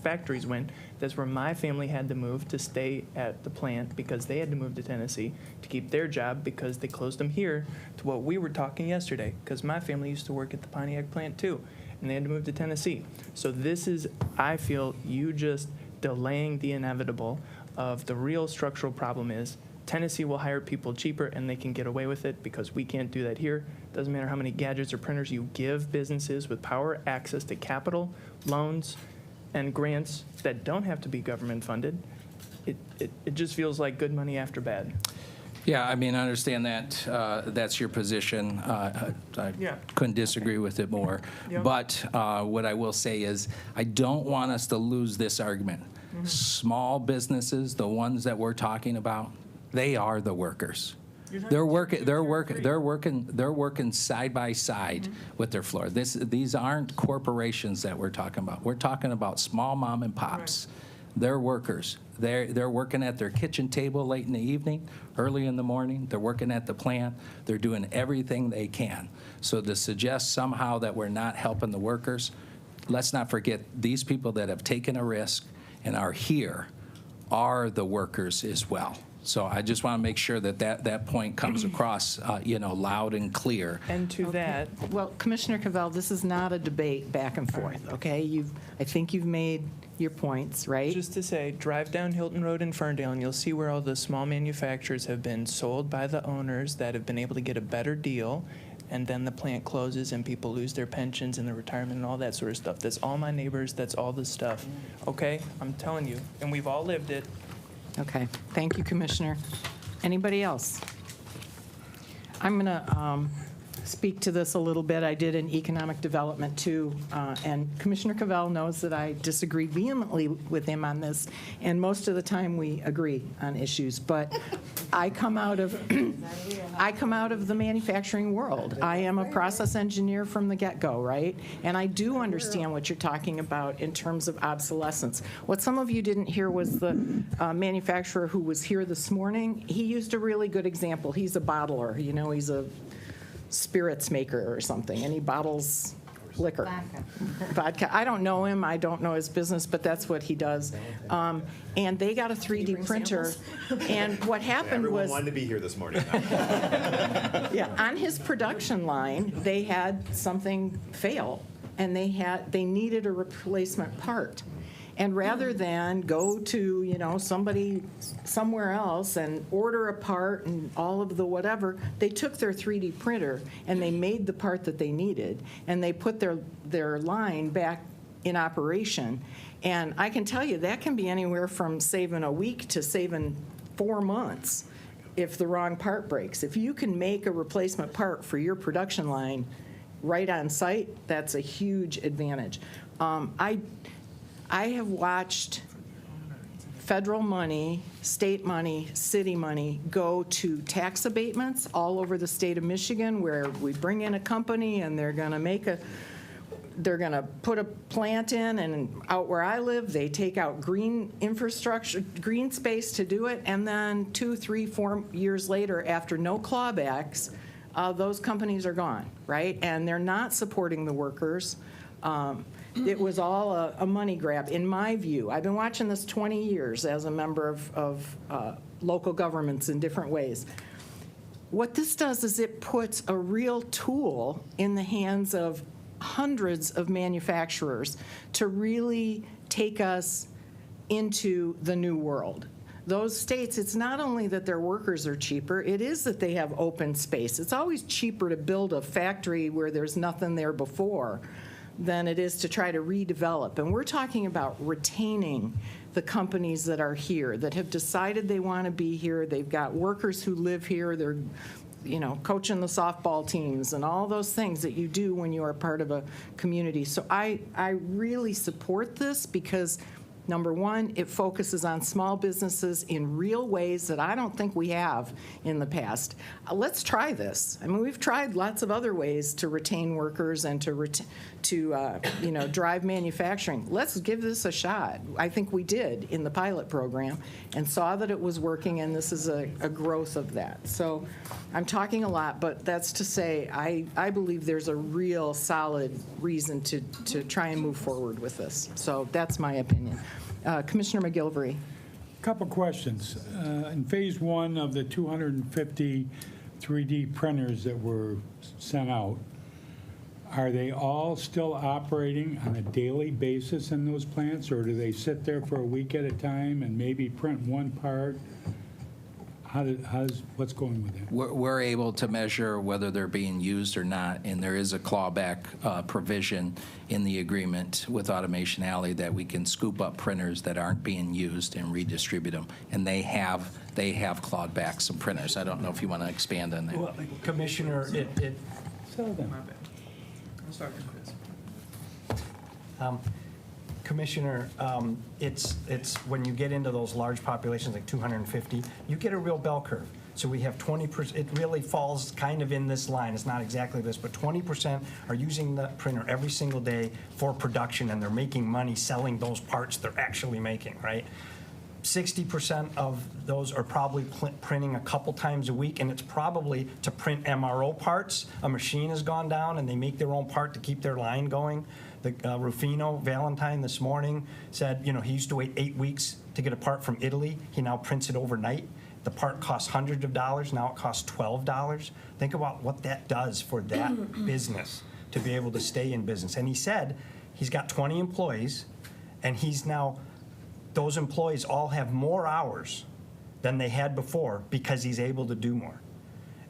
Speaker 10: factories went. That's where my family had to move to stay at the plant because they had to move to Tennessee to keep their job because they closed them here to what we were talking yesterday, because my family used to work at the Pontiac plant too, and they had to move to Tennessee. So this is, I feel, you just delaying the inevitable of the real structural problem is Tennessee will hire people cheaper and they can get away with it because we can't do that here. Doesn't matter how many gadgets or printers you give businesses with power access to capital, loans, and grants that don't have to be government funded. It just feels like good money after bad.
Speaker 9: Yeah, I mean, I understand that that's your position. I couldn't disagree with it more.
Speaker 10: Yeah.
Speaker 9: But what I will say is I don't want us to lose this argument. Mm-hmm. Small businesses, the ones that we're talking about, they are the workers. They're working side by side with their floor. These aren't corporations that we're talking about. We're talking about small mom and pops. Right. They're workers. They're working at their kitchen table late in the evening, early in the morning. They're working at the plant. They're doing everything they can. So to suggest somehow that we're not helping the workers, let's not forget these people that have taken a risk and are here are the workers as well. So I just want to make sure that point comes across, loud and clear.
Speaker 1: And to that, well, Commissioner Cavell, this is not a debate back and forth, okay? I think you've made your points, right?
Speaker 10: Just to say, drive down Hilton Road in Ferndale and you'll see where all the small manufacturers have been sold by the owners that have been able to get a better deal, and then the plant closes and people lose their pensions and their retirement and all that sort of stuff. That's all my neighbors, that's all the stuff, okay? I'm telling you, and we've all lived it.
Speaker 1: Okay, thank you, Commissioner. Anybody else? I'm going to speak to this a little bit. I did an economic development too, and Commissioner Cavell knows that I disagreed vehemently with him on this, and most of the time we agree on issues, but I come out of the manufacturing world. I am a process engineer from the get-go, right? And I do understand what you're talking about in terms of obsolescence. What some of you didn't hear was the manufacturer who was here this morning. He used a really good example. He's a bottler, he's a spirits maker or something, and he bottles Liquor. Vodka. I don't know him, I don't know his business, but that's what he does. And they got a 3D printer, and what happened
Speaker 12: Everyone
Speaker 1: was,
Speaker 12: wanted to be here this morning.
Speaker 1: yeah, on his production line, they had something fail, and they needed a replacement part. And rather than go to, somebody somewhere else and order a part and all of the whatever, they took their 3D printer and they made the part that they needed, and they put their line back in operation. And I can tell you, that can be anywhere from saving a week to saving 4 months if the wrong part breaks. If you can make a replacement part for your production line right on site, that's a huge advantage. I have watched federal money, state money, city money go to tax abatements all over the state of Michigan, where we bring in a company and they're going to put a plant in, and out where I live, they take out green infrastructure, green space to do it, and then 2, 3, 4 years later, after no clawbacks, those companies are gone, right? And they're not supporting the workers. It was all a money grab, in my view. I've been watching this 20 years as a member of local governments in different ways. What this does is it puts a real tool in the hands of hundreds of manufacturers to really take us into the new world. Those states, it's not only that their workers are cheaper, it is that they have open space. It's always cheaper to build a factory where there's nothing there before than it is to try to redevelop. And we're talking about retaining the companies that are here, that have decided they want to be here. They've got workers who live here. They're, coaching the softball teams and all those things that you do when you are part of a community. So I really support this because, number one, it focuses on small businesses in real ways that I don't think we have in the past. Let's try this. I mean, we've tried lots of other ways to retain workers and to drive manufacturing. Let's give this a shot. I think we did in the pilot program and saw that it was working, and this is a growth of that. So I'm talking a lot, but that's to say I believe there's a real solid reason to try and move forward with this. So that's my opinion. Commissioner McGilvery.
Speaker 11: Couple questions. In phase one of the 250 3D printers that were sent out, are they all still operating on a daily basis in those plants, or do they sit there for a week at a time and maybe print one part? What's going with that?
Speaker 9: We're able to measure whether they're being used or not, and there is a clawback provision in the agreement with Automation Alley that we can scoop up printers that aren't being used and redistribute them, and they have clawed back some printers. I don't know if you want to expand on that.
Speaker 16: Well, Commissioner, Commissioner, it's when you get into those large populations like 250, you get a real bell curve. So we have 20%, it really falls kind of in this line. It's not exactly this, but 20% are using the printer every single day for production, and they're making money selling those parts they're actually making, right? 60% of those are probably printing a couple times a week, and it's probably to print MRO parts. A machine has gone down, and they make their own part to keep their line going. The Rufino Valentine this morning said, he used to wait 8 weeks to get a part from Italy. He now prints it overnight. The part costs hundreds of dollars. Now it costs $12. Think about what that does for that business to be able to stay in business. And he said he's got 20 employees, and those employees all have more hours than they had before because he's able to do more.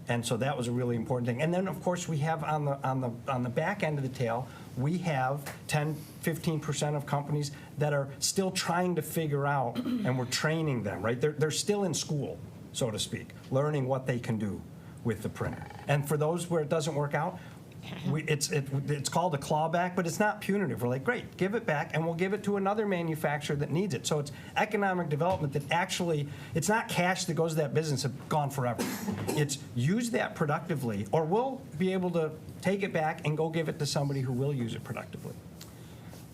Speaker 16: And so that was a really important thing. And then, of course, we have on the back end of the tail, we have 10, 15% of companies that are still trying to figure out, and we're training them, right? They're still in school, so to speak, learning what they can do with the printer. And for those where it doesn't work out, it's called a clawback, but it's not punitive. We're like, great, give it back, and we'll give it to another manufacturer that needs it. So it's economic development that actually, it's not cash that goes to that business and gone forever. It's use that productively, or we'll be able to take it back and go give it to somebody who will use it productively.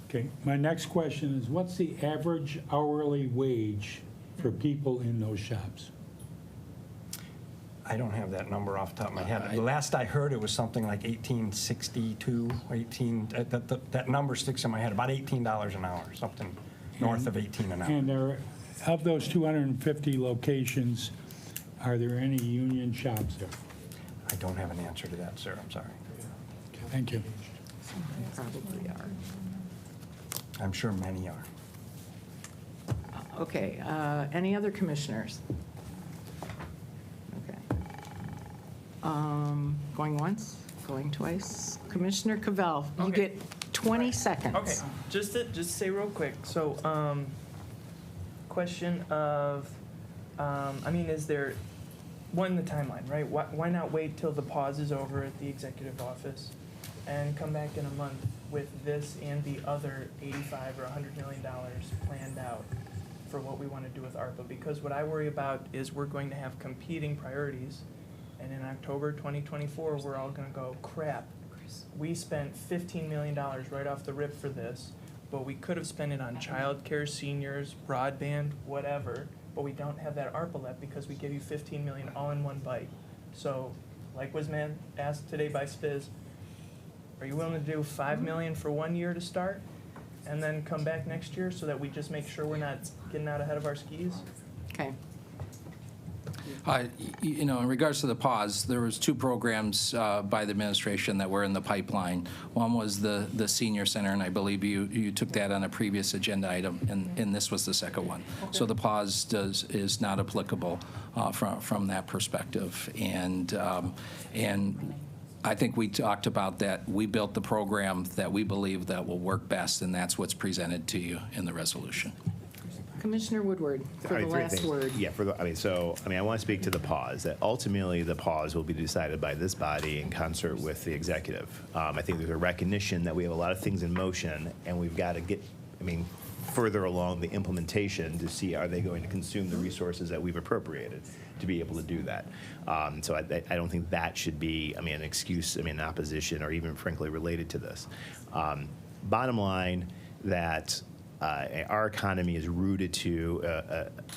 Speaker 11: Okay, my next question is, what's the average hourly wage for people in those shops?
Speaker 16: I don't have that number off the top of my head. The last I heard, it was something like 1862, that number sticks in my head, about $18 an hour, something north of 18 an hour.
Speaker 11: And of those 250 locations, are there any union shops there?
Speaker 16: I don't have an answer to that, sir, I'm sorry.
Speaker 11: Thank you.
Speaker 1: Probably are.
Speaker 16: I'm sure many are.
Speaker 1: Okay, any other commissioners? Okay. Going once, going twice. Commissioner Cavell, you
Speaker 10: Okay.
Speaker 1: get 20 seconds.
Speaker 10: Okay, just to say real quick, so, question of, is there, one, the timeline, right? Why not wait till the pause is over at the executive office and come back in a month with this and the other $85 or $100 million planned out for what we want to do with ARPA? Because what I worry about is we're going to have competing priorities, and in October 2024, we're all going to go, crap, we spent $15 million right off the rip for this, but we could have spent it on childcare, seniors, broadband, whatever, but we don't have that ARPA left because we give you $15 million all in one bite. So, like was asked today by Spiz, are you willing to do $5 million for 1 year to start and then come back next year so that we just make sure we're not getting out ahead of our skis?
Speaker 1: Okay.
Speaker 9: In regards to the pause, there was 2 programs by the administration that were in the pipeline. One was the senior center, and I believe you took that on a previous agenda item, and this was the second one. Okay. So the pause is not applicable from that perspective. And I think we talked about that. We built the program that we believe that will work best, and that's what's presented to you in the resolution.
Speaker 1: Commissioner Woodward, for the last word.
Speaker 12: Yeah, I want to speak to the pause. That ultimately, the pause will be decided by this body in concert with the executive. I think there's a recognition that we have a lot of things in motion, and we've got to get, further along the implementation to see are they going to consume the resources that we've appropriated to be able to do that. So I don't think that should be, an excuse, an opposition, or even frankly related to this. Bottom line, that our economy is rooted to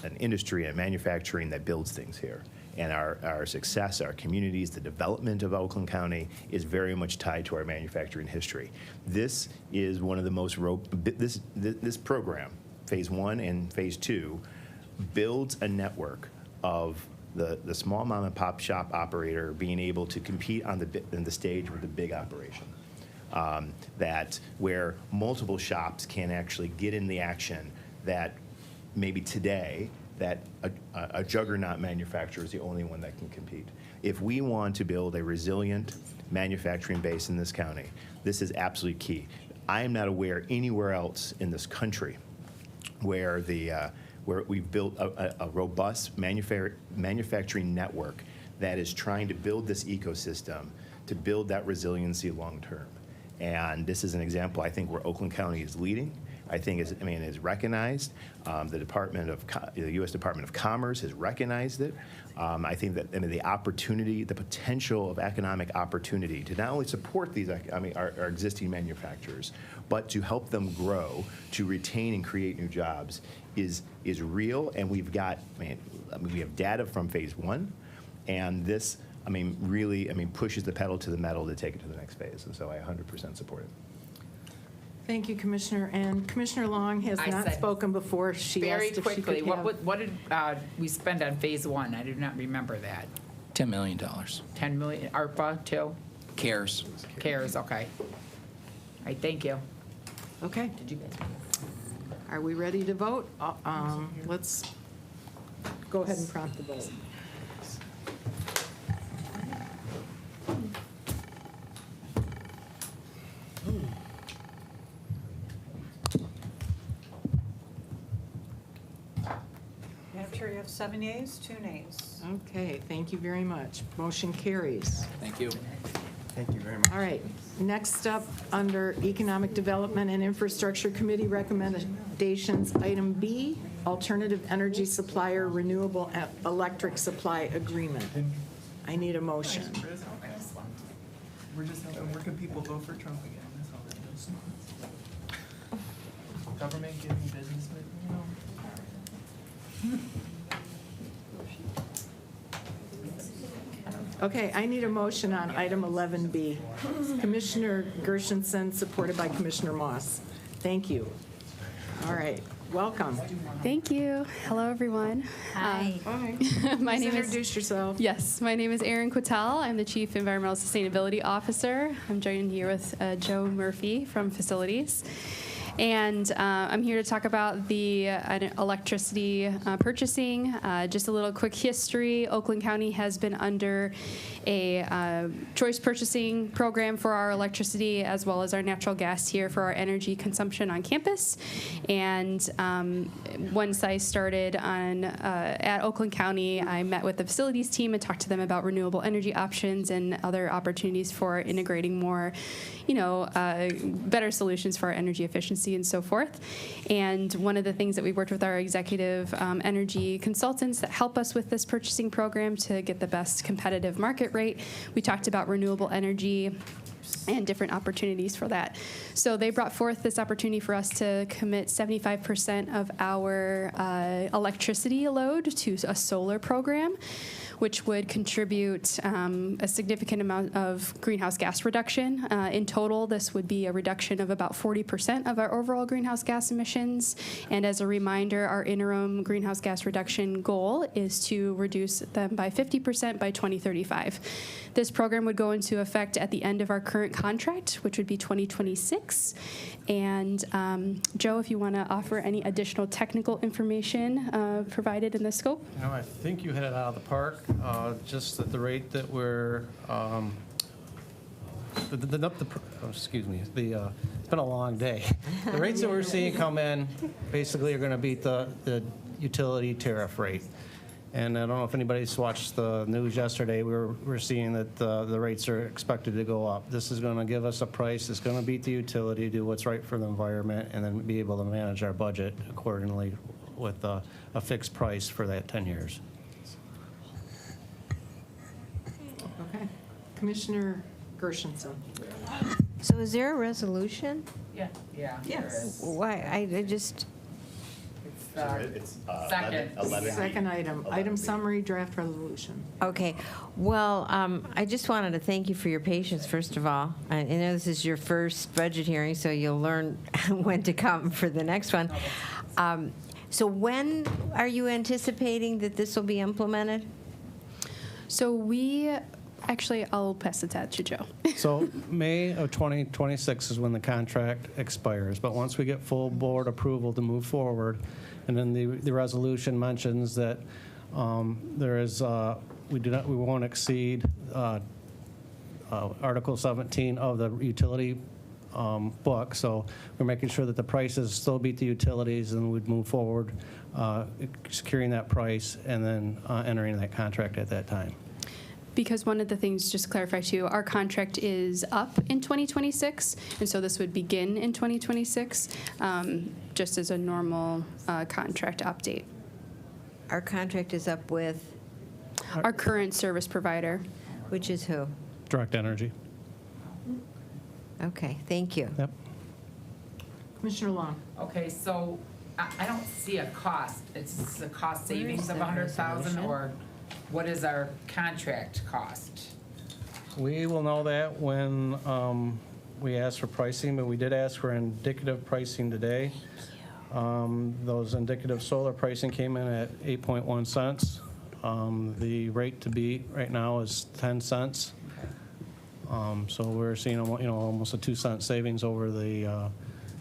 Speaker 12: an industry and manufacturing that builds things here. And our success, our communities, the development of Oakland County is very much tied to our manufacturing history. This is one of the most, this program, Phase 1 and Phase 2, builds a network of the small mom and pop shop operator being able to compete on the stage with the big operation. That where multiple shops can actually get in the action that maybe today that a juggernaut manufacturer is the only one that can compete. If we want to build a resilient manufacturing base in this county, this is absolutely key. I am not aware anywhere else in this country where where we've built a robust manufacturing network that is trying to build this ecosystem to build that resiliency long term. And this is an example, I think, where Oakland County is leading. I think is recognized. The U.S. Department of Commerce has recognized it. I think that the opportunity, the potential of economic opportunity to not only support these, our existing manufacturers, but to help them grow, to retain and create new jobs is real. And we've got, we have data from Phase 1, and this, really, pushes the pedal to the metal to take it to the next phase. And so I 100% support it.
Speaker 1: Thank you, Commissioner. And Commissioner Long has not spoken before. She
Speaker 4: Very
Speaker 1: asked if she
Speaker 4: quickly,
Speaker 1: could have.
Speaker 4: what did we spend on Phase 1? I do not remember that.
Speaker 9: $10 million.
Speaker 4: 10 million, ARPA, too?
Speaker 9: CARES.
Speaker 4: CARES, okay. All right, thank you.
Speaker 1: Okay. Are we ready to vote? Let's go ahead and prompt the vote.
Speaker 13: Madam Chair, you have 7 yeas, 2 nays.
Speaker 1: Okay, thank you very much. Motion carries.
Speaker 9: Thank you.
Speaker 16: Thank you very much.
Speaker 1: All right, next up, under Economic Development and Infrastructure Committee recommendations, item B, Alternative Energy Supplier Renewable Electric Supply Agreement. I need a motion.
Speaker 10: We're just hoping, where can people vote for Trump again? That's all that is. Government giving businessmen,
Speaker 1: Okay, I need a motion on item 11B. Commissioner Gershenson, supported by Commissioner Moss. Thank you. All right, welcome.
Speaker 19: Thank you. Hello, everyone.
Speaker 1: Hi.
Speaker 19: My
Speaker 1: Please
Speaker 19: name is.
Speaker 1: introduce yourself.
Speaker 19: Yes, my name is Erin Quattel. I'm the Chief Environmental Sustainability Officer. I'm joined here with Joe Murphy from Facilities. And I'm here to talk about the electricity purchasing. Just a little quick history. Oakland County has been under a choice purchasing program for our electricity as well as our natural gas here for our energy consumption on campus. And once I started at Oakland County, I met with the facilities team and talked to them about renewable energy options and other opportunities for integrating more, better solutions for our energy efficiency and so forth. And one of the things that we worked with our executive energy consultants that help us with this purchasing program to get the best competitive market rate, we talked about renewable energy and different opportunities for that. So they brought forth this opportunity for us to commit 75% of our electricity load to a solar program, which would contribute a significant amount of greenhouse gas reduction. In total, this would be a reduction of about 40% of our overall greenhouse gas emissions. And as a reminder, our interim greenhouse gas reduction goal is to reduce them by 50% by 2035. This program would go into effect at the end of our current contract, which would be 2026. And Joe, if you want to offer any additional technical information provided in the scope.
Speaker 21: I think you hit it out of the park. Just at the rate that we're, excuse me, it's been a long day. The rates that we're seeing come in basically are going to beat the utility tariff rate. And I don't know if anybody's watched the news yesterday. We're seeing that the rates are expected to go up. This is going to give us a price that's going to beat the utility, do what's right for the environment, and then be able to manage our budget accordingly with a fixed price for that 10 years.
Speaker 1: Okay. Commissioner Gershenson.
Speaker 8: So is there a resolution?
Speaker 4: Yeah, there is.
Speaker 8: Why, I just,
Speaker 1: It's
Speaker 4: Second.
Speaker 12: 11.
Speaker 1: Second item, item summary, draft resolution.
Speaker 8: okay. Well, I just wanted to thank you for your patience, first of all. I know this is your first budget hearing, so you'll learn when to come for the next one. So when are you anticipating that this will be implemented?
Speaker 19: So actually, I'll pass it to Joe.
Speaker 21: So May of 2026 is when the contract expires, but once we get full board approval to move forward, and then the resolution mentions that there is, we won't exceed Article 17 of the utility book, so we're making sure that the prices still beat the utilities, and we'd move forward securing that price and then entering that contract at that time.
Speaker 19: Because one of the things, just to clarify too, our contract is up in 2026, and so this would begin in 2026, just as a normal contract update.
Speaker 8: Our contract is up with?
Speaker 19: Our current service provider.
Speaker 8: Which is who?
Speaker 21: Direct Energy.
Speaker 8: Okay, thank you.
Speaker 21: Yep.
Speaker 1: Commissioner Long.
Speaker 4: Okay, so I don't see a cost. It's a cost savings of 100,000, or what is our contract cost?
Speaker 21: We will know that when we ask for pricing, but we did ask for indicative pricing today. Those indicative solar pricing came in at 8.1 cents. The rate to beat right now is 10 cents. So we're seeing almost a 2-cent savings over the.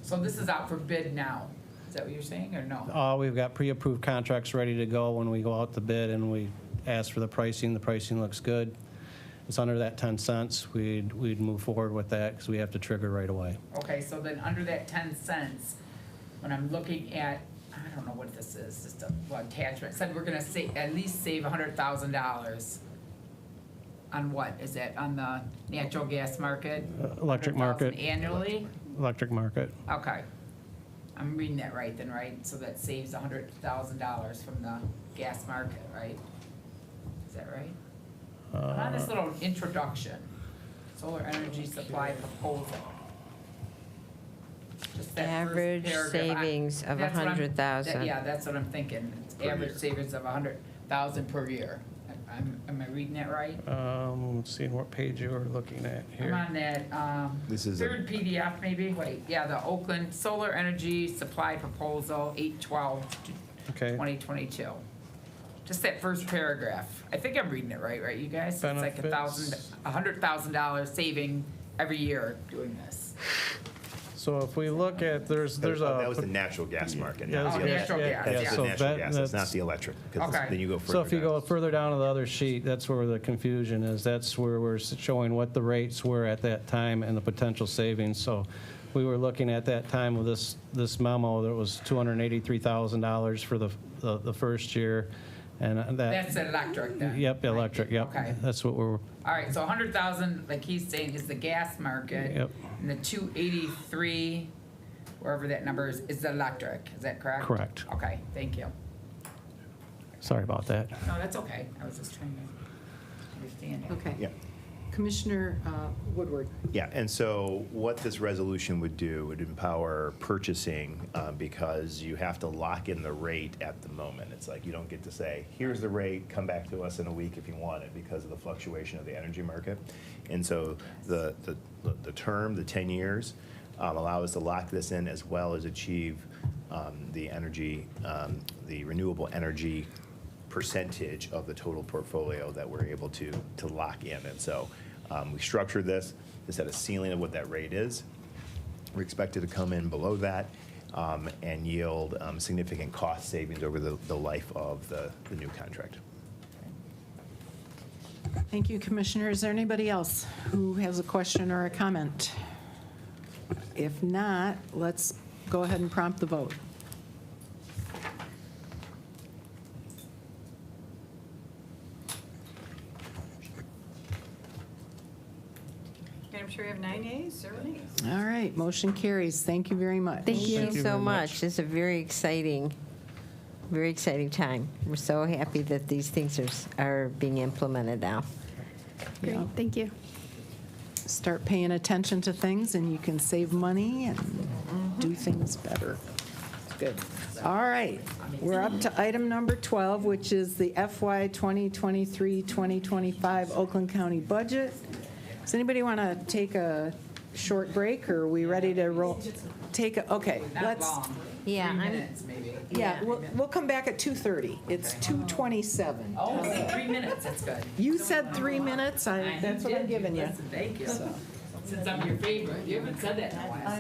Speaker 4: So this is out for bid now. Is that what you're saying, or no?
Speaker 21: We've got pre-approved contracts ready to go when we go out to bid and we ask for the pricing. The pricing looks good. It's under that 10 cents. We'd move forward with that because we have to trigger right away.
Speaker 4: Okay, so then under that 10 cents, when I'm looking at, I don't know what this is, just a attachment, said we're gonna at least save $100,000. On what? Is that on the natural gas market?
Speaker 21: Electric
Speaker 4: 100,000
Speaker 21: market.
Speaker 4: Annually?
Speaker 21: Electric market.
Speaker 4: Okay. I'm reading that right then, right? So that saves $100,000 from the gas market, right? Is that right? On this little introduction, solar energy supply proposal. Just that first
Speaker 8: Average
Speaker 4: paragraph.
Speaker 8: savings of
Speaker 4: That's what I'm-
Speaker 8: 100,000.
Speaker 4: Yeah, that's what I'm thinking. It's average savings of 100,000 per year. Am I reading that right?
Speaker 21: Let's see what page you were looking at
Speaker 4: I'm
Speaker 21: here.
Speaker 4: on that
Speaker 12: This is
Speaker 4: third PDF maybe, wait, yeah, the Oakland Solar Energy Supply Proposal, 8/12,
Speaker 21: Okay.
Speaker 4: 2022. Just that first paragraph. I think I'm reading it right, you guys? It's like
Speaker 21: Benefits.
Speaker 4: $100,000 saving every year doing this.
Speaker 21: So if we look at, there's a.
Speaker 12: That was the natural gas market.
Speaker 21: Yeah,
Speaker 12: not the
Speaker 21: yeah,
Speaker 12: electric.
Speaker 4: natural gas,
Speaker 12: That's
Speaker 4: yeah.
Speaker 12: the
Speaker 21: So
Speaker 12: natural gas, that's not
Speaker 21: that's-
Speaker 12: the electric, because
Speaker 4: Okay.
Speaker 12: then you go further
Speaker 21: So if you
Speaker 12: down.
Speaker 21: go further down to the other sheet, that's where the confusion is. That's where we're showing what the rates were at that time and the potential savings. So we were looking at that time with this memo, that was $283,000 for the first year. And that.
Speaker 4: That's electric then?
Speaker 21: Yep, electric, yep.
Speaker 4: Okay.
Speaker 21: That's what we're,
Speaker 4: All right, so 100,000, like he's saying, is the gas market.
Speaker 21: Yep.
Speaker 4: And the 283, wherever that number is the electric, is that correct?
Speaker 21: Correct.
Speaker 4: Okay, thank you.
Speaker 21: sorry about that.
Speaker 4: No, that's okay, I was just trying to understand it.
Speaker 1: Okay.
Speaker 12: Yeah.
Speaker 1: Commissioner Woodward.
Speaker 12: Yeah, and so what this resolution would do would empower purchasing because you have to lock in the rate at the moment. It's like you don't get to say, here's the rate, come back to us in a week if you want it, because of the fluctuation of the energy market. And so the term, the 10 years, allow us to lock this in as well as achieve the energy, the renewable energy percentage of the total portfolio that we're able to lock in. And so we structured this to set a ceiling of what that rate is. We're expected to come in below that and yield significant cost savings over the life of the new contract.
Speaker 1: Thank you, Commissioner. Is there anybody else who has a question or a comment? If not, let's go ahead and prompt the vote.
Speaker 13: Madam Chair, we have 9 ayes, 0 nays.
Speaker 1: All right, motion carries. Thank you very much.
Speaker 8: Thank you so much. It's a very exciting time. We're so happy that these things are being implemented now.
Speaker 1: Great,
Speaker 17: thank you.
Speaker 1: Start paying attention to things, and you can save money and do things better. Good. All right, we're up to item number 12, which is the FY 2023-2025 Oakland County budget. Does anybody want to take a short break, or are we ready to roll? Okay,
Speaker 4: Not
Speaker 1: let's.
Speaker 4: long.
Speaker 8: Yeah,
Speaker 4: 3
Speaker 8: I'm-
Speaker 4: minutes maybe.
Speaker 1: Yeah, we'll come back at 2:30. It's 2:27.
Speaker 4: Oh, 3 minutes, that's good.
Speaker 1: You said 3 minutes. That's what I'm giving you.
Speaker 4: Listen, thank you. Since I'm your favorite, you haven't said that in a while.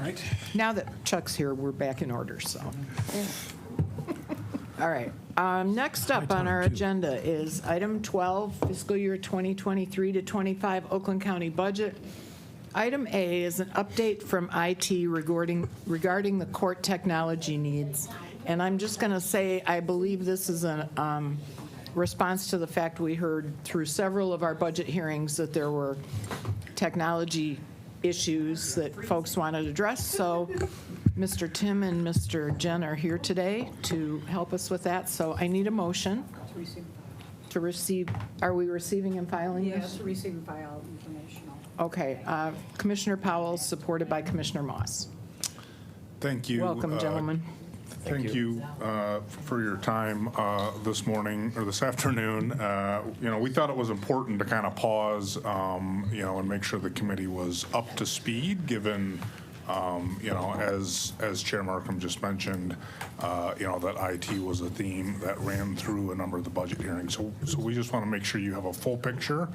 Speaker 3: right.
Speaker 1: Now that Chuck's here, we're back in order, so. All right. Next up on our agenda is item 12, fiscal year 2023 to 25 Oakland County budget. Item A is an update from IT regarding the court technology needs. And I'm just going to say, I believe this is a response to the fact we heard through several of our budget hearings that there were technology issues that folks wanted addressed. So Mr. Tim and Mr. Jen are here today to help us with that. So I need a motion to receive. Are we receiving and filing this?
Speaker 13: Yes, receive and file informational.
Speaker 1: Okay. Commissioner Powell, supported by Commissioner Moss.
Speaker 6: Thank you.
Speaker 1: Welcome, gentlemen.
Speaker 6: Thank you for your time this morning or this afternoon. We thought it was important to kind of pause, and make sure the committee was up to speed, given, as Chair Markham just mentioned, that IT was a theme that ran through a number of the budget hearings. So we just want to make sure you have a full picture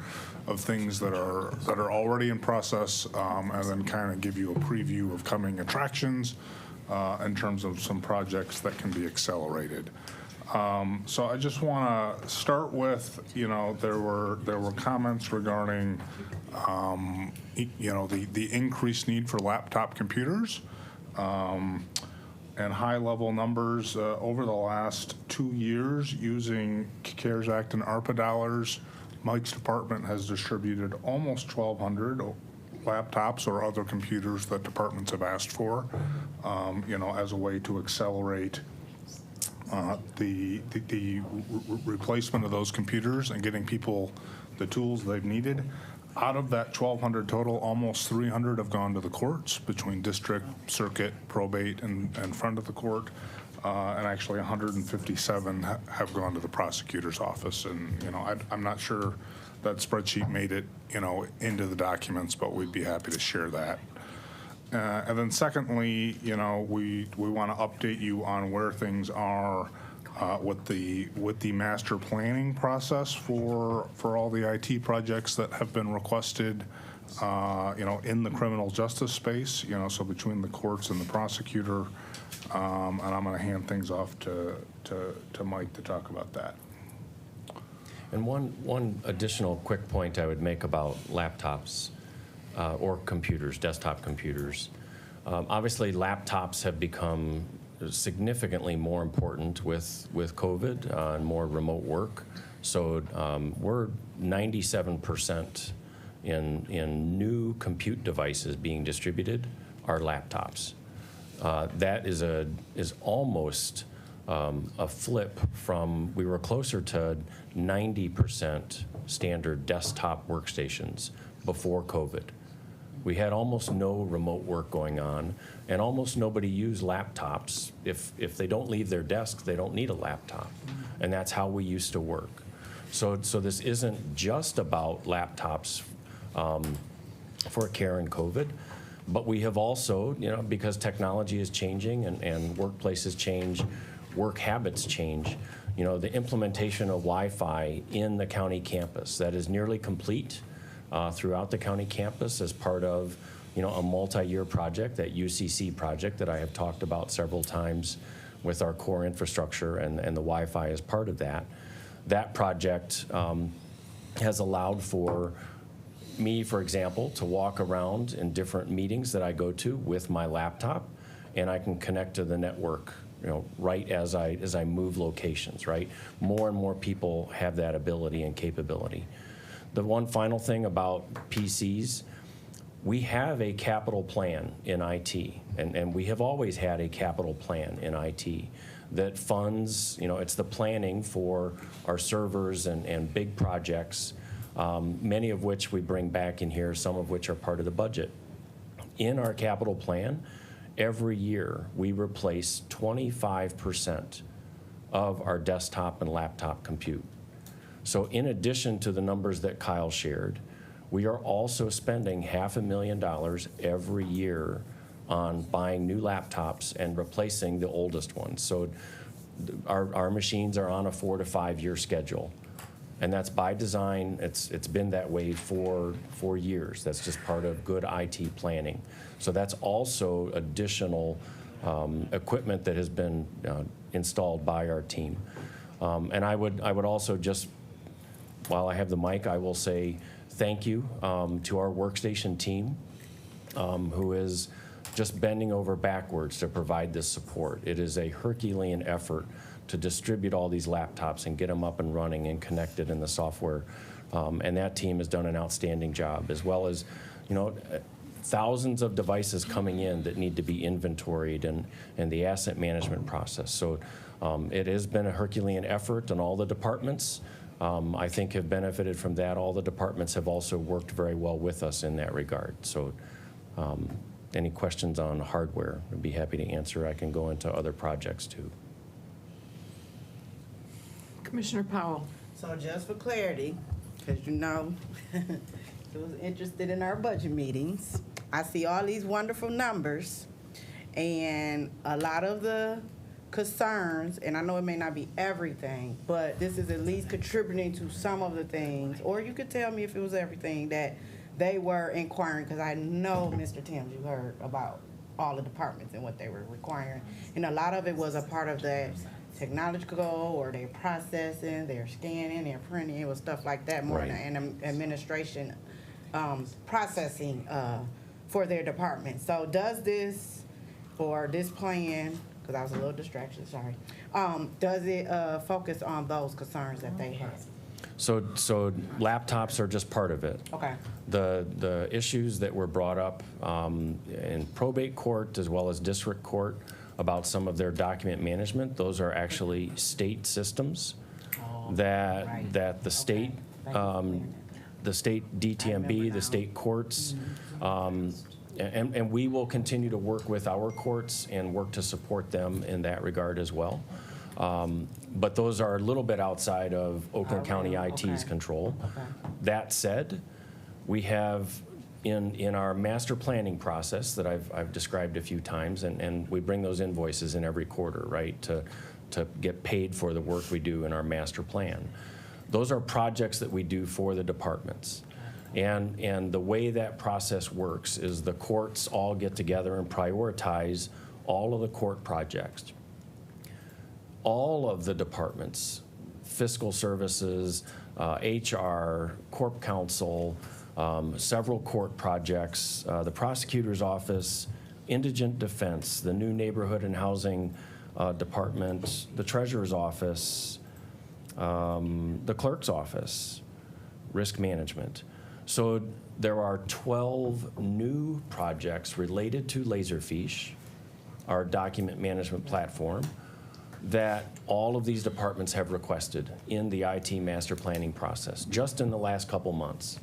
Speaker 6: of things that are already in process, and then kind of give you a preview of coming attractions. In terms of some projects that can be accelerated. So I just want to start with, there were comments regarding, the increased need for laptop computers and high-level numbers over the last 2 years using CARES Act and ARPA dollars. Mike's department has distributed almost 1,200 laptops or other computers that departments have asked for, as a way to accelerate the replacement of those computers and getting people the tools they've needed. Out of that 1,200 total, almost 300 have gone to the courts between district, circuit, probate, and front of the court. And actually 157 have gone to the prosecutor's office. And, I'm not sure that spreadsheet made it, into the documents, but we'd be happy to share that. And then secondly, we want to update you on where things are with the master planning process for all the IT projects that have been requested, in the criminal justice space, so between the courts and the prosecutor. And I'm going to hand things off to Mike to talk about that.
Speaker 22: And one additional quick point I would make about laptops or computers, desktop computers. Obviously, laptops have become significantly more important with COVID and more remote work. So we're 97% in new compute devices being distributed are laptops. That is almost a flip from, we were closer to 90% standard desktop workstations before COVID. We had almost no remote work going on, and almost nobody used laptops. If they don't leave their desk, they don't need a laptop. And that's how we used to work. So this isn't just about laptops for care and COVID, but we have also, because technology is changing and workplaces change, work habits change, the implementation of Wi-Fi in the county campus, that is nearly complete throughout the county campus as part of, a multi-year project, that UCC project that I have talked about several times with our core infrastructure, and the Wi-Fi is part of that. That project has allowed for me, for example, to walk around in different meetings that I go to with my laptop, and I can connect to the network, right as I move locations, right? More and more people have that ability and capability. The one final thing about PCs, we have a capital plan in IT, and we have always had a capital plan in IT that funds, it's the planning for our servers and big projects, many of which we bring back in here, some of which are part of the budget. In our capital plan, every year we replace 25% of our desktop and laptop compute. So in addition to the numbers that Kyle shared, we are also spending $500,000 every year on buying new laptops and replacing the oldest ones. So our machines are on a 4 to 5 year schedule. And that's by design. It's been that way for years. That's just part of good IT planning. So that's also additional equipment that has been installed by our team. And I would also just, while I have the mic, I will say thank you to our workstation team, who is just bending over backwards to provide this support. It is a Herculean effort to distribute all these laptops and get them up and running and connected in the software. And that team has done an outstanding job, as well as, thousands of devices coming in that need to be inventoried and the asset management process. So it has been a Herculean effort, and all the departments, I think, have benefited from that. All the departments have also worked very well with us in that regard. So any questions on hardware, I'd be happy to answer. I can go into other projects too.
Speaker 1: Commissioner Powell.
Speaker 2: So just for clarity, because I was interested in our budget meetings. I see all these wonderful numbers, and a lot of the concerns, and I know it may not be everything, but this is at least contributing to some of the things, or you could tell me if it was everything that they were inquiring, because I know, Mr. Timms, you heard about all the departments and what they were requiring. And a lot of it was a part of the technological, or their processing, their scanning, their printing, it was stuff like that more than administration processing for their department. So does this, or this plan, because I was a little distracted, sorry, does it focus on those concerns that they have?
Speaker 22: So laptops are just part of it.
Speaker 2: Okay.
Speaker 22: The issues that were brought up in probate court as well as district court about some of their document management, those are actually state systems that the state, the state DTMB, the state courts, and we will continue to work with our courts and work to support them in that regard as well. But those are a little bit outside of Oakland County IT's control. That said, we have in our master planning process that I've described a few times, and we bring those invoices in every quarter, right, to get paid for the work we do in our master plan. Those are projects that we do for the departments. And the way that process works is the courts all get together and prioritize all of the court projects. All of the departments, fiscal services, HR, corp counsel, several court projects, the prosecutor's office, indigent defense, the new neighborhood and housing department, the treasurer's office, the clerk's office, risk management. So there are 12 new projects related to Laserfish, our document management platform, that all of these departments have requested in the IT master planning process, just in the last couple months.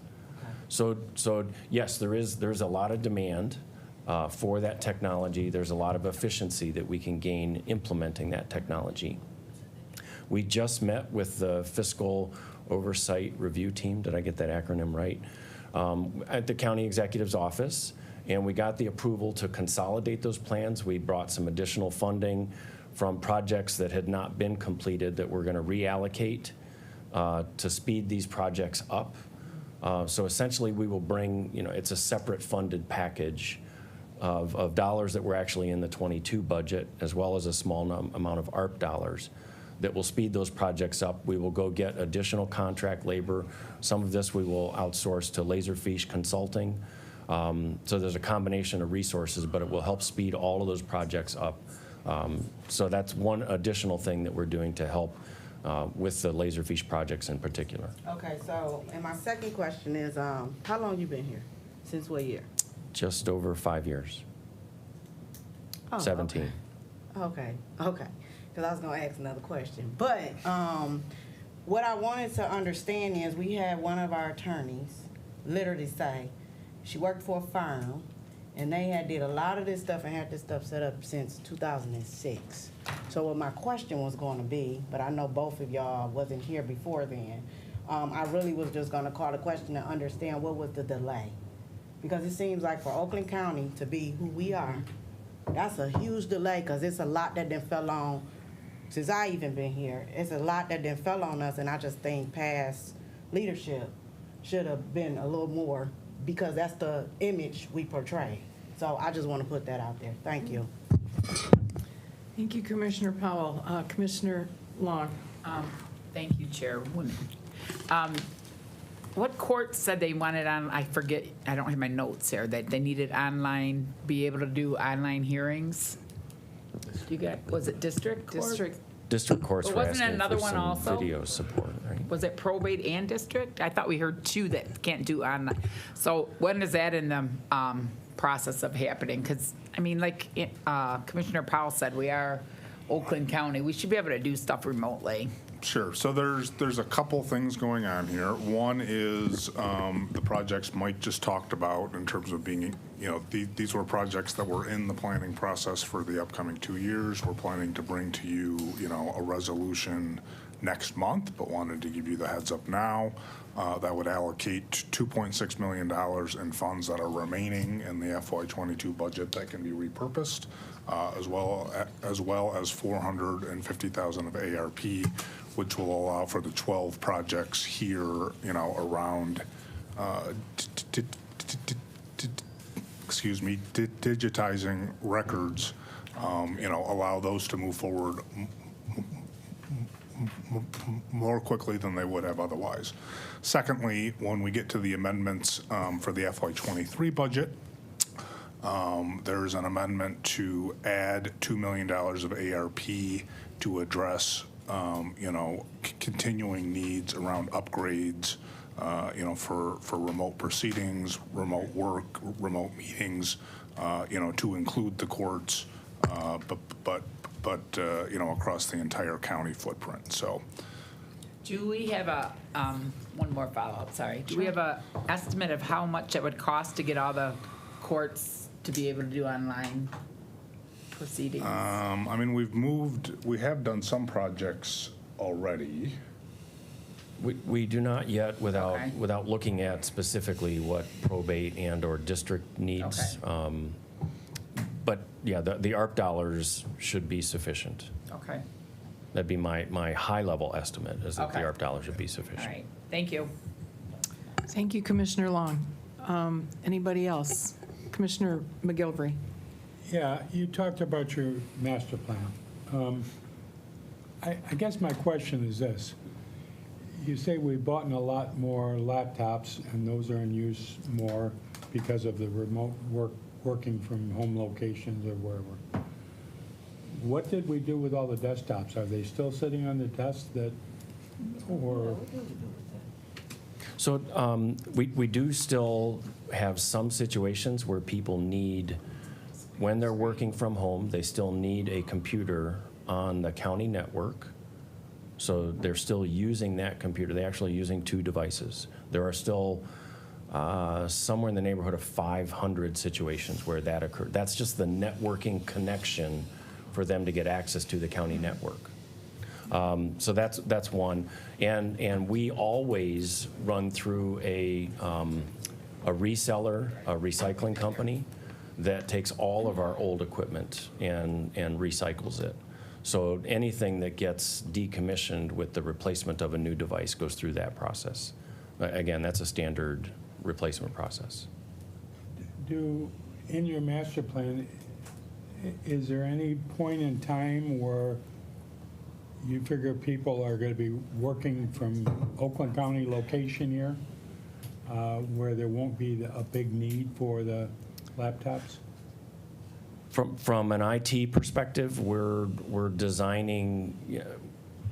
Speaker 22: So yes, there's a lot of demand for that technology. There's a lot of efficiency that we can gain implementing that technology. We just met with the fiscal oversight review team, did I get that acronym right, at the county executive's office, and we got the approval to consolidate those plans. We brought some additional funding from projects that had not been completed that we're going to reallocate to speed these projects up. So essentially we will bring, it's a separate funded package of dollars that were actually in the 22 budget, as well as a small amount of ARP dollars that will speed those projects up. We will go get additional contract labor. Some of this we will outsource to Laserfish Consulting. So there's a combination of resources, but it will help speed all of those projects up. So that's one additional thing that we're doing to help with the Laserfish projects in particular.
Speaker 2: Okay, so, and my second question is, how long you been here? Since what year?
Speaker 22: Just over 5 years.
Speaker 2: Oh,
Speaker 22: 17.
Speaker 2: Okay, because I was going to ask another question. But what I wanted to understand is we had one of our attorneys literally say she worked for a firm, and they had did a lot of this stuff and had this stuff set up since 2006. So what my question was going to be, but I know both of y'all wasn't here before then, I really was just going to call the question to understand what was the delay. Because it seems like for Oakland County to be who we are, that's a huge delay, because it's a lot that then fell on since I even been here. It's a lot that then fell on us, and I just think past leadership should have been a little more, because that's the image we portray. So I just want to put that out there. Thank you.
Speaker 1: Thank you, Commissioner Powell. Commissioner Long.
Speaker 4: Thank you, Chairwoman. What court said they wanted on, I forget, I don't have my notes here, that they needed online, be able to do online hearings? You got, was it district court?
Speaker 22: District courts
Speaker 4: But
Speaker 22: were
Speaker 4: wasn't
Speaker 22: asking
Speaker 4: another
Speaker 22: for
Speaker 4: one
Speaker 22: some
Speaker 4: also?
Speaker 22: video support, right?
Speaker 4: Was it probate and district? I thought we heard two that can't do online. So when is that in the process of happening? Because, I mean, like Commissioner Powell said, we are Oakland County. We should be able to do stuff remotely.
Speaker 6: Sure. So there's a couple things going on here. One is the projects Mike just talked about in terms of being, these were projects that were in the planning process for the upcoming 2 years. We're planning to bring to you, a resolution next month, but wanted to give you the heads up now. That would allocate $2.6 million in funds that are remaining in the FY22 budget that can be repurposed, as well as $450,000 of ARP, which will allow for the 12 projects here, around, digitizing records, allow those to move forward more quickly than they would have otherwise. Secondly, when we get to the amendments for the FY23 budget, there's an amendment to add $2 million of ARP to address, continuing needs around upgrades, for remote proceedings, remote work, remote meetings, to include the courts, but across the entire county footprint. So,
Speaker 4: Do we have a, one more follow-up, sorry. Do we have a estimate of how much it would cost to get all the courts to be able to do online proceedings?
Speaker 6: we have done some projects already.
Speaker 22: We do not yet without,
Speaker 4: Okay.
Speaker 22: without looking at specifically what probate and/or district needs.
Speaker 4: Okay.
Speaker 22: But yeah, the ARP dollars should be sufficient.
Speaker 4: Okay,
Speaker 22: That'd be my high-level estimate, is that the
Speaker 4: Okay.
Speaker 22: ARP dollars would be
Speaker 4: all
Speaker 22: sufficient.
Speaker 4: right, thank you.
Speaker 1: Thank you, Commissioner Long. Anybody else? Commissioner McGilvery.
Speaker 11: Yeah, you talked about your master plan. I guess my question is this. You say we bought in a lot more laptops, and those are in use more because of the remote working from home locations or wherever. What did we do with all the desktops? Are they still sitting on the desk or?
Speaker 22: So we do still have some situations where people need, when they're working from home, they still need a computer on the county network. So they're still using that computer. They're actually using 2 devices. There are still somewhere in the neighborhood of 500 situations where that occurred. That's just the networking connection for them to get access to the county network. So that's one. And we always run through a reseller, a recycling company that takes all of our old equipment and recycles it. So anything that gets decommissioned with the replacement of a new device goes through that process. Again, that's a standard replacement process.
Speaker 11: In your master plan, is there any point in time where you figure people are going to be working from Oakland County location here, where there won't be a big need for the laptops?
Speaker 22: From an IT perspective, we're designing,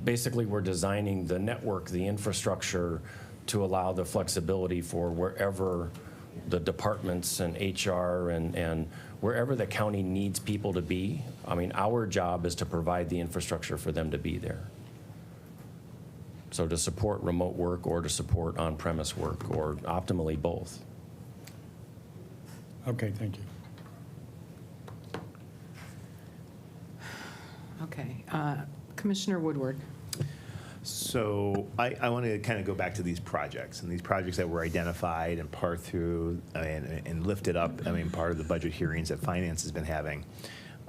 Speaker 22: basically we're designing the network, the infrastructure to allow the flexibility for wherever the departments and HR and wherever the county needs people to be. I mean, our job is to provide the infrastructure for them to be there. So to support remote work or to support on-premise work, or optimally both.
Speaker 11: Okay, thank you.
Speaker 1: Okay. Commissioner Woodward.
Speaker 12: So I want to kind of go back to these projects, and these projects that were identified and parsed through and lifted up, part of the budget hearings that Finance has been having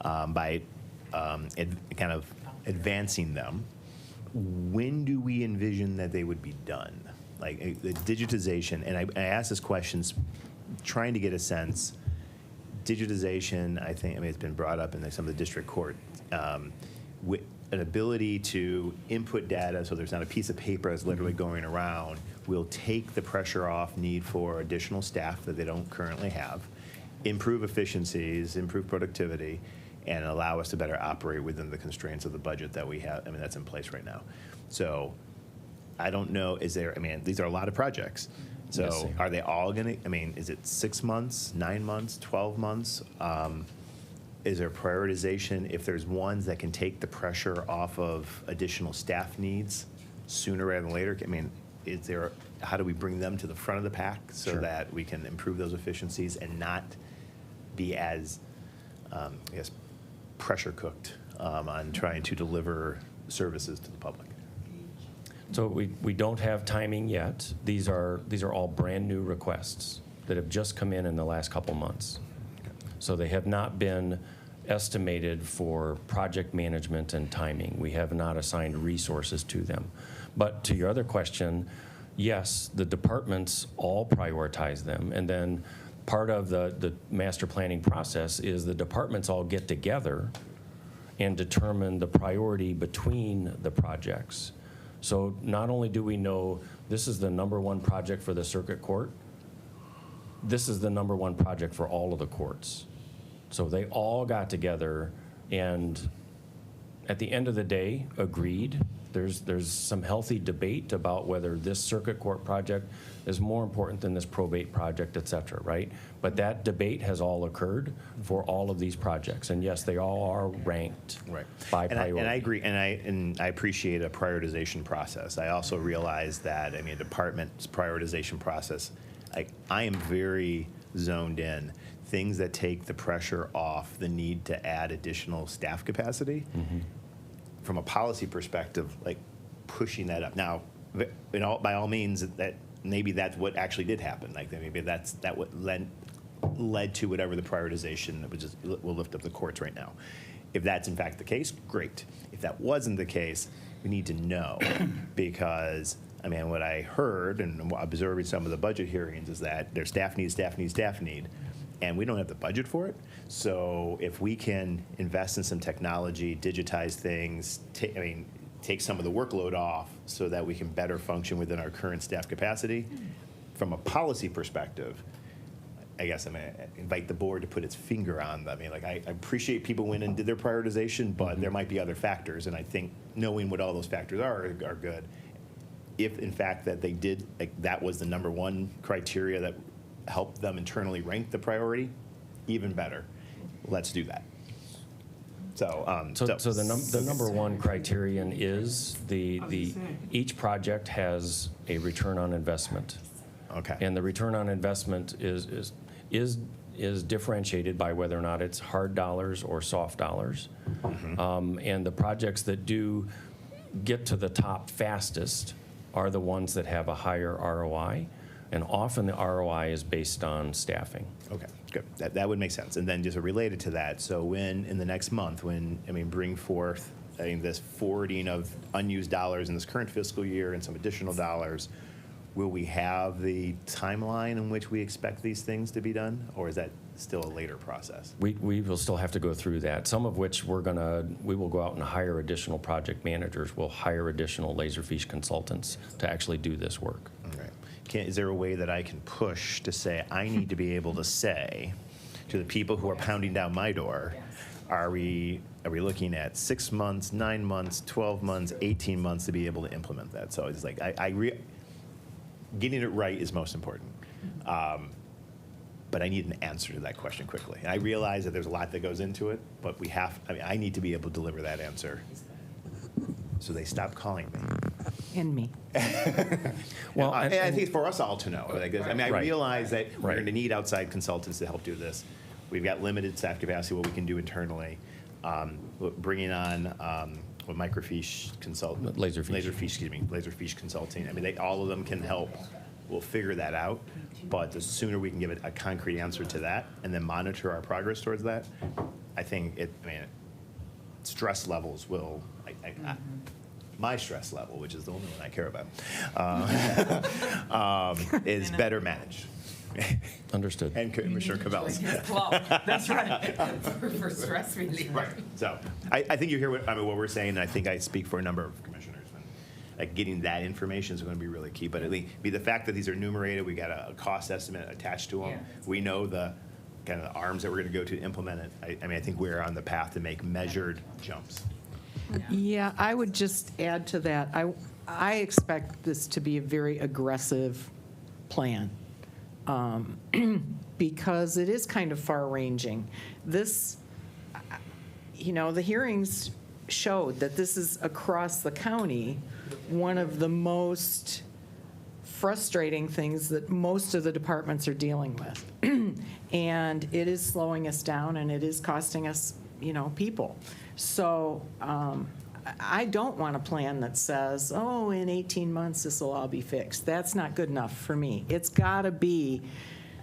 Speaker 12: by kind of advancing them, when do we envision that they would be done? Like the digitization, and I ask this question trying to get a sense. Digitization, I think, I mean, it's been brought up in some of the district court, with an ability to input data so there's not a piece of paper that's literally going around, will take the pressure off need for additional staff that they don't currently have, improve efficiencies, improve productivity, and allow us to better operate within the constraints of the budget that we have, I mean, that's in place right now. So I don't know, these are a lot of projects. So
Speaker 22: Yes, they
Speaker 12: are they all gonna, I mean, is it 6 months, 9 months, 12 months? Is there prioritization if there's ones that can take the pressure off of additional staff needs sooner rather than later? I mean, how do we bring them to the front of the pack so
Speaker 22: Sure.
Speaker 12: that we can improve those efficiencies and not be as, I guess, pressure cooked on trying to deliver services to the public?
Speaker 22: So we don't have timing yet. These are all brand-new requests that have just come in the last couple months. So they have not been estimated for project management and timing. We have not assigned resources to them. But to your other question, yes, the departments all prioritize them. And then part of the master planning process is the departments all get together and determine the priority between the projects. So not only do we know this is the #1 project for the circuit court, this is the #1 project for all of the courts. So they all got together and at the end of the day agreed. There's some healthy debate about whether this circuit court project is more important than this probate project, et cetera, right? But that debate has all occurred for all of these projects. And yes, they all are ranked by priority.
Speaker 12: And I agree, and I appreciate a prioritization process. I also realize that, I mean, a department's prioritization process, I am very zoned in. Things that take the pressure off the need to add additional staff capacity. From a policy perspective, like pushing that up. Now, by all means, that maybe that's what actually did happen. Like maybe that what led to whatever the prioritization that will lift up the courts right now. If that's in fact the case, great. If that wasn't the case, we need to know because I mean, what I heard and observing some of the budget hearings is that there's staff need. And we don't have the budget for it. So if we can invest in some technology, digitize things, take some of the workload off so that we can better function within our current staff capacity, from a policy perspective, I guess I'm going to invite the board to put its finger on them. I mean, like I appreciate people went and did their prioritization, but there might be other factors. And I think knowing what all those factors are good. If in fact that they did, like that was the #1 criteria that help them internally rank the priority, even better. Let's do that. So
Speaker 22: the #1 criterion is each project has a return on investment.
Speaker 12: Okay.
Speaker 22: And the return on investment is differentiated by whether or not it's hard dollars or soft dollars. And the projects that do get to the top fastest are the ones that have a higher ROI. And often the ROI is based on staffing.
Speaker 12: Okay, good. That would make sense. And then just related to that, so when, in the next month, bring forth, this forwarding of unused dollars in this current fiscal year and some additional dollars, will we have the timeline in which we expect these things to be done? Or is that still a later process?
Speaker 22: We will still have to go through that, some of which we will go out and hire additional project managers. We'll hire additional Laserfish consultants to actually do this work.
Speaker 12: Okay. Is there a way that I can push to say, I need to be able to say to the people who are pounding down my door, are we looking at 6 months, 9 months, 12 months, 18 months to be able to implement that? So it's like, getting it right is most important. But I need an answer to that question quickly. And I realize that there's a lot that goes into it, but I need to be able to deliver that answer. So they stop calling me.
Speaker 1: And me.
Speaker 12: Well, I think it's for us all to know. I realize that we're
Speaker 22: Right.
Speaker 12: going to need outside consultants to help do this. We've got limited staff capacity, what we can do internally. Bringing on microfiche consultant. Laserfish consulting. All of them can help. We'll figure that out. But the sooner we can give a concrete answer to that and then monitor our progress towards that, I think stress levels will, my stress level, which is the only one I care about, is better managed.
Speaker 22: Understood.
Speaker 12: And Commissioner Cabela's.
Speaker 4: That's right, for stress relief.
Speaker 12: Right. So I think you hear what we're saying, and I think I speak for a number of commissioners. Like getting that information is going to be really key. But at least the fact that these are enumerated, we got a cost estimate attached to them.
Speaker 4: Yeah.
Speaker 12: We know the kind of the arms that we're going to go to implement it. I think we're on the path to make measured jumps.
Speaker 1: Yeah, I would just add to that, I expect this to be a very aggressive plan, because it is kind of far-ranging. This, the hearings showed that this is across the county, one of the most frustrating things that most of the departments are dealing with. And it is slowing us down, and it is costing us, people. So I don't want a plan that says, oh, in 18 months, this will all be fixed. That's not good enough for me. It's got to be,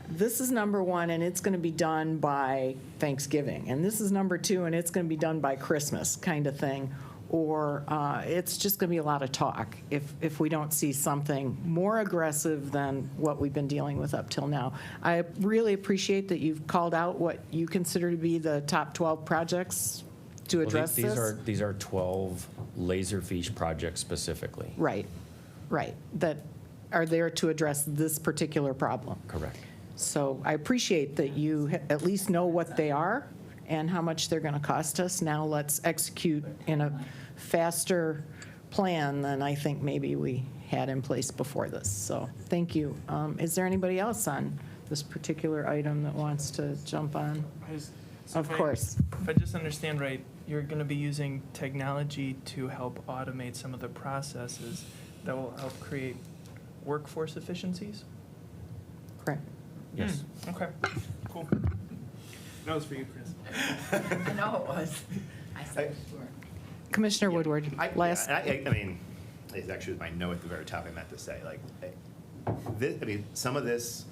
Speaker 1: this is number one, and it's going to be done by Thanksgiving. And this is number two, and it's going to be done by Christmas, kind of thing. Or it's just going to be a lot of talk if we don't see something more aggressive than what we've been dealing with up till now. I really appreciate that you've called out what you consider to be the top 12 projects to address this.
Speaker 22: These are 12 Laserfish projects specifically.
Speaker 1: Right, that are there to address this particular problem.
Speaker 22: Correct.
Speaker 1: So I appreciate that you at least know what they are and how much they're going to cost us. Now let's execute in a faster plan than I think maybe we had in place before this. So thank you. Is there anybody else on this particular item that wants to jump on? Of course.
Speaker 10: If I just understand right, you're going to be using technology to help automate some of the processes that will help create workforce efficiencies?
Speaker 1: Correct.
Speaker 22: Yes.
Speaker 10: Okay, cool. That was for you, Chris.
Speaker 4: I know it was. I said before.
Speaker 1: Commissioner Woodward, last.
Speaker 12: I mean, it's actually my note at the very top I meant to say, like, some of this,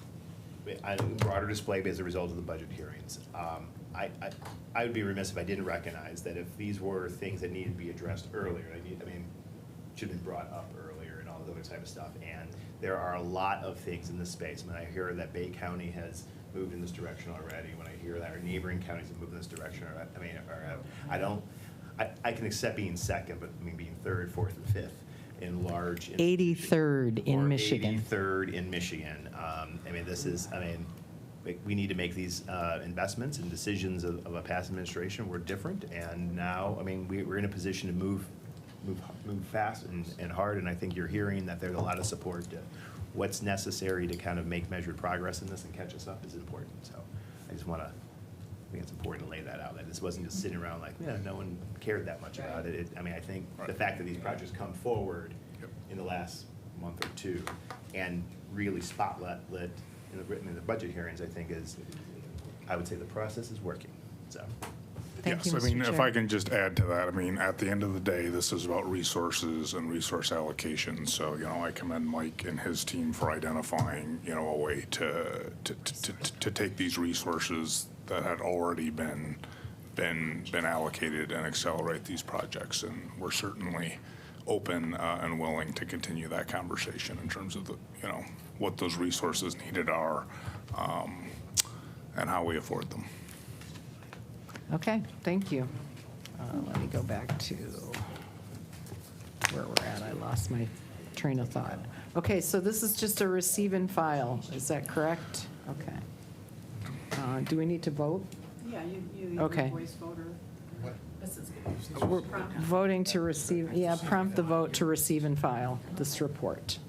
Speaker 12: broader display as a result of the budget hearings. I would be remiss if I didn't recognize that if these were things that needed to be addressed earlier, should have been brought up earlier and all this other type of stuff. And there are a lot of things in this space. When I hear that Bay County has moved in this direction already, when I hear that our neighboring counties have moved in this direction, I can accept being second, but being third, fourth, and fifth in large.
Speaker 1: 83rd in Michigan.
Speaker 12: 83rd in Michigan. We need to make these investments and decisions of a past administration were different, and now, we're in a position to move fast and hard, and I think you're hearing that there's a lot of support to what's necessary to kind of make measured progress in this and catch us up is important. So I think it's important to lay that out, that this wasn't just sitting around like, no one cared that much about it. I think the fact that these projects come forward in the last month or two and really spotlit in the budget hearings, I think I would say the process is working, so.
Speaker 1: Thank you,
Speaker 6: Yes,
Speaker 1: Mr.
Speaker 6: if
Speaker 1: Chair.
Speaker 6: I can just add to that, at the end of the day, this is about resources and resource allocation. So, I commend Mike and his team for identifying, a way to take these resources that had already been allocated and accelerate these projects. And we're certainly open and willing to continue that conversation in terms of what those resources needed are and how we afford them.
Speaker 1: Okay, thank you. Let me go back to where we're at. I lost my train of thought. Okay, so this is just a receive and file. Is that correct? Okay. Do we need to vote?
Speaker 13: Yeah, you
Speaker 1: Okay.
Speaker 13: voice voter.
Speaker 1: We're voting to receive, prompt the vote to receive and file this report.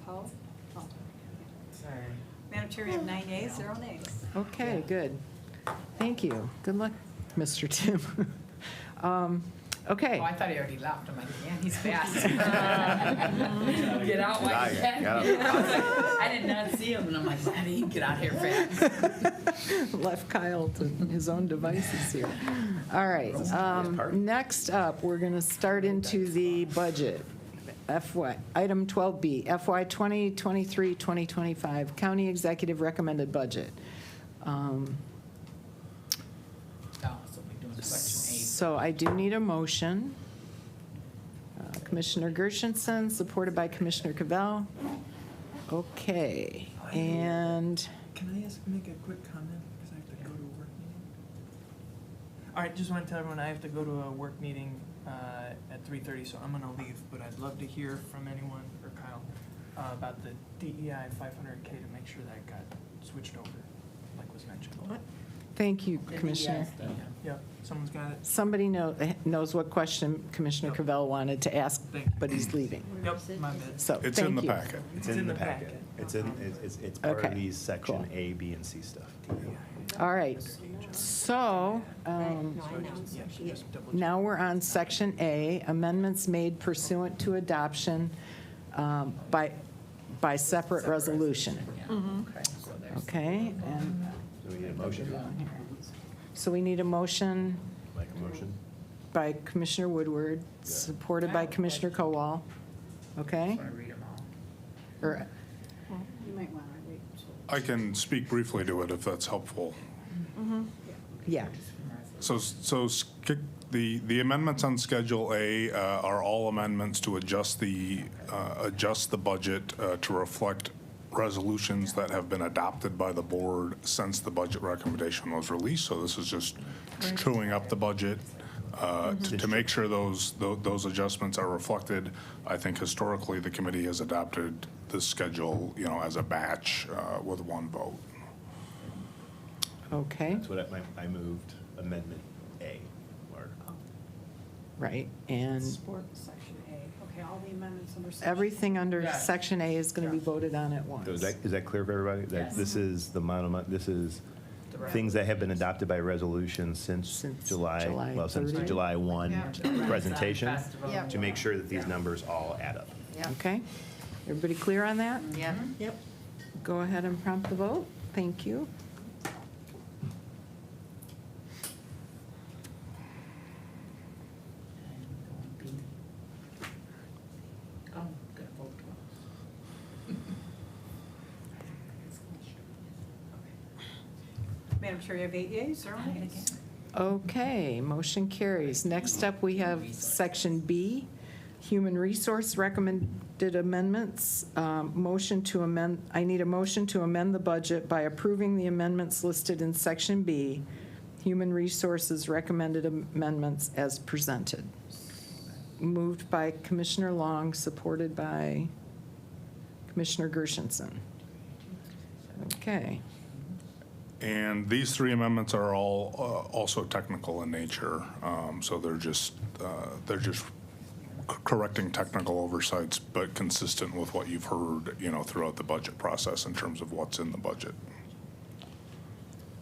Speaker 13: Paul? Oh. Madam Chair, we have 9 yeas, 0 nays.
Speaker 1: Okay, good. Thank you. Good luck, Mr. Tim. Okay.
Speaker 4: Oh, I thought he already left. I'm like, man, he's fast. Get out while you can. I did not see him, and I'm like, man, he can get out here fast.
Speaker 1: Left Kyle to his own devices here. All right, next up, we're going to start into the budget. Item 12B, FY 2023, 2025, County Executive Recommended Budget.
Speaker 4: Oh, so we're doing section 8.
Speaker 1: So I do need a motion. Commissioner Gershenson, supported by Commissioner Cavell. Okay, and
Speaker 10: Can I make a quick comment, because I have to go to a work meeting? All right, just want to tell everyone I have to go to a work meeting at 3:30, so I'm gonna leave, but I'd love to hear from anyone, or Kyle, about the DEI 500K to make sure that got switched over, like was mentioned.
Speaker 1: thank you, Commissioner.
Speaker 10: Yep, someone's got it?
Speaker 1: Somebody knows what question Commissioner Cavell wanted to ask, but he's leaving.
Speaker 10: Yep, my bad.
Speaker 1: So,
Speaker 6: It's in
Speaker 1: thank
Speaker 6: the
Speaker 1: you.
Speaker 6: packet.
Speaker 12: It's in the packet. It's part
Speaker 1: Okay,
Speaker 12: of these section
Speaker 1: cool.
Speaker 12: A, B, and C stuff.
Speaker 1: All right, so now we're on Section A, amendments made pursuant to adoption by separate resolution. Okay, and
Speaker 12: So we need a motion.
Speaker 1: so we need a motion
Speaker 12: Like a motion?
Speaker 1: by Commissioner Woodward, supported by Commissioner Kowal. Okay?
Speaker 4: Want to read them all?
Speaker 1: Or,
Speaker 13: You might want to wait.
Speaker 6: I can speak briefly to it if that's helpful.
Speaker 1: yeah,
Speaker 6: The amendments on Schedule A are all amendments to adjust the budget to reflect resolutions that have been adopted by the board since the budget recommendation was released. So this is just truing up the budget to make sure those adjustments are reflected. I think historically, the committee has adopted this schedule, as a batch with one vote.
Speaker 1: okay,
Speaker 12: That's what I moved, Amendment A. Mark.
Speaker 1: right, and
Speaker 13: Sport section A. Okay, all the amendments under section.
Speaker 1: everything under Section A is going to be voted on at once.
Speaker 12: So is that clear for everybody? That this is the this is things that have been adopted by resolution since July
Speaker 1: 30.
Speaker 12: July 1 presentation,
Speaker 4: Festival.
Speaker 12: to make sure that these numbers all add up.
Speaker 1: Okay? Everybody clear on that?
Speaker 8: Yep.
Speaker 2: Yep.
Speaker 1: Go ahead and prompt the vote. Thank you.
Speaker 4: Oh, good vote.
Speaker 13: Madam Chair, you have 8 yeas, 0 nays.
Speaker 1: Okay, motion carries. Next up, we have Section B, Human Resource Recommended Amendments. Motion to amend, I need a motion to amend the budget by approving the amendments listed in Section B, Human Resources Recommended Amendments as presented. Moved by Commissioner Long, supported by Commissioner Gershenson. Okay.
Speaker 6: And these three amendments are all also technical in nature. So they're just correcting technical oversights, but consistent with what you've heard, throughout the budget process in terms of what's in the budget.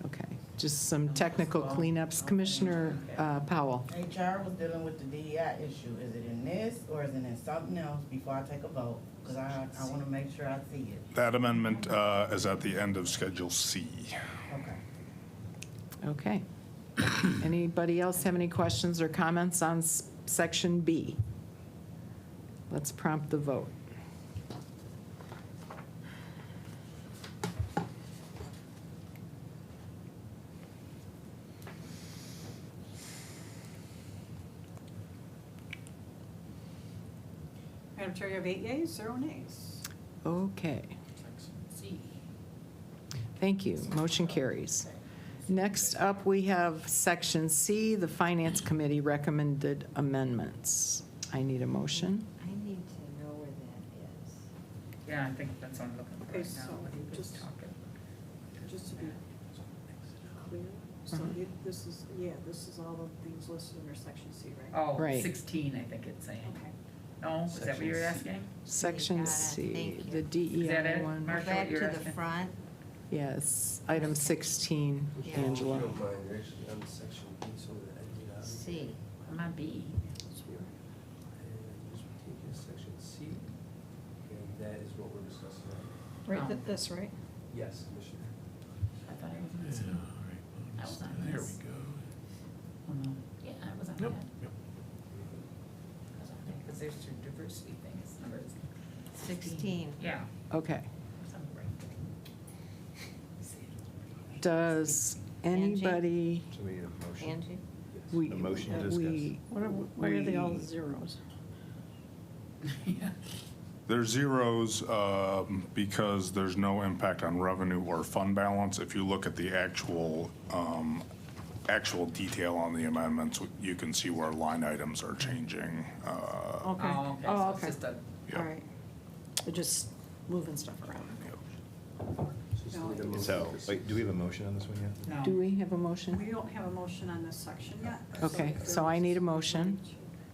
Speaker 1: Okay, just some technical cleanups. Commissioner Powell.
Speaker 2: HR was dealing with the DEI issue. Is it in this or is it in something else before I take a vote? Because I want to make sure I see it.
Speaker 6: That amendment is at the end of Schedule C.
Speaker 2: Okay.
Speaker 1: Okay. Anybody else have any questions or comments on Section B? Let's prompt the vote.
Speaker 13: Madam Chair, you have 8 yeas, 0 nays.
Speaker 1: Okay,
Speaker 4: C.
Speaker 1: thank you. Motion carries. Next up, we have Section C, the Finance Committee recommended amendments. I need a motion.
Speaker 8: I need to know where that is.
Speaker 4: Yeah, I think that's what I'm looking for
Speaker 13: Okay,
Speaker 4: right now.
Speaker 13: so
Speaker 4: What he was
Speaker 13: just-
Speaker 4: talking.
Speaker 13: Just to be clear, so this is all of things listed under section C, right?
Speaker 4: Oh,
Speaker 1: Right.
Speaker 4: 16, I think it's saying.
Speaker 13: Okay.
Speaker 4: No, is that what you're asking?
Speaker 1: Section
Speaker 8: Got it.
Speaker 1: C,
Speaker 8: Thank
Speaker 1: the
Speaker 8: you.
Speaker 1: DEI
Speaker 4: Is that it,
Speaker 1: one.
Speaker 4: Mark?
Speaker 8: Back
Speaker 4: what you're
Speaker 8: to the
Speaker 4: asking?
Speaker 8: front.
Speaker 1: Yes, item 16,
Speaker 8: Yeah.
Speaker 1: Angela.
Speaker 8: C.
Speaker 4: I'm on B.
Speaker 7: Section C, and that is what we're discussing now.
Speaker 5: Right,
Speaker 4: Oh.
Speaker 5: this, right?
Speaker 7: Yes, Commissioner.
Speaker 4: I thought I was on C. I was on
Speaker 3: There
Speaker 4: this.
Speaker 3: we go.
Speaker 4: Oh, no. Yeah, I was on
Speaker 3: Yep,
Speaker 4: that.
Speaker 3: yep.
Speaker 4: I was on there, because there's two diversity things, numbers.
Speaker 8: 16.
Speaker 4: Yeah.
Speaker 1: Okay.
Speaker 4: I was on the right.
Speaker 1: Does anybody?
Speaker 12: So we need a motion.
Speaker 8: Angie?
Speaker 1: We-
Speaker 12: A motion to
Speaker 1: we-
Speaker 5: Why are they all
Speaker 1: we-
Speaker 5: zeros?
Speaker 6: There's zeros because there's no impact on revenue or fund balance. If you look at the actual detail on the amendments, you can see where line items are changing.
Speaker 5: Okay.
Speaker 4: Oh, okay, so
Speaker 5: Oh,
Speaker 4: it's
Speaker 5: okay.
Speaker 4: just a,
Speaker 5: All right. They're just moving stuff around.
Speaker 12: So, wait, do we have a motion on this one yet?
Speaker 4: no.
Speaker 1: Do we have a motion?
Speaker 13: We don't have a motion on this section yet.
Speaker 1: Okay, so I need a motion.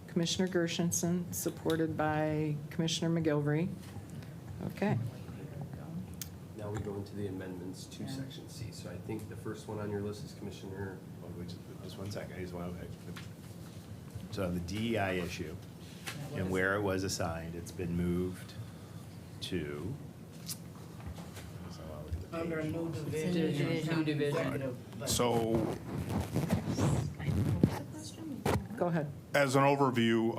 Speaker 1: Commissioner Gershenson, supported by Commissioner McGilvery. Okay.
Speaker 7: Now we go into the amendments to Section C. So I think the first one on your list is Commissioner.
Speaker 12: Just 1 second, I just want to, so the DEI issue, and where it was assigned, it's been moved to.
Speaker 2: Under a new division.
Speaker 4: Division, new division.
Speaker 2: Executive budget.
Speaker 6: So
Speaker 1: Go ahead.
Speaker 6: as an overview,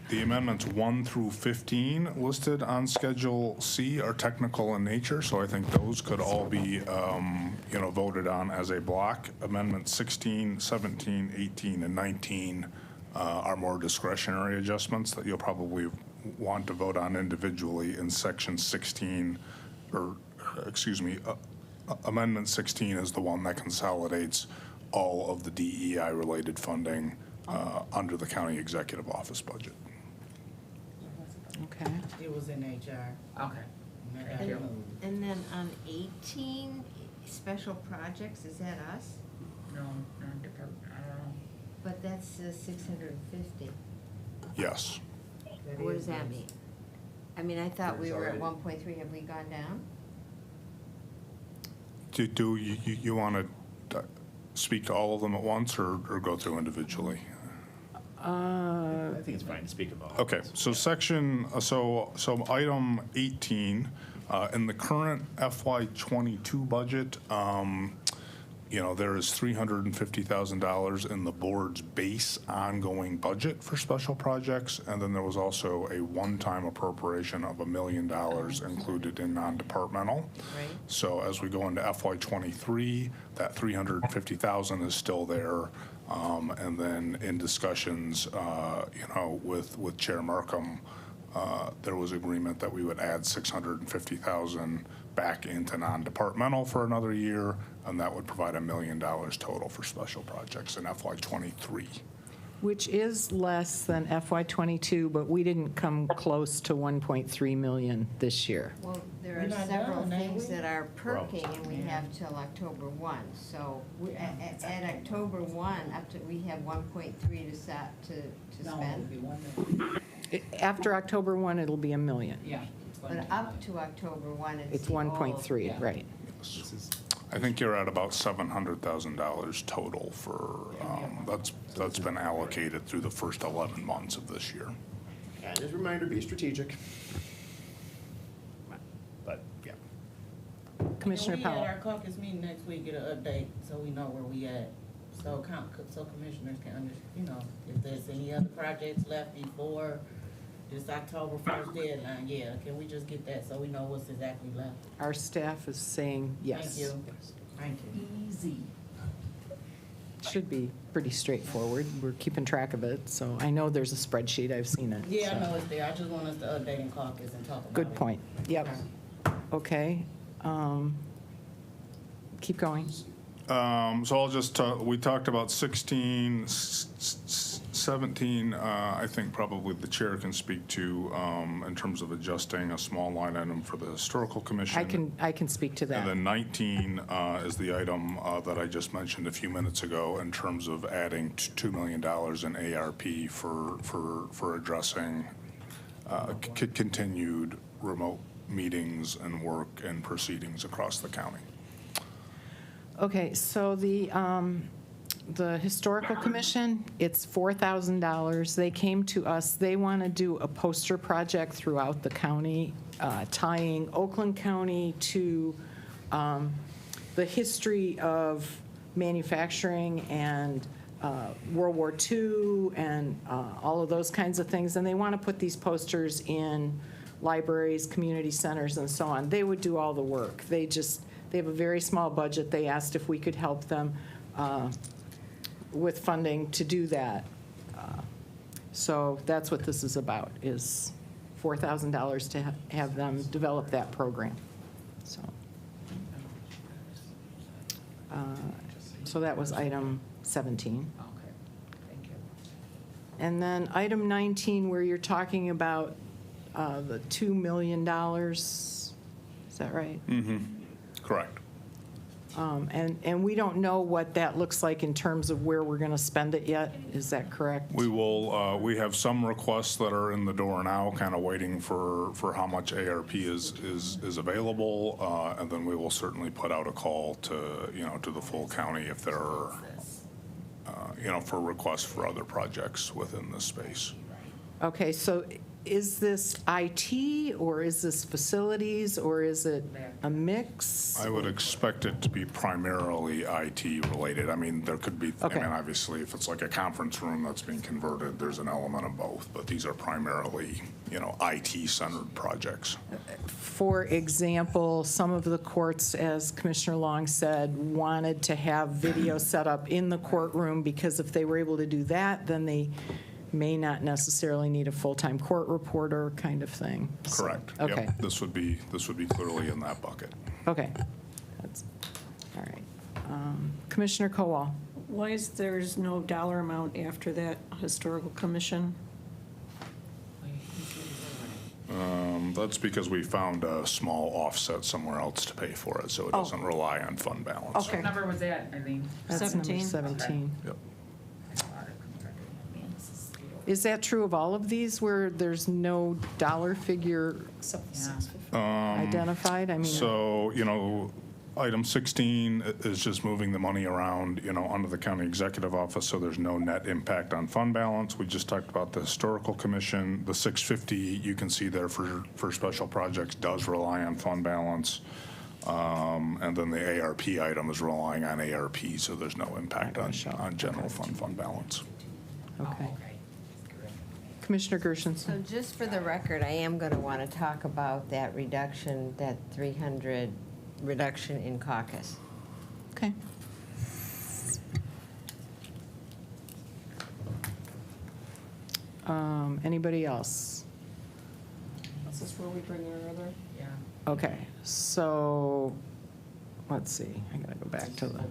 Speaker 6: the amendments 1 through 15 listed on Schedule C are technical in nature, so I think those could all be, voted on as a block. Amendments 16, 17, 18, and 19 are more discretionary adjustments that you'll probably want to vote on individually in Section 16, Amendment 16 is the one that consolidates all of the DEI-related funding under the county executive office budget.
Speaker 1: Okay.
Speaker 2: It was in HR.
Speaker 4: Okay.
Speaker 2: Thank you.
Speaker 8: And then on 18, special projects, is that us?
Speaker 4: No, non-department, I don't know.
Speaker 8: But that's 650.
Speaker 6: Yes.
Speaker 8: What does that mean? I mean, I thought we
Speaker 7: There's
Speaker 8: were at
Speaker 7: already-
Speaker 8: 1.3, have we gone down?
Speaker 6: Do you want to speak to all of them at once or go through individually?
Speaker 12: I think it's fine to speak about.
Speaker 6: Okay, so so item 18, in the current FY '22 budget, there is $350,000 in the board's base ongoing budget for special projects, and then there was also a one-time appropriation of $1 million included in non-departmental.
Speaker 8: Right.
Speaker 6: So as we go into FY '23, that $350,000 is still there. And then in discussions, with Chair Markham, there was agreement that we would add $650,000 back into non-departmental for another year, and that would provide $1 million total for special projects in FY '23.
Speaker 1: Which is less than FY '22, but we didn't come close to 1.3 million this year.
Speaker 8: Well, there
Speaker 2: We're
Speaker 8: are
Speaker 2: not
Speaker 8: several
Speaker 2: done, ain't
Speaker 8: things
Speaker 2: we?
Speaker 8: that are perking, and we have till October 1. So at October 1, up to, we have 1.3 to spend.
Speaker 1: After October 1, it'll be $1 million.
Speaker 4: Yeah.
Speaker 8: But up to October 1, it's
Speaker 1: It's
Speaker 8: the old-
Speaker 1: 1.3, right.
Speaker 6: I think you're at about $700,000 total for, that's been allocated through the first 11 months of this year.
Speaker 12: And just a reminder, be strategic. But, yeah.
Speaker 1: Commissioner
Speaker 2: Can
Speaker 1: Powell.
Speaker 2: we at our caucus meeting next week get an update so we know where we at? So commissioners can if there's any other projects left before this October 1st deadline, yeah, can we just get that so we know what's exactly left?
Speaker 1: Our staff is saying yes.
Speaker 2: Thank you. Thank you.
Speaker 4: Easy.
Speaker 1: Should be pretty straightforward. We're keeping track of it, so I know there's a spreadsheet. I've seen it.
Speaker 2: Yeah, I
Speaker 1: so.
Speaker 2: know it's there. I just want us to update in caucus and talk about it.
Speaker 1: Good point. Yep. Okay. Keep going.
Speaker 6: So I'll just, we talked about 16, 17, I think probably the chair can speak to in terms of adjusting a small line item for the Historical Commission.
Speaker 1: I can speak to that.
Speaker 6: And then 19 is the item that I just mentioned a few minutes ago in terms of adding $2 million in ARP for addressing continued remote meetings and work and proceedings across the county.
Speaker 1: Okay, so the the Historical Commission, it's $4,000. They came to us, they want to do a poster project throughout the county, tying Oakland County to the history of manufacturing and World War II and all of those kinds of things. And they want to put these posters in libraries, community centers, and so on. They would do all the work. They have a very small budget. They asked if we could help them with funding to do that. So that's what this is about, is $4,000 to have them develop that program. So that was item 17.
Speaker 4: Okay, thank you.
Speaker 1: And then item 19, where you're talking about the $2 million, is that right?
Speaker 6: Mm-hmm. Correct.
Speaker 1: And we don't know what that looks like in terms of where we're going to spend it yet, is that correct?
Speaker 6: We will, we have some requests that are in the door now, kind of waiting for how much ARP is available, and then we will certainly put out a call to, to the full county if there are, for requests for other projects within this space.
Speaker 1: Okay, so is this IT, or is this facilities, or is it a mix?
Speaker 6: I would expect it to be primarily IT related. I mean, there could be,
Speaker 1: Okay.
Speaker 6: Obviously, if it's like a conference room that's being converted, there's an element of both, but these are primarily, IT-centered projects.
Speaker 1: For example, some of the courts, as Commissioner Long said, wanted to have video set up in the courtroom, because if they were able to do that, then they may not necessarily need a full-time court reporter kind of thing. So,
Speaker 6: Correct.
Speaker 1: Okay.
Speaker 6: Yep. This would be clearly in that bucket.
Speaker 1: Okay. That's, all right. Commissioner Kowal.
Speaker 5: Why is there's no dollar amount after that historical commission?
Speaker 6: That's because we found a small offset somewhere else to pay for it, so it doesn't rely on fund balance.
Speaker 1: Okay.
Speaker 4: What number was that, Eileen?
Speaker 1: That's number
Speaker 5: 17.
Speaker 1: 17.
Speaker 6: Yep.
Speaker 1: Is that true of all of these where there's no dollar figure identified? I mean,
Speaker 6: So, item 16 is just moving the money around, under the county executive office, so there's no net impact on fund balance. We just talked about the historical commission. The 650 you can see there for special projects does rely on fund balance. And then the ARP item is relying on ARP, so there's no impact on general fund balance.
Speaker 1: okay. Commissioner Gershenson.
Speaker 8: So just for the record, I am going to want to talk about that reduction, that 300 reduction in caucus.
Speaker 1: Okay. Anybody else?
Speaker 5: Is this where we bring our other?
Speaker 4: Yeah.
Speaker 1: Okay, so, let's see, I gotta go back to the,
Speaker 4: For these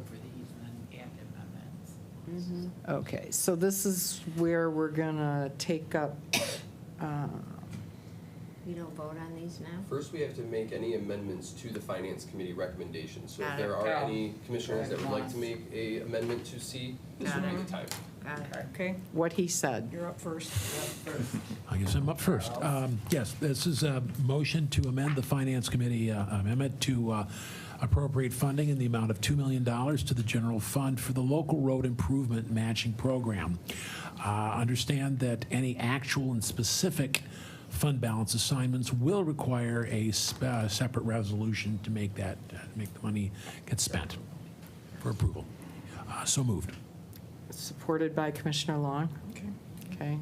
Speaker 4: and then add amendments.
Speaker 1: okay, so this is where we're gonna take up,
Speaker 8: We don't vote on these now?
Speaker 7: First, we have to make any amendments to the Finance Committee recommendations. So if
Speaker 8: Got
Speaker 7: there
Speaker 8: it.
Speaker 7: are any commissioners that would like to make a amendment to C, this would be the time.
Speaker 8: Got it.
Speaker 5: Okay,
Speaker 1: what he said.
Speaker 5: you're up first.
Speaker 3: I guess I'm up first. Yes, this is a motion to amend the Finance Committee amendment to appropriate funding in the amount of $2 million to the general fund for the local road improvement matching program. Understand that any actual and specific fund balance assignments will require a separate resolution to make that, make the money get spent for approval. So moved.
Speaker 1: Supported by Commissioner Long. Okay.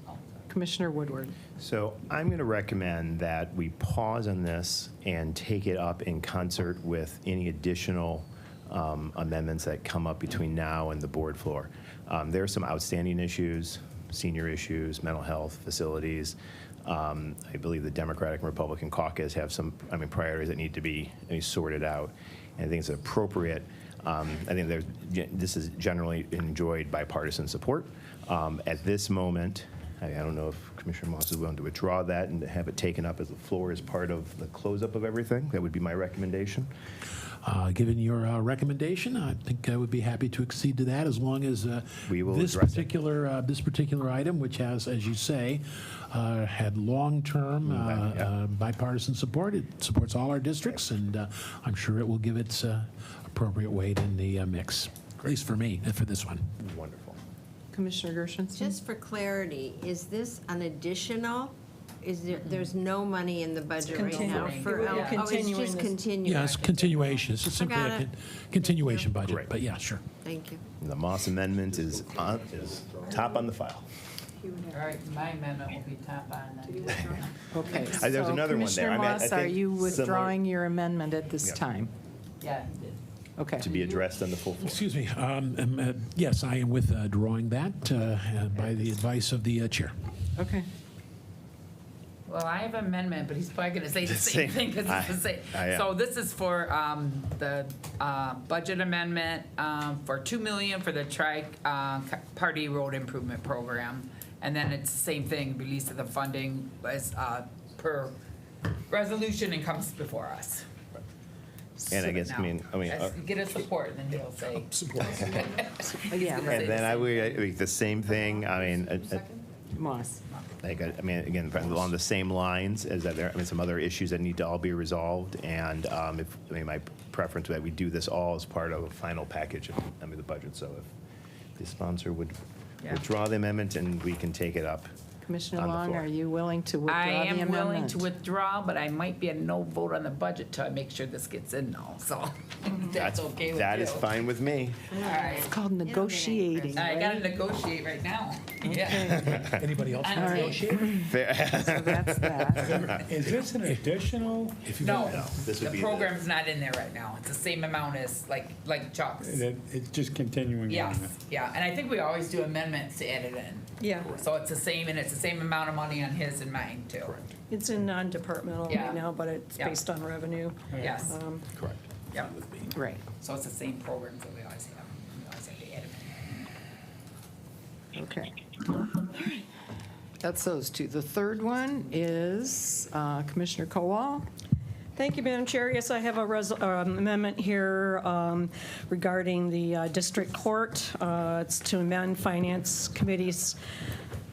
Speaker 1: Commissioner Woodward.
Speaker 12: So I'm going to recommend that we pause on this and take it up in concert with any additional amendments that come up between now and the board floor. There are some outstanding issues, senior issues, mental health, facilities. I believe the Democratic and Republican caucus have some, priorities that need to be sorted out. And I think it's appropriate. I think this is generally enjoyed bipartisan support. At this moment, I don't know if Commissioner Moss is willing to withdraw that and to have it taken up as the floor as part of the close-up of everything. That would be my recommendation.
Speaker 3: Given your recommendation, I think I would be happy to accede to that as long as
Speaker 12: We will
Speaker 3: this
Speaker 12: address it.
Speaker 3: particular item, which has, as you say, had long-term bipartisan support. It supports all our districts, and I'm sure it will give its appropriate weight in the mix. at least for me, for this one.
Speaker 12: Wonderful.
Speaker 1: Commissioner Gershenson?
Speaker 8: Just for clarity, is this an additional? Is there's no money in the budget right now
Speaker 5: continuing.
Speaker 8: for,
Speaker 5: We're
Speaker 8: oh, it's
Speaker 5: continuing
Speaker 8: just
Speaker 5: this.
Speaker 8: continuing?
Speaker 3: Yeah, it's continuation. It's just simply
Speaker 8: got
Speaker 3: a
Speaker 8: it.
Speaker 3: continuation budget, but yeah, sure.
Speaker 8: Thank you.
Speaker 12: The Moss amendment is top on the file.
Speaker 4: All right, my amendment will be top on that.
Speaker 1: Okay.
Speaker 12: There's
Speaker 1: so
Speaker 12: another one there.
Speaker 1: Commissioner
Speaker 12: I mean, I
Speaker 1: Moss, are
Speaker 12: think
Speaker 1: you
Speaker 12: similar-
Speaker 1: withdrawing your amendment at this
Speaker 12: Yep.
Speaker 1: time?
Speaker 4: Yeah.
Speaker 1: Okay.
Speaker 12: To be addressed on the full floor.
Speaker 3: Excuse me. Yes, I am withdrawing that by the advice of the chair.
Speaker 1: Okay.
Speaker 4: Well, I have an amendment, but he's probably going to say the same thing because it's the same. So this is for the budget amendment for $2 million for the Tri-Party Road Improvement Program. And then it's the same thing, release of the funding as per resolution and comes before us.
Speaker 12: And I guess,
Speaker 4: Get a support, and then he'll say.
Speaker 3: Support.
Speaker 1: Yeah,
Speaker 12: and
Speaker 1: right.
Speaker 12: then I would, the same thing,
Speaker 1: Moss.
Speaker 12: Again, along the same lines as that there, some other issues that need to all be resolved. And my preference would be that we do this all as part of a final package of the budget. So if the sponsor would withdraw the amendment and we can take it up.
Speaker 1: Commissioner
Speaker 12: on the
Speaker 1: Long,
Speaker 12: floor.
Speaker 1: are you willing to withdraw
Speaker 4: I
Speaker 1: the amendment?
Speaker 4: am willing to withdraw, but I might be a no vote on the budget till I make sure this gets in now, so that's okay with you.
Speaker 12: That is fine with me.
Speaker 4: All right.
Speaker 1: It's called negotiating,
Speaker 4: I gotta
Speaker 1: right?
Speaker 4: negotiate right now. Yeah.
Speaker 3: Anybody else
Speaker 4: All
Speaker 3: want to
Speaker 4: right.
Speaker 3: negotiate?
Speaker 1: So that's that.
Speaker 11: Is this an additional?
Speaker 4: No,
Speaker 12: this would
Speaker 4: the
Speaker 12: be
Speaker 4: program's not in there right now. It's the same amount as like Chuck's.
Speaker 11: It's just continuing on?
Speaker 4: Yes, yeah, and I think we always do amendments to add it in.
Speaker 5: Yeah,
Speaker 4: So it's the same, and it's the same amount of money on his and mine too.
Speaker 5: it's in non-departmental
Speaker 4: Yeah.
Speaker 5: right now, but it's
Speaker 4: Yeah.
Speaker 5: based on revenue.
Speaker 4: Yes,
Speaker 12: Correct.
Speaker 4: yeah.
Speaker 1: Right.
Speaker 4: So it's the same programs that we always have. We always have to add them in.
Speaker 1: Okay. That's those two. The third one is Commissioner Kowal.
Speaker 5: Thank you, Madam Chair. Yes, I have a amendment here regarding the district court. It's to amend Finance Committee's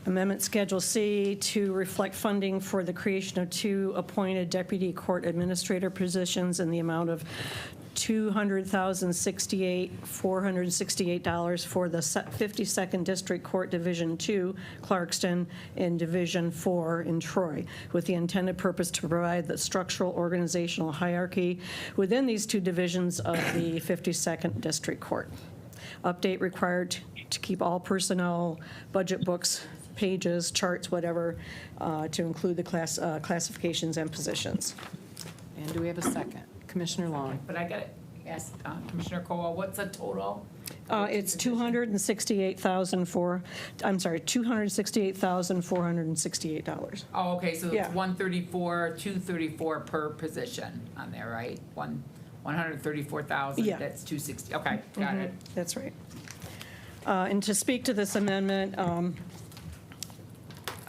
Speaker 5: Amendment Schedule C to reflect funding for the creation of 2 appointed deputy court administrator positions in the amount of $200,468 for the 52nd District Court Division 2, Clarkston, and Division 4 in Troy, with the intended purpose to provide the structural organizational hierarchy within these 2 divisions of the 52nd District Court. Update required to keep all personnel budget books, pages, charts, whatever, to include the classifications and positions.
Speaker 1: And do we have a second? Commissioner Long.
Speaker 4: But I gotta ask Commissioner Cole, what's the total?
Speaker 5: It's $268,468.
Speaker 4: Oh, okay, so
Speaker 5: Yeah.
Speaker 4: it's 134, 234 per position on there, right? 134,000,
Speaker 5: Yeah.
Speaker 4: that's 260, okay, got it.
Speaker 5: That's right. And to speak to this amendment,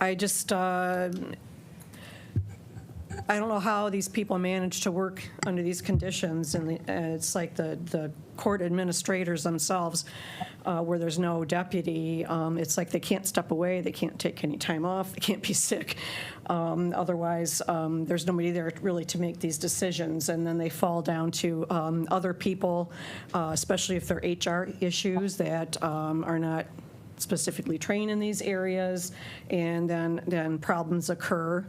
Speaker 5: I just, I don't know how these people manage to work under these conditions, and it's like the court administrators themselves, where there's no deputy, it's like they can't step away, they can't take any time off, they can't be sick. Otherwise, there's nobody there really to make these decisions, and then they fall down to other people, especially if they're HR issues that are not specifically trained in these areas, and then problems occur.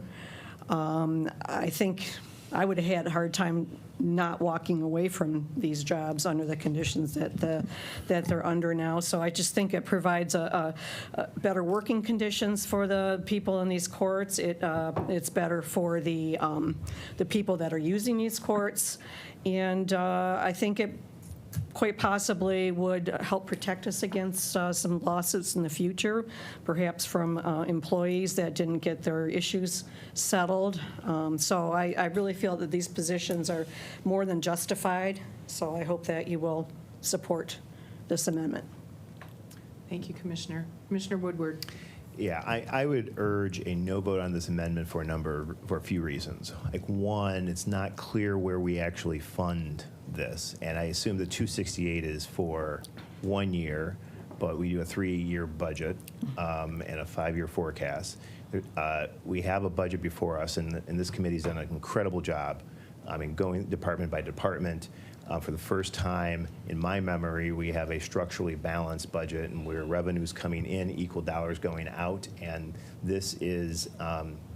Speaker 5: I think I would have had a hard time not walking away from these jobs under the conditions that they're under now. So I just think it provides a better working conditions for the people in these courts. It's better for the people that are using these courts, and I think it quite possibly would help protect us against some lawsuits in the future, perhaps from employees that didn't get their issues settled. So I really feel that these positions are more than justified, so I hope that you will support this amendment.
Speaker 1: Thank you, Commissioner. Commissioner Woodward.
Speaker 12: Yeah, I would urge a no vote on this amendment for a few reasons. Like, one, it's not clear where we actually fund this, and I assume the 268 is for 1 year, but we do a 3-year budget and a 5-year forecast. We have a budget before us, and this committee's done an incredible job. I mean, going department by department, For the first time in my memory, we have a structurally balanced budget and where revenues coming in equal dollars going out. And this is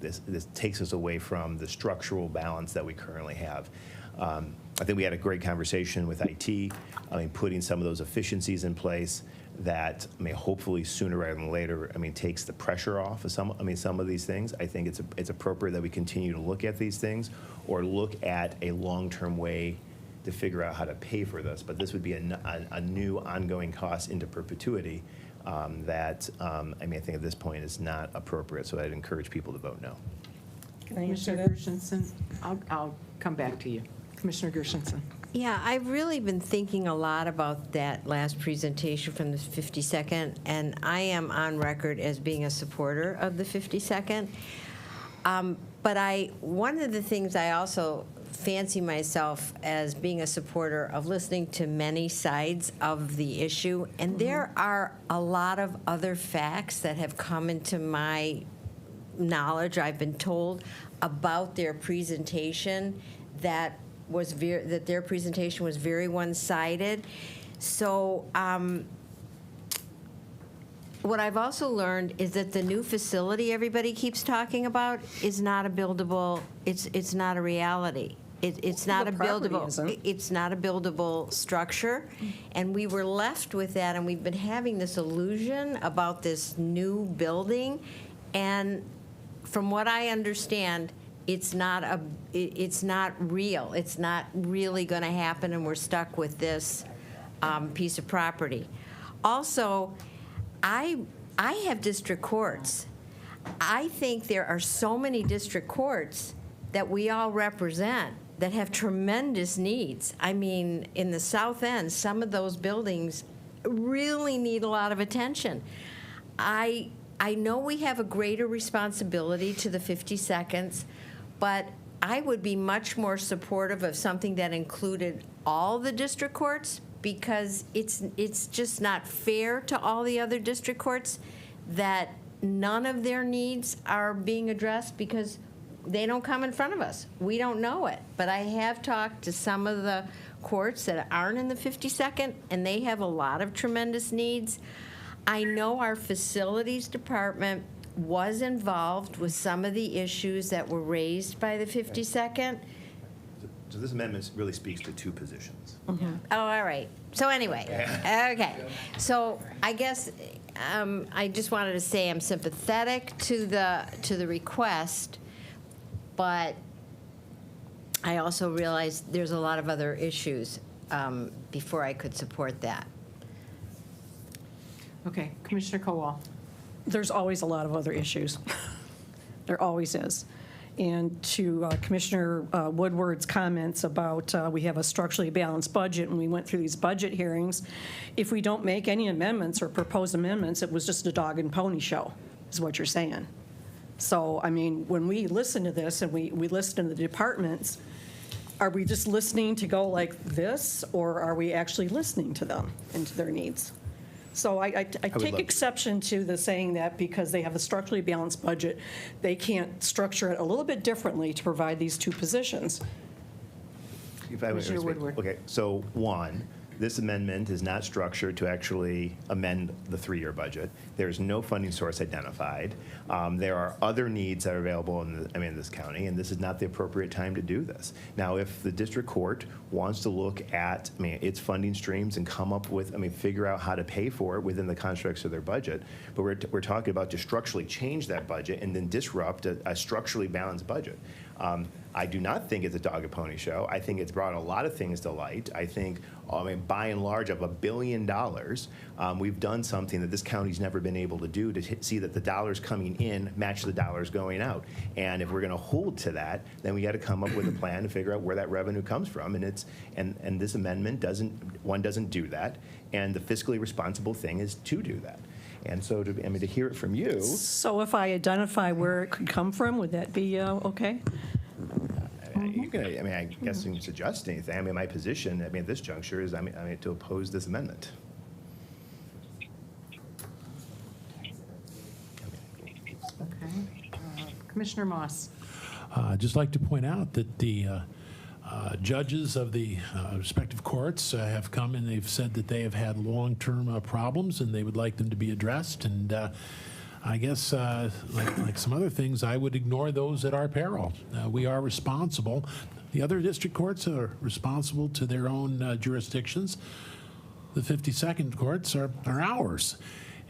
Speaker 12: this takes us away from the structural balance that we currently have. I think we had a great conversation with IT. I mean, putting some of those efficiencies in place that, I mean, hopefully sooner rather than later, I mean, takes the pressure off of some of these things. I think it's appropriate that we continue to look at these things or look at a long-term way to figure out how to pay for this. But this would be a new ongoing cost into perpetuity that, I mean, I think at this point is not appropriate. So I'd encourage people to vote no.
Speaker 1: Commissioner Gershenson, I'll come back to you. Commissioner Gershenson.
Speaker 8: Yeah, I've really been thinking a lot about that last presentation from the 52nd, and I am on record as being a supporter of the 52nd. But one of the things I also fancy myself as being a supporter of listening to many sides of the issue, and there are a lot of other facts that have come into my knowledge, I've been told, about their presentation that their presentation was very one-sided. So what I've also learned is that the new facility everybody keeps talking about is not a buildable, it's not a reality. It's not a buildable structure, and we were left with that, and we've been having this illusion about this new building, and from what I understand, it's not real. It's not really going to happen, and we're stuck with this piece of property. Also, I have district courts. I think there are so many district courts that we all represent that have tremendous needs. I mean, in the South End, some of those buildings really need a lot of attention. I know we have a greater responsibility to the 52nds, but I would be much more supportive of something that included all the district courts, because it's just not fair to all the other district courts that none of their needs are being addressed because they don't come in front of us. We don't know it. But I have talked to some of the courts that aren't in the 52nd, and they have a lot of tremendous needs. I know our facilities department was involved with some of the issues that were raised by the 52nd.
Speaker 12: So this amendment really speaks to two positions.
Speaker 8: Mm-hmm. Oh, all right. So anyway, okay. So I guess I just wanted to say I'm sympathetic to the request, but I also realize there's a lot of other issues before I could support that.
Speaker 1: Okay, Commissioner Kowal.
Speaker 5: There's always a lot of other issues. There always is. And to Commissioner Woodward's comments about we have a structurally balanced budget and we went through these budget hearings, if we don't make any amendments or propose amendments, it was just a dog and pony show, is what you're saying. So, I mean, when we listen to this and we listen to the departments, are we just listening to go like this, or are we actually listening to them and to their needs? So I take exception to the saying that because they have a structurally balanced budget, they can't structure it a little bit differently to provide these two positions.
Speaker 12: If I may speak. Okay, so one, this amendment is not structured to actually amend the 3-year budget. There's no funding source identified. There are other needs that are available in this county, and this is not the appropriate time to do this. Now, if the district court wants to look at, its funding streams and come up with, figure out how to pay for it within the constructs of their budget, but we're talking about to structurally change that budget and then disrupt a structurally balanced budget. I do not think it's a dog and pony show. I think it's brought a lot of things to light. I think, by and large, of $1 billion, we've done something that this county's never been able to do to see that the dollars coming in match the dollars going out. And if we're going to hold to that, then we got to come up with a plan to figure out where that revenue comes from. And this amendment doesn't do that. And the fiscally responsible thing is to do that. And so to hear it from you.
Speaker 5: So if I identify where it could come from, would that be okay?
Speaker 12: You can, I guess you can suggest anything. My position, at this juncture is, to oppose this amendment.
Speaker 1: Okay. Commissioner Moss.
Speaker 3: I'd just like to point out that the judges of the respective courts have come and they've said that they have had long-term problems and they would like them to be addressed. And I guess, like some other things, I would ignore those at our peril. We are responsible. The other district courts are responsible to their own jurisdictions. The 52nd courts are ours.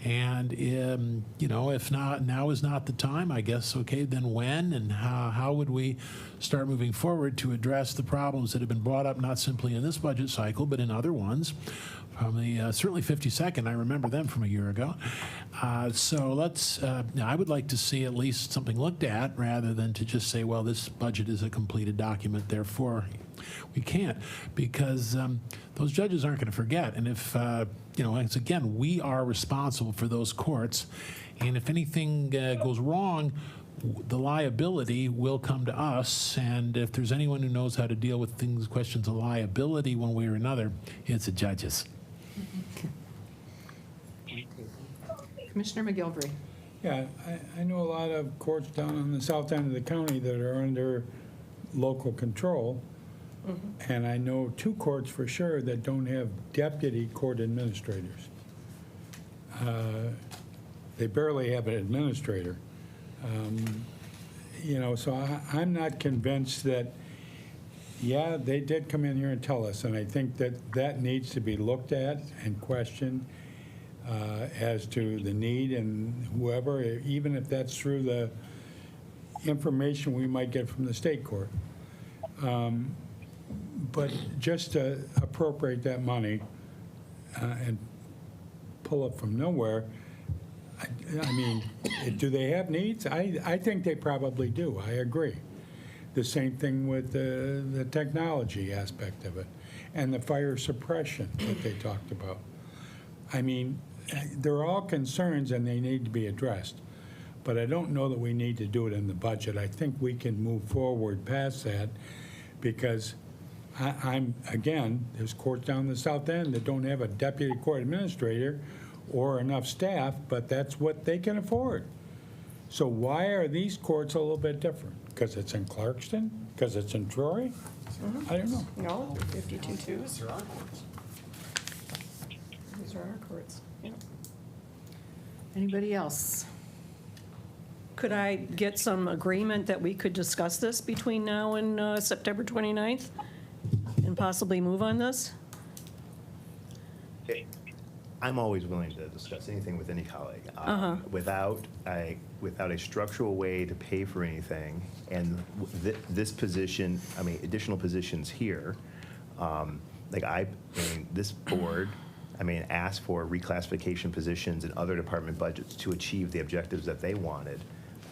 Speaker 3: And, if not, now is not the time, I guess, okay, then when and how would we start moving forward to address the problems that have been brought up not simply in this budget cycle, but in other ones? From the, certainly 52nd, I remember them from a year ago. So let's, I would like to see at least something looked at rather than to just say, well, this budget is a completed document, therefore we can't, because those judges aren't going to forget. And if, once again, we are responsible for those courts, and if anything goes wrong, the liability will come to us. And if there's anyone who knows how to deal with things, questions of liability one way or another, it's the judges.
Speaker 1: Commissioner McGilvery.
Speaker 11: Yeah, I know a lot of courts down on the south end of the county that are under local control. And I know 2 courts for sure that don't have deputy court administrators. They barely have an administrator. So I'm not convinced that, yeah, they did come in here and tell us, and I think that needs to be looked at and questioned as to the need, and whoever, even if that's through the information we might get from the state court. But just to appropriate that money and pull it from nowhere, I mean, do they have needs? I think they probably do. I agree. The same thing with the technology aspect of it and the fire suppression that they talked about. I mean, they're all concerns and they need to be addressed. But I don't know that we need to do it in the budget. I think we can move forward past that because again, there's courts down the south end that don't have a deputy court administrator or enough staff, but that's what they can afford. So why are these courts a little bit different? Because it's in Clarkston? Because it's in Troy? I don't know.
Speaker 5: No, 52-2. These are our courts. These are our courts, yeah.
Speaker 1: Anybody else?
Speaker 5: Could I get some agreement that we could discuss this between now and September 29th and possibly move on this?
Speaker 12: I'm always willing to discuss anything with any colleague. Without a structural way to pay for anything, and this position, I mean, additional positions here, this board, asked for reclassification positions in other department budgets to achieve the objectives that they wanted.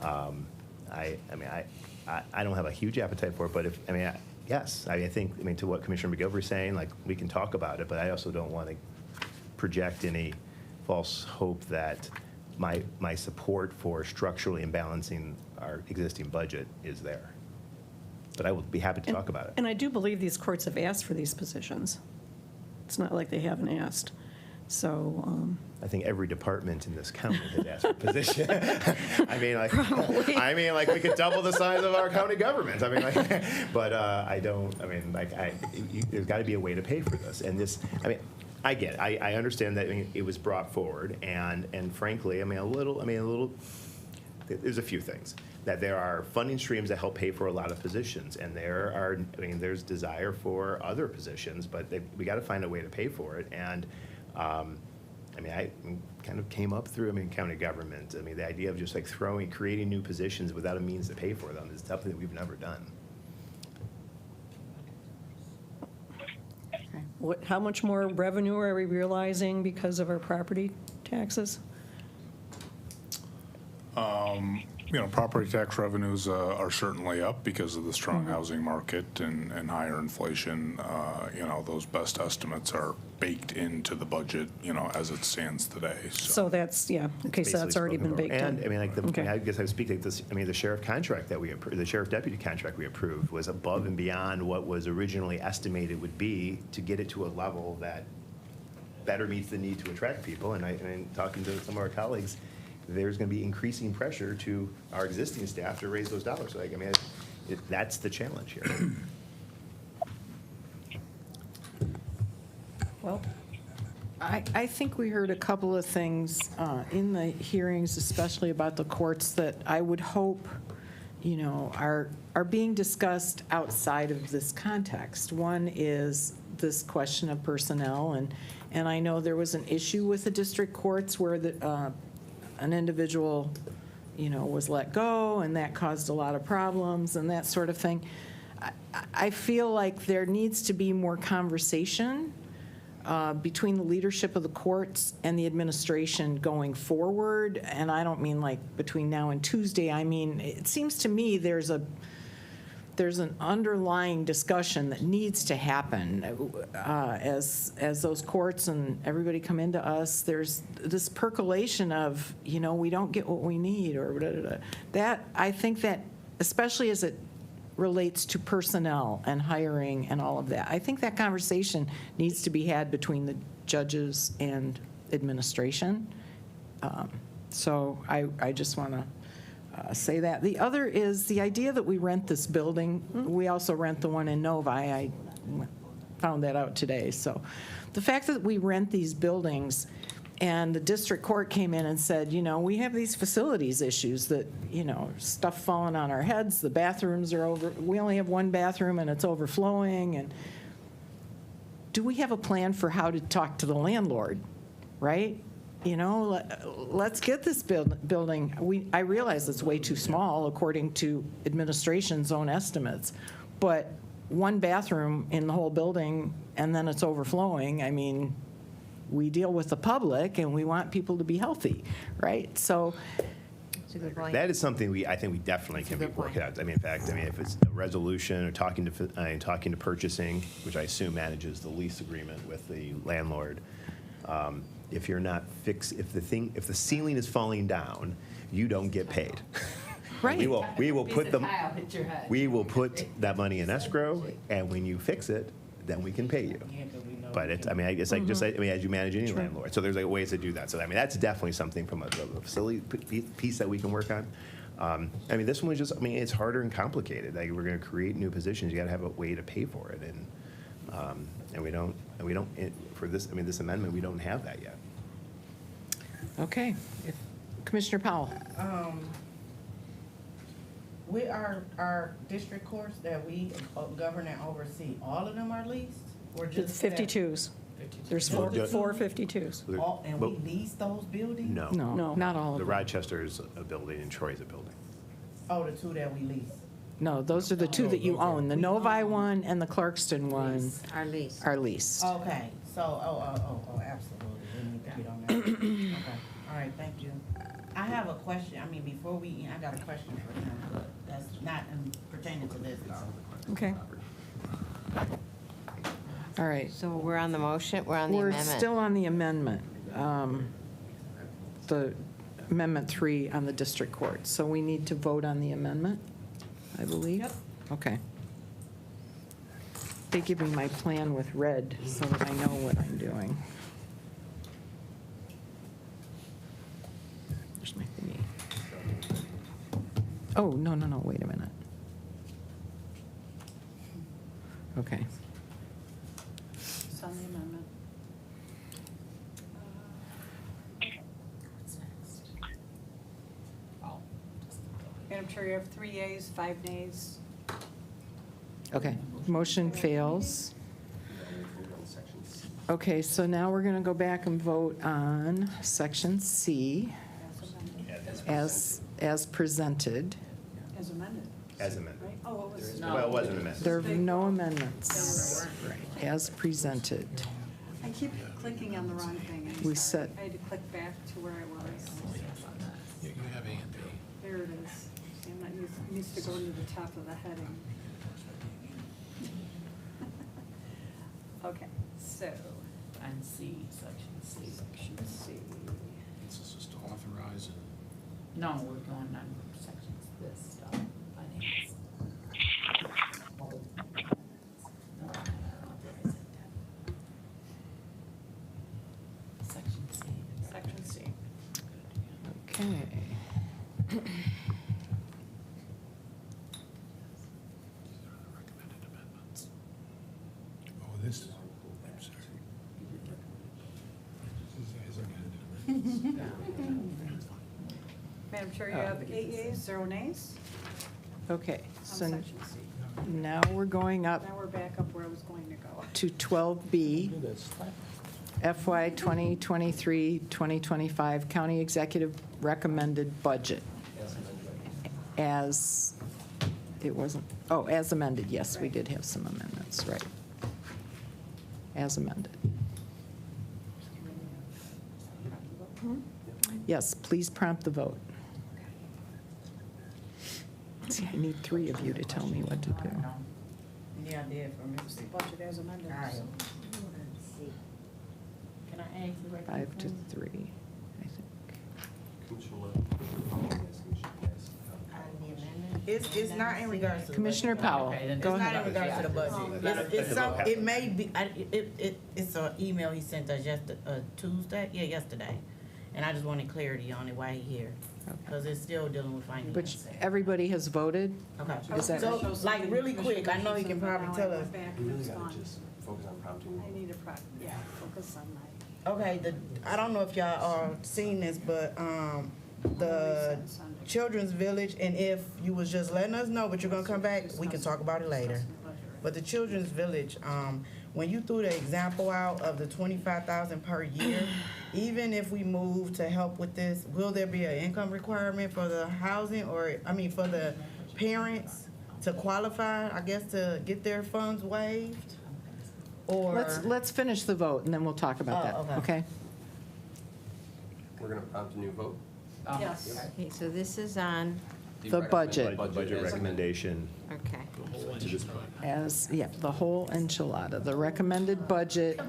Speaker 12: I don't have a huge appetite for it, but yes, I think to what Commissioner McGilvery's saying, we can talk about it, but I also don't want to project any false hope that my support for structurally imbalancing our existing budget is there. But I will be happy to talk about it.
Speaker 5: And I do believe these courts have asked for these positions. It's not like they haven't asked. So
Speaker 12: I think every department in this county has asked for a position.
Speaker 5: Probably.
Speaker 12: We could double the size of our county government. But I don't. There's got to be a way to pay for this. And this. I get it. I understand that it was brought forward, and frankly, there's a few things. That there are funding streams that help pay for a lot of positions, and there's desire for other positions, but we got to find a way to pay for it. And I kind of came up through county government. The idea of just creating new positions without a means to pay for them is something that we've never done.
Speaker 5: how much more revenue are we realizing because of our property taxes?
Speaker 6: Property tax revenues are certainly up because of the strong housing market and higher inflation. Those best estimates are baked into the budget, as it stands today.
Speaker 5: So that's, yeah, okay, so that's already been baked in.
Speaker 12: And I guess I would speak like this. The sheriff contract that we approved, the sheriff deputy contract we approved was above and beyond what was originally estimated would be to get it to a level that better meets the need to attract people. And talking to some of our colleagues, there's going to be increasing pressure to our existing staff to raise those dollars. So, that's the challenge here.
Speaker 5: Well,
Speaker 1: I think we heard a couple of things in the hearings, especially about the courts, that I would hope, are being discussed outside of this context. One is this question of personnel, and I know there was an issue with the district courts where an individual, was let go, and that caused a lot of problems and that sort of thing. I feel like there needs to be more conversation between the leadership of the courts and the administration going forward. And I don't mean like between now and Tuesday. I mean, it seems to me there's an underlying discussion that needs to happen as those courts and everybody come into us. There's this percolation of, we don't get what we need, or that. I think that, especially as it relates to personnel and hiring and all of that, I think that conversation needs to be had between the judges and administration. So I just want to say that. The other is the idea that we rent this building. We also rent the one in Novi. I found that out today. So the fact that we rent these buildings, and the district court came in and said, we have these facilities issues that, stuff falling on our heads, the bathrooms are we only have one bathroom and it's overflowing. And do we have a plan for how to talk to the landlord, right? Let's get this building. I realize it's way too small according to administration's own estimates, but one bathroom in the whole building and then it's overflowing. I mean, we deal with the public and we want people to be healthy, right? So
Speaker 12: that is something I think we definitely can be working out. In fact, if it's a resolution or talking to purchasing, which I assume manages the lease agreement with the landlord. If you're not if the ceiling is falling down, you don't get paid.
Speaker 1: Right.
Speaker 12: We will put that money in escrow, and when you fix it, then we can pay you. But it's like just as you manage any landlord. So there's ways to do that. So that's definitely something from a facility piece that we can work on. This one was just it's harder and complicated. Like, we're going to create new positions. You got to have a way to pay for it, and we don't for this. This amendment, we don't have that yet.
Speaker 1: Okay, Commissioner Powell.
Speaker 2: With our district courts that we govern and oversee, all of them are leased? Or just
Speaker 5: 52s. There's four 52s.
Speaker 2: And we lease those buildings?
Speaker 1: No, not all of
Speaker 12: The
Speaker 1: them.
Speaker 12: Rochester is a building and Troy's a building.
Speaker 2: Oh, the two that we lease?
Speaker 1: No, those are the two that you own. The Novi one and the Clarkston one
Speaker 8: Our lease.
Speaker 1: are leased.
Speaker 2: Okay, so, absolutely, we need to get on that. Okay, all right, thank you. I have a question, before we, I got a question for him, but that's not pertaining to this, though.
Speaker 5: Okay.
Speaker 1: All right.
Speaker 8: So we're on the motion, we're on the amendment.
Speaker 1: We're still on the amendment, the Amendment 3 on the district court. So we need to vote on the amendment, I believe?
Speaker 2: Yep.
Speaker 1: Okay. They give me my plan with red so that I know what I'm doing. There's my thingy. Oh, no, wait a minute. Okay.
Speaker 13: It's on the amendment. Madam Chair, you have 3 yeas, 5 nays.
Speaker 1: Okay, motion fails. Okay, so now we're going to go back and vote on Section C as presented.
Speaker 13: As amended.
Speaker 12: As amended.
Speaker 13: Right? Oh, it was.
Speaker 12: Well, it wasn't amended.
Speaker 1: There are no amendments. As presented.
Speaker 13: I keep clicking on the wrong thing. I'm
Speaker 1: We
Speaker 13: sorry.
Speaker 1: set-
Speaker 13: I had to click back to where I was.
Speaker 3: You have A and B.
Speaker 13: There it is. See, I'm not used to going to the top of the heading. Okay, so.
Speaker 4: On C, Section C.
Speaker 13: Section C.
Speaker 3: This is just to authorize and
Speaker 4: No, we're going on sections, this stuff, finance. Section C.
Speaker 13: Section C.
Speaker 1: Okay.
Speaker 3: recommended amendments. Oh, this, I'm sorry.
Speaker 13: Madam Chair, you have 8 yeas, 0 nays
Speaker 1: Okay,
Speaker 13: on
Speaker 1: so
Speaker 13: section C.
Speaker 1: now we're going up
Speaker 13: Now we're back up where I was going to go.
Speaker 1: to 12B, FY 2023-2025 County Executive Recommended Budget. As, it wasn't, oh, as amended, yes, we did have some amendments, right. As amended. Yes, please prompt the vote. See, I need 3 of you to tell me what to do.
Speaker 2: Yeah, I did for me.
Speaker 13: It's the budget as amended.
Speaker 8: Can I ask the
Speaker 1: 5 to 3, I think.
Speaker 2: It's not in regards to the
Speaker 1: Commissioner
Speaker 2: budget.
Speaker 1: Powell,
Speaker 2: It's
Speaker 1: go
Speaker 2: not
Speaker 1: ahead.
Speaker 2: in regards to the budget. It's some, it may be, it's an email he sent us Tuesday, yesterday. And I just wanted clarity on it while he here, because it's still dealing with finance.
Speaker 1: But everybody has voted?
Speaker 2: Okay.
Speaker 1: Is that-
Speaker 2: So, like, really quick, I know he can probably tell us.
Speaker 13: Back
Speaker 7: We
Speaker 13: and
Speaker 7: really
Speaker 13: it's
Speaker 7: gotta
Speaker 13: gone.
Speaker 7: just focus on prompting.
Speaker 13: I need a focus on my.
Speaker 2: Okay, I don't know if y'all are seeing this, but, the Children's Village, and if you was just letting us know, but you're gonna come back, we can talk about it later. But the Children's Village, when you threw the example out of the 25,000 per year, even if we move to help with this, will there be an income requirement for the housing, or, I mean, for the parents to qualify, I guess, to get their funds waived? Or?
Speaker 1: Let's finish the vote, and then we'll talk about that,
Speaker 2: Oh, okay.
Speaker 1: okay?
Speaker 7: We're gonna prompt a new vote.
Speaker 13: Yes.
Speaker 8: Okay, so this is on,
Speaker 1: The budget.
Speaker 12: Budget recommendation
Speaker 8: okay.
Speaker 12: to this point.
Speaker 1: As, yeah, the whole enchilada, the recommended budget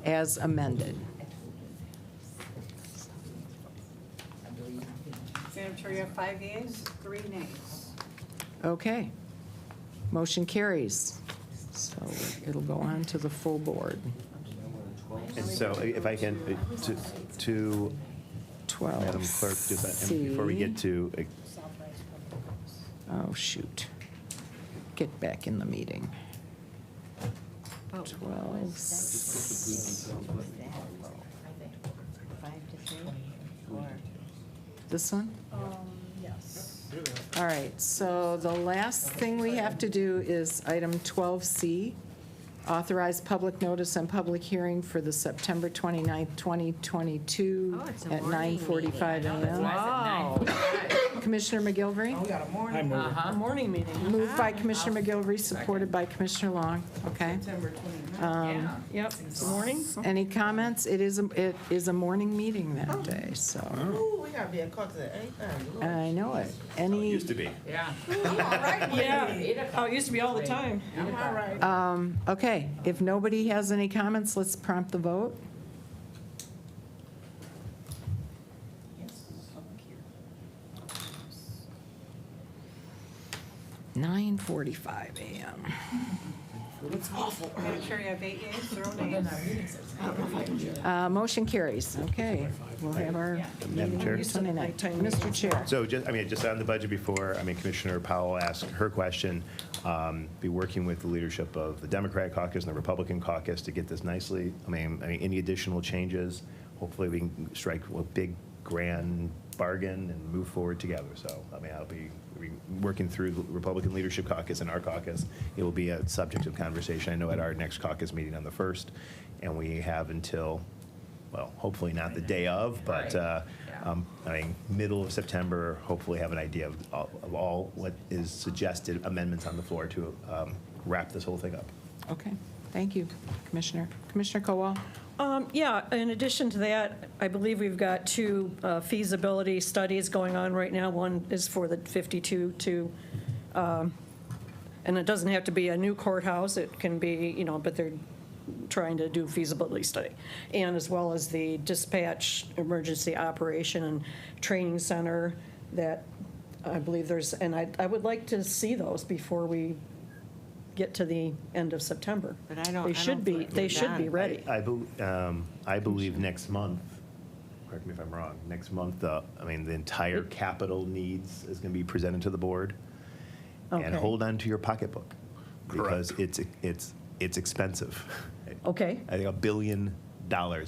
Speaker 1: as amended.
Speaker 13: Madam Chair, you have 5 yeas, 3 nays.
Speaker 1: Okay. Motion carries. So it'll go on to the full board.
Speaker 12: And so if I can, to
Speaker 1: 12.
Speaker 12: Madam Clerk, just, and before we get to,
Speaker 1: Oh, shoot. Get back in the meeting. 12. This one?
Speaker 13: Yes.
Speaker 1: All right, so the last thing we have to do is item 12C, authorize public notice and public hearing for the September 29th, 2022
Speaker 8: Oh, it's a
Speaker 1: at
Speaker 8: morning
Speaker 1: 9:45
Speaker 8: meeting.
Speaker 1: a.m.
Speaker 4: Wow.
Speaker 1: Commissioner McGilvery?
Speaker 2: We got a morning.
Speaker 5: A morning meeting.
Speaker 1: Moved by Commissioner McGilvery, supported by Commissioner Long. Okay.
Speaker 2: September 29th.
Speaker 5: Yep, it's morning.
Speaker 1: Any comments? It is a morning meeting that day, so
Speaker 2: Ooh, we gotta be at caucus at 8:30.
Speaker 1: I know it. Any,
Speaker 12: used to be.
Speaker 4: Yeah.
Speaker 5: Yeah. Oh, it used to be all the time.
Speaker 2: I'm all right.
Speaker 1: okay, if nobody has any comments, let's prompt the vote. Yes. 9:45 a.m.
Speaker 13: Madam Chair, you have 8 yeas, 0 nays.
Speaker 1: Motion carries. Okay, we'll have our
Speaker 12: Madam Chair?
Speaker 1: meeting tonight. Mr. Chair.
Speaker 12: So just, just on the budget before, Commissioner Powell asked her question, be working with the leadership of the Democratic caucus and the Republican caucus to get this nicely. Any additional changes, hopefully we can strike a big, grand bargain and move forward together. So, I'll be working through the Republican Leadership Caucus and our caucus. It will be a subject of conversation, I know, at our next caucus meeting on the 1st. And we have until, well, hopefully not the day of, but middle of September, hopefully have an idea of all what is suggested amendments on the floor to wrap this whole thing up.
Speaker 1: Okay, thank you, Commissioner. Commissioner Kowal?
Speaker 5: Yeah, in addition to that, I believe we've got 2 feasibility studies going on right now. One is for the 52 to, and it doesn't have to be a new courthouse, it can be, but they're trying to do feasibility study. And as well as the dispatch, emergency operation and training center that I believe there's, and I would like to see those before we get to the end of September.
Speaker 8: But I don't
Speaker 5: They should be,
Speaker 8: think
Speaker 5: they
Speaker 8: they're
Speaker 5: should be
Speaker 8: done.
Speaker 5: ready.
Speaker 12: I believe next month, correct me if I'm wrong, next month, the entire capital needs is going to be presented to the board. And
Speaker 5: Okay.
Speaker 12: hold on to your pocketbook, because it's expensive.
Speaker 5: Okay.
Speaker 12: I think $1 billion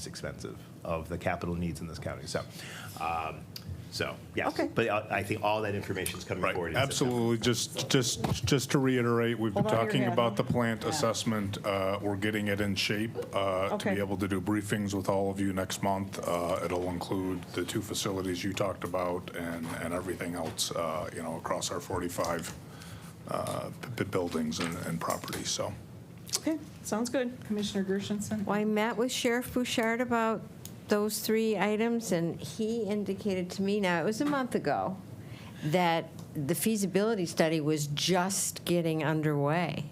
Speaker 12: expensive. of the capital needs in this county. So, yes.
Speaker 1: Okay.
Speaker 12: But I think all that information is coming forward. in
Speaker 6: Absolutely. Just to reiterate, we've been
Speaker 1: Hold on to your
Speaker 6: talking
Speaker 1: head.
Speaker 6: about the plant assessment. We're getting it in shape to
Speaker 1: Okay.
Speaker 6: be able to do briefings with all of you next month. It'll include the 2 facilities you talked about and everything else, across our 45 buildings and properties, so.
Speaker 1: Okay, sounds good. Commissioner Gershenson?
Speaker 8: Well, I met with Sheriff Bouchard about those 3 items, and he indicated to me, now, it was a month ago, that the feasibility study was just getting underway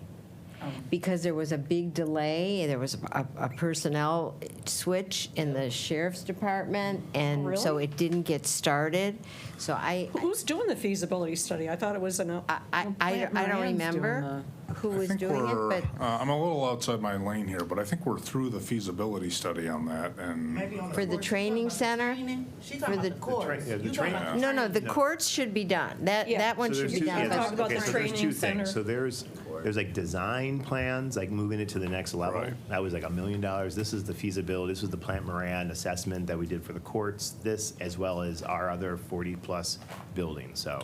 Speaker 8: because there was a big delay. There was a personnel switch in the sheriff's department, and
Speaker 5: Really?
Speaker 8: so it didn't get started. So
Speaker 5: Who's doing the feasibility study? I thought it was
Speaker 8: I don't remember who was doing it, but
Speaker 6: I'm a little outside my lane here, but I think we're through the feasibility study on that, and
Speaker 8: for the training center?
Speaker 2: She's talking about the courts. You talking about the
Speaker 8: No, the courts should be done. That one should be done.
Speaker 5: Talk about the
Speaker 12: so there's
Speaker 5: training
Speaker 12: 2
Speaker 5: center.
Speaker 12: things. So there's like design plans, like moving it to the next level.
Speaker 6: Right.
Speaker 12: That was like $1 million. This is the feasibility. This was the Plant Moran assessment that we did for the courts. This, as well as our other 40-plus buildings. So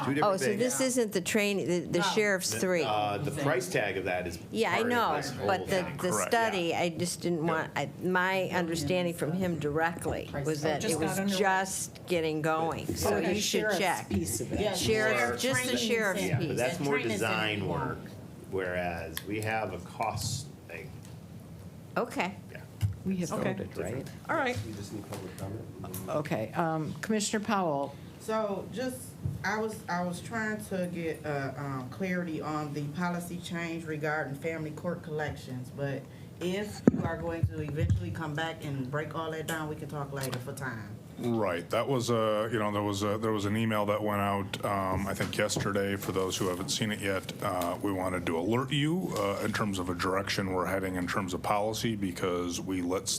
Speaker 12: 2 different
Speaker 8: Oh, so
Speaker 12: things.
Speaker 8: this isn't the training, the sheriff's 3?
Speaker 12: The price tag of that is
Speaker 8: Yeah, I
Speaker 12: part of
Speaker 8: know,
Speaker 12: this whole
Speaker 8: but the
Speaker 12: thing.
Speaker 6: Correct.
Speaker 8: study, I just didn't want, my understanding from him directly was that
Speaker 5: Just
Speaker 8: it was
Speaker 5: got underway.
Speaker 8: just getting going, so
Speaker 1: the
Speaker 8: you should
Speaker 1: sheriff's
Speaker 8: check.
Speaker 1: piece of it.
Speaker 2: Yeah,
Speaker 8: Sheriff, just the
Speaker 2: training
Speaker 8: sheriff's
Speaker 2: center.
Speaker 12: But
Speaker 8: piece.
Speaker 12: that's more
Speaker 2: Training center
Speaker 12: design
Speaker 2: you want.
Speaker 12: work, whereas we have a cost, like,
Speaker 8: Okay.
Speaker 1: We have
Speaker 5: Okay.
Speaker 1: voted, right?
Speaker 5: All right.
Speaker 7: We just need public comment.
Speaker 1: Okay, Commissioner Powell,
Speaker 2: So I was trying to get clarity on the policy change regarding family court collections, but if you are going to eventually come back and break all that down, we can talk later for time.
Speaker 6: Right, that was there was an email that went out, I think yesterday, for those who haven't seen it yet. We wanted to alert you in terms of a direction we're heading in terms of policy, because we let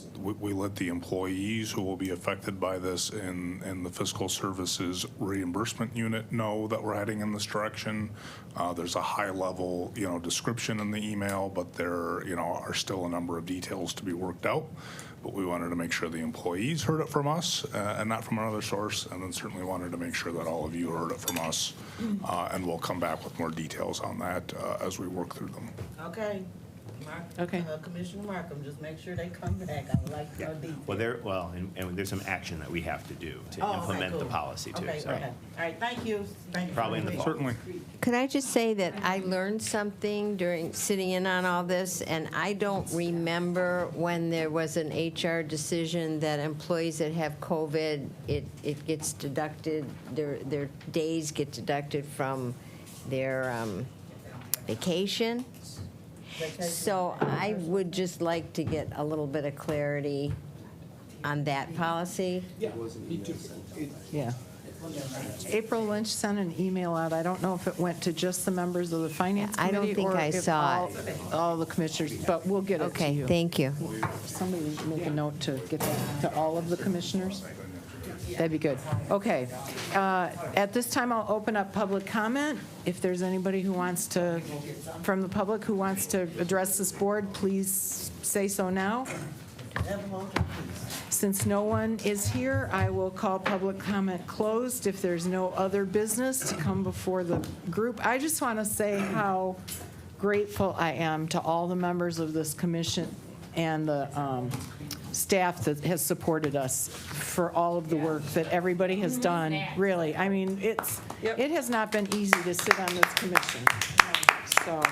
Speaker 6: the employees who will be affected by this in the fiscal services reimbursement unit know that we're heading in this direction. There's a high level, description in the email, but there, are still a number of details to be worked out. But we wanted to make sure the employees heard it from us and not from another source, and then certainly wanted to make sure that all of you heard it from us. And we'll come back with more details on that as we work through them.
Speaker 2: Okay.
Speaker 1: Okay.
Speaker 2: Commissioner Markham, just make sure they come back. I would like to know details.
Speaker 12: And there's some action that we have to do to
Speaker 2: Oh, okay,
Speaker 12: implement the
Speaker 2: cool.
Speaker 12: policy too.
Speaker 2: Okay,
Speaker 12: So
Speaker 2: okay. All right, thank you. Thank you.
Speaker 12: Probably in the fall.
Speaker 6: Certainly.
Speaker 8: Could I just say that I learned something during sitting in on all this, and I don't remember when there was an HR decision that employees that have COVID, it gets deducted, their days get deducted from their vacation. So I would just like to get a little bit of clarity on that policy.
Speaker 1: yeah. April Lynch sent an email out. I don't know if it went to just the members of the Finance
Speaker 8: I don't
Speaker 1: Committee
Speaker 8: think
Speaker 1: or
Speaker 8: I
Speaker 1: if
Speaker 8: saw
Speaker 1: all the commissioners, but we'll get it to
Speaker 8: Okay,
Speaker 1: you.
Speaker 8: thank you.
Speaker 1: Somebody make a note to get that to all of the commissioners. That'd be good. Okay. At this time, I'll open up public comment. If there's anybody who wants to, from the public, who wants to address this board, please say so now. Since no one is here, I will call public comment closed if there's no other business to come before the group. I just want to say how grateful I am to all the members of this commission and the staff that has supported us for all of the work that everybody has done, really. I mean, it has not been easy to sit on this commission. So,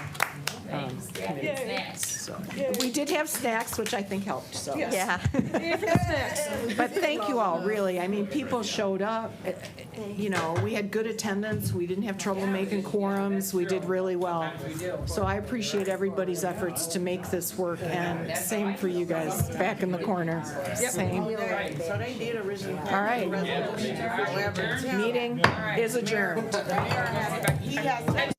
Speaker 1: so, we did have snacks, which I think helped, so.
Speaker 8: Yeah.
Speaker 1: But thank you all, really. I mean, people showed up. We had good attendance. We didn't have trouble making quorums. We did really well. So I appreciate everybody's efforts to make this work, and same for you guys back in the corner. Same.
Speaker 2: So they did originally.
Speaker 1: All right. Meeting is adjourned.
Speaker 2: He has